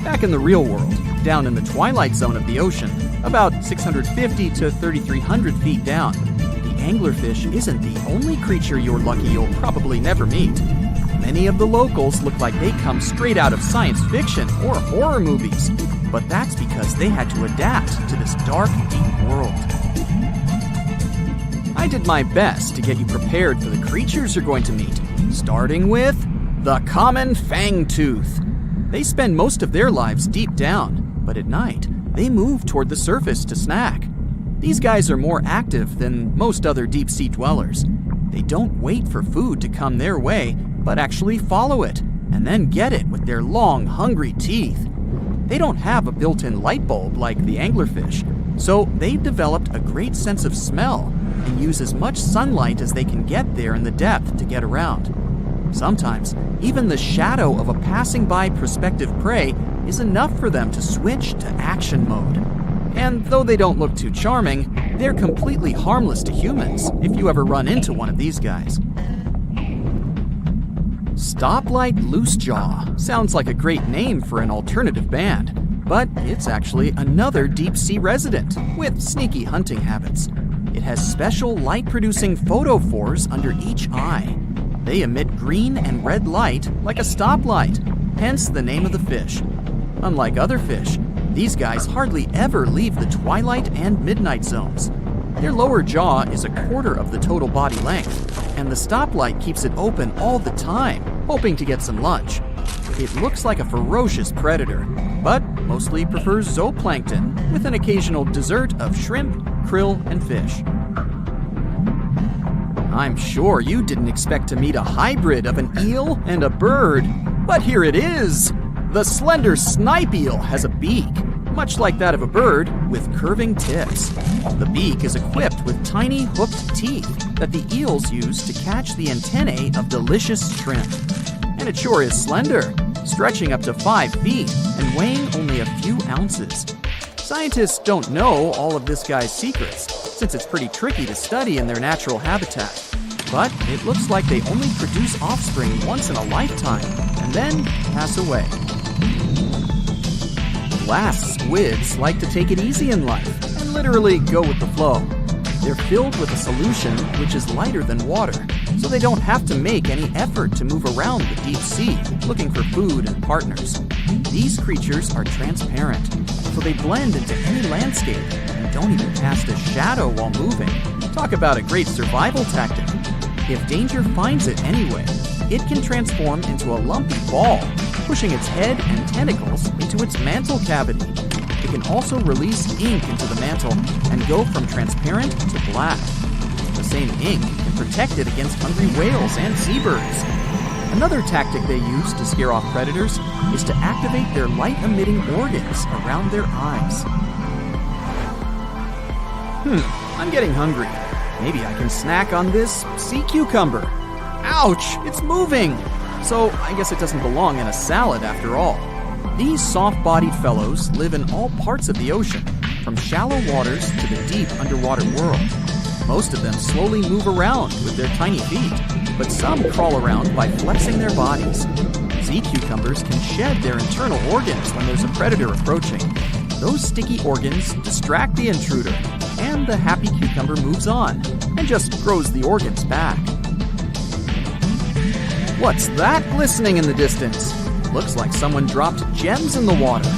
Back in the real world, down in the twilight zone of the ocean, about 650 to 3,300 feet down, the anglerfish isn't the only creature you're lucky you'll probably never meet. Many of the locals look like they come straight out of science fiction or horror movies, but that's because they had to adapt to this dark, deep world. I did my best to get you prepared for the creatures you're going to meet, starting with the common fangtooth. They spend most of their lives deep down, but at night, they move toward the surface to snack. These guys are more active than most other deep-sea dwellers. They don't wait for food to come their way, but actually follow it, and then get it with their long, hungry teeth. They don't have a built-in light bulb like the anglerfish, so they've developed a great sense of smell and use as much sunlight as they can get there in the depth to get around. Sometimes, even the shadow of a passing by prospective prey is enough for them to switch to action mode. And though they don't look too charming, they're completely harmless to humans if you ever run into one of these guys. Stoplight Loosejaw sounds like a great name for an alternative band, but it's actually another deep-sea resident with sneaky hunting habits. It has special light-producing photophores under each eye. They emit green and red light like a stoplight, hence the name of the fish. Unlike other fish, these guys hardly ever leave the twilight and midnight zones. Their lower jaw is a quarter of the total body length, and the stoplight keeps it open all the time, hoping to get some lunch. It looks like a ferocious predator, but mostly prefers zooplankton with an occasional dessert of shrimp, krill, and fish. I'm sure you didn't expect to meet a hybrid of an eel and a bird, but here it is! The slender snipe eel has a beak, much like that of a bird, with curving tips. The beak is equipped with tiny hooked teeth that the eels use to catch the antennae of delicious shrimp. And it sure is slender, stretching up to 5 feet and weighing only a few ounces. Scientists don't know all of this guy's secrets, since it's pretty tricky to study in their natural habitat. But it looks like they only produce offspring once in a lifetime, and then pass away. Glass squids like to take it easy in life, and literally go with the flow. They're filled with a solution which is lighter than water, so they don't have to make any effort to move around the deep sea, looking for food and partners. These creatures are transparent, so they blend into any landscape and don't even cast a shadow while moving. Talk about a great survival tactic. If danger finds it anyway, it can transform into a lumpy ball, pushing its head and tentacles into its mantle cavity. It can also release ink into the mantle and go from transparent to black. The same ink can protect it against hungry whales and seabirds. Another tactic they use to scare off predators is to activate their light-emitting organs around their eyes. I'm getting hungry. Maybe I can snack on this sea cucumber. Ouch, it's moving! So I guess it doesn't belong in a salad after all. These soft-bodied fellows live in all parts of the ocean, from shallow waters to the deep underwater world. Most of them slowly move around with their tiny feet, but some crawl around by flexing their bodies. Sea cucumbers can shed their internal organs when there's a predator approaching. Those sticky organs distract the intruder, and the happy cucumber moves on and just grows the organs back. What's that glistening in the distance? Looks like someone dropped gems in the water.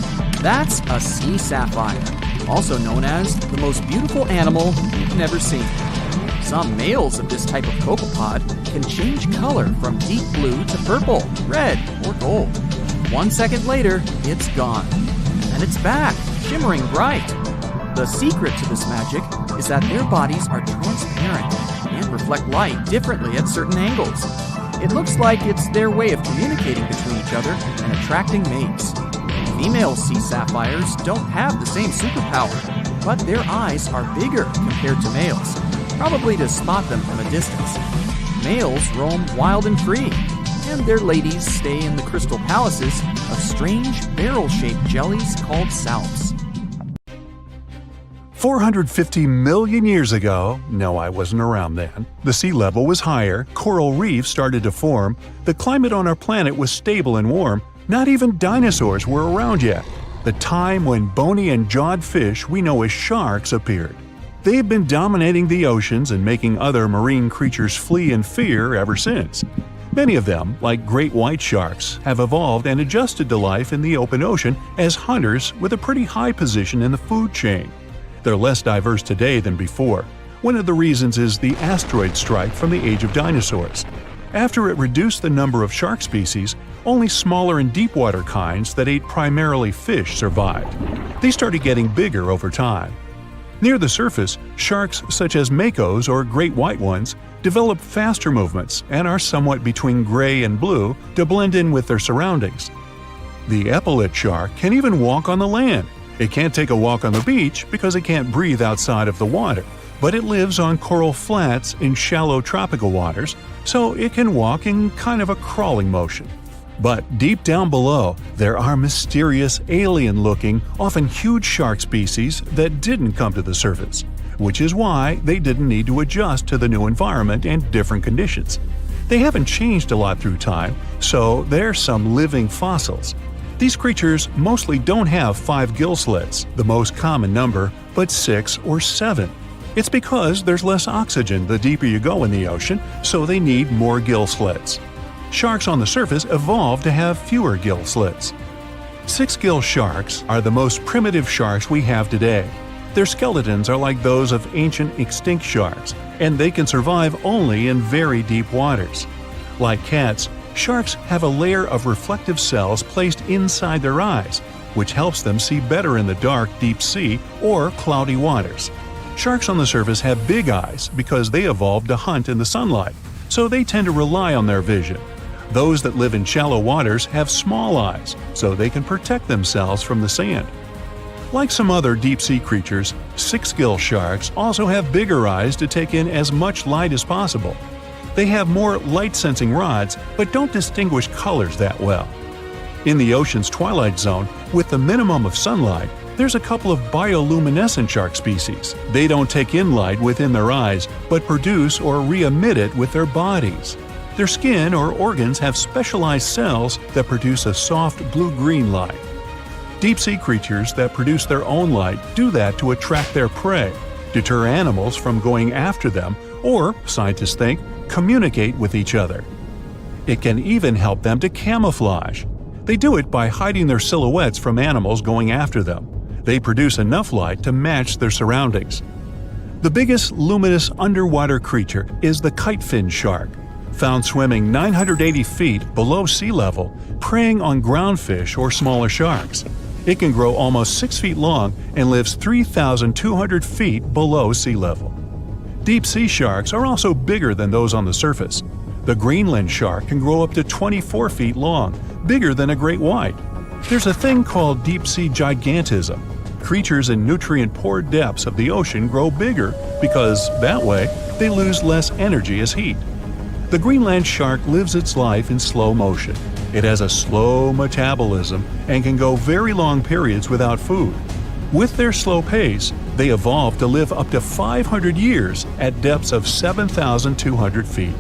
That's a sea sapphire, also known as the most beautiful animal you've never seen. Some males of this type of copepod can change color from deep blue to purple, red, or gold. 1 second later, it's gone. And it's back, shimmering bright. The secret to this magic is that their bodies are transparent and reflect light differently at certain angles. It looks like it's their way of communicating between each other and attracting mates. Female sea sapphires don't have the same superpower, but their eyes are bigger compared to males, probably to spot them from a distance. Males roam wild and free, and their ladies stay in the crystal palaces of strange barrel-shaped jellies called salps. 450 million years ago, no, I wasn't around then, the sea level was higher, coral reefs started to form, the climate on our planet was stable and warm, not even dinosaurs were around yet. The time when bony and jawed fish we know as sharks appeared. They've been dominating the oceans and making other marine creatures flee in fear ever since. Many of them, like great white sharks, have evolved and adjusted to life in the open ocean as hunters with a pretty high position in the food chain. They're less diverse today than before. One of the reasons is the asteroid strike from the age of dinosaurs. After it reduced the number of shark species, only smaller and deep-water kinds that ate primarily fish survived. They started getting bigger over time. Near the surface, sharks such as makos or great white ones develop faster movements and are somewhat between gray and blue to blend in with their surroundings. The epaulet shark can even walk on the land. It can't take a walk on the beach because it can't breathe outside of the water, but it lives on coral flats in shallow tropical waters, so it can walk in kind of a crawling motion. But deep down below, there are mysterious, alien-looking, often huge shark species that didn't come to the surface, which is why they didn't need to adjust to the new environment and different conditions. They haven't changed a lot through time, so they're some living fossils. These creatures mostly don't have 5 gill slits, the most common number, but 6 or 7. It's because there's less oxygen the deeper you go in the ocean, so they need more gill slits. Sharks on the surface evolved to have fewer gill slits. 6-gill sharks are the most primitive sharks we have today. Their skeletons are like those of ancient extinct sharks, and they can survive only in very deep waters. Like cats, sharks have a layer of reflective cells placed inside their eyes, which helps them see better in the dark, deep sea or cloudy waters. Sharks on the surface have big eyes because they evolved to hunt in the sunlight, so they tend to rely on their vision. Those that live in shallow waters have small eyes, so they can protect themselves from the sand. Like some other deep-sea creatures, 6-gill sharks also have bigger eyes to take in as much light as possible. They have more light-sensing rods, but don't distinguish colors that well. In the ocean's twilight zone, with the minimum of sunlight, There's a couple of bioluminescent shark species. They don't take in light within their eyes, but produce or re-emit it with their bodies. Their skin or organs have specialized cells that produce a soft blue-green light. Deep-sea creatures that produce their own light do that to attract their prey, deter animals from going after them, or, scientists think, communicate with each other. It can even help them to camouflage. They do it by hiding their silhouettes from animals going after them. They produce enough light to match their surroundings. The biggest luminous underwater creature is the kitefin shark, found swimming 980 feet below sea level, preying on groundfish or smaller sharks. It can grow almost 6 feet long and lives 3,200 feet below sea level. Deep-sea sharks are also bigger than those on the surface. The Greenland shark can grow up to 24 feet long, bigger than a great white. There's a thing called deep-sea gigantism. Creatures in nutrient-poor depths of the ocean grow bigger because, that way, they lose less energy as heat. The Greenland shark lives its life in slow motion. It has a slow metabolism and can go very long periods without food. With their slow pace, they evolved to live up to 500 years at depths of 7,200 feet.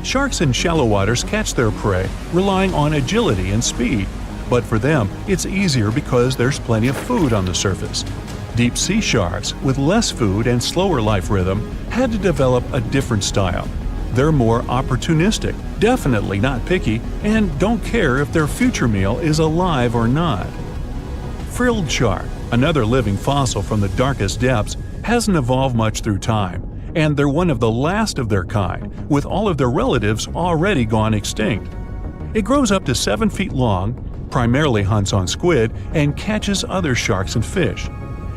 Sharks in shallow waters catch their prey relying on agility and speed, but for them, it's easier because there's plenty of food on the surface. Deep-sea sharks, with less food and slower life rhythm, had to develop a different style. They're more opportunistic, definitely not picky, and don't care if their future meal is alive or not. Frilled shark, another living fossil from the darkest depths, hasn't evolved much through time, and they're one of the last of their kind, with all of their relatives already gone extinct. It grows up to 7 feet long, primarily hunts on squid, and catches other sharks and fish.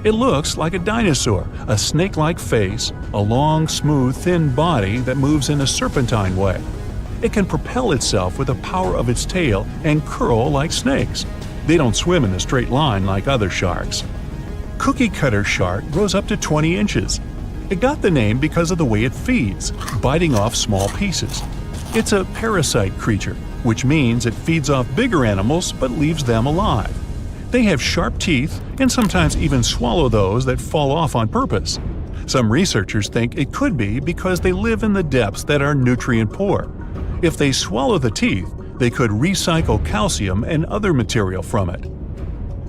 It looks like a dinosaur, a snake-like face, a long, smooth, thin body that moves in a serpentine way. It can propel itself with the power of its tail and curl like snakes. They don't swim in a straight line like other sharks. Cookie cutter shark grows up to 20 inches. It got the name because of the way it feeds, biting off small pieces. It's a parasite creature, which means it feeds off bigger animals but leaves them alive. They have sharp teeth and sometimes even swallow those that fall off on purpose. Some researchers think it could be because they live in the depths that are nutrient poor. If they swallow the teeth, they could recycle calcium and other material from it.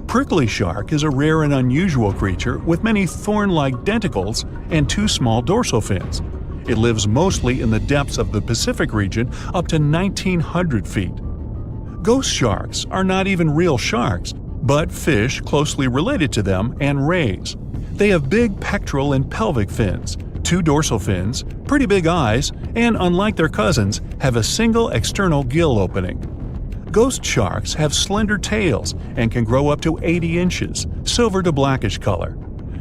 Prickly shark is a rare and unusual creature with many thorn-like denticles and 2 small dorsal fins. It lives mostly in the depths of the Pacific region up to 1,900 feet. Ghost sharks are not even real sharks, but fish closely related to them and rays. They have big pectoral and pelvic fins, 2 dorsal fins, pretty big eyes, and unlike their cousins, have a single external gill opening. Ghost sharks have slender tails and can grow up to 80 inches, silver to blackish color.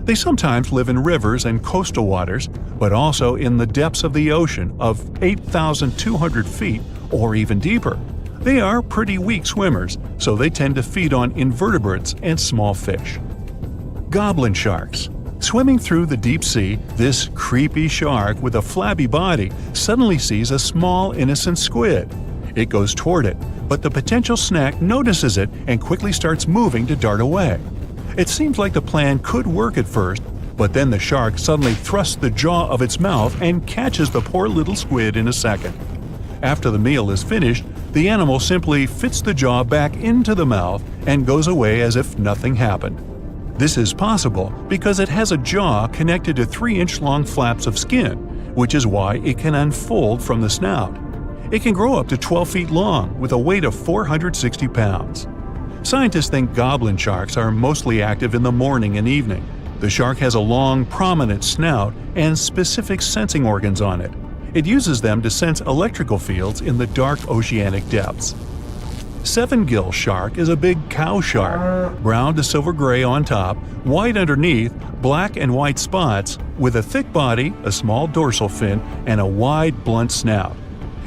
They sometimes live in rivers and coastal waters, but also in the depths of the ocean of 8,200 feet or even deeper. They are pretty weak swimmers, so they tend to feed on invertebrates and small fish. Goblin sharks. Swimming through the deep sea, this creepy shark with a flabby body suddenly sees a small, innocent squid. It goes toward it, but the potential snack notices it and quickly starts moving to dart away. It seems like the plan could work at first, but then the shark suddenly thrusts the jaw of its mouth and catches the poor little squid in a second. After the meal is finished, the animal simply fits the jaw back into the mouth and goes away as if nothing happened. This is possible because it has a jaw connected to 3-inch-long flaps of skin, which is why it can unfold from the snout. It can grow up to 12 feet long with a weight of 460 pounds. Scientists think goblin sharks are mostly active in the morning and evening. The shark has a long, prominent snout and specific sensing organs on it. It uses them to sense electrical fields in the dark oceanic depths. Seven-gill shark is a big cow shark, brown to silver-gray on top, white underneath, black and white spots, with a thick body, a small dorsal fin, and a wide, blunt snout.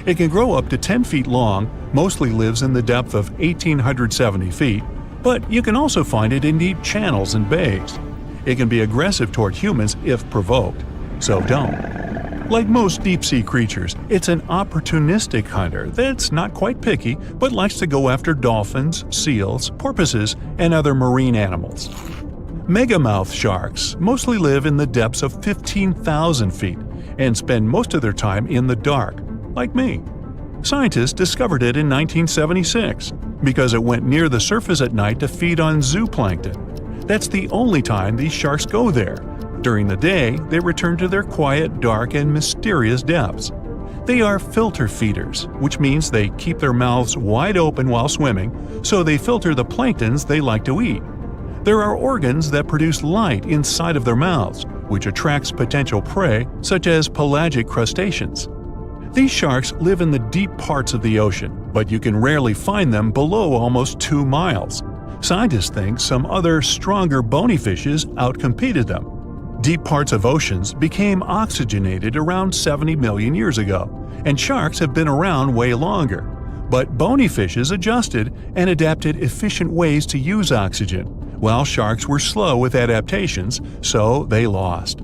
It can grow up to 10 feet long, mostly lives in the depth of 1,870 feet, but you can also find it in deep channels and bays. It can be aggressive toward humans if provoked, so don't. Like most deep-sea creatures, it's an opportunistic hunter that's not quite picky but likes to go after dolphins, seals, porpoises, and other marine animals. Megamouth sharks mostly live in the depths of 15,000 feet and spend most of their time in the dark, like me. Scientists discovered it in 1976 because it went near the surface at night to feed on zooplankton. That's the only time these sharks go there. During the day, they return to their quiet, dark, and mysterious depths. They are filter feeders, which means they keep their mouths wide open while swimming, so they filter the planktons they like to eat. There are organs that produce light inside of their mouths, which attracts potential prey, such as pelagic crustaceans. These sharks live in the deep parts of the ocean, but you can rarely find them below almost 2 miles. Scientists think some other, stronger bony fishes outcompeted them. Deep parts of oceans became oxygenated around 70 million years ago, and sharks have been around way longer. But bony fishes adjusted and adapted efficient ways to use oxygen, while sharks were slow with adaptations, so they lost.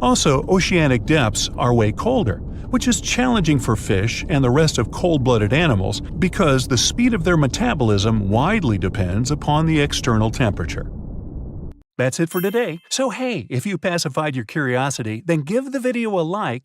Also, oceanic depths are way colder, which is challenging for fish and the rest of cold-blooded animals because the speed of their metabolism widely depends upon the external temperature. That's it for today. So hey, if you pacified your curiosity, then give the video a like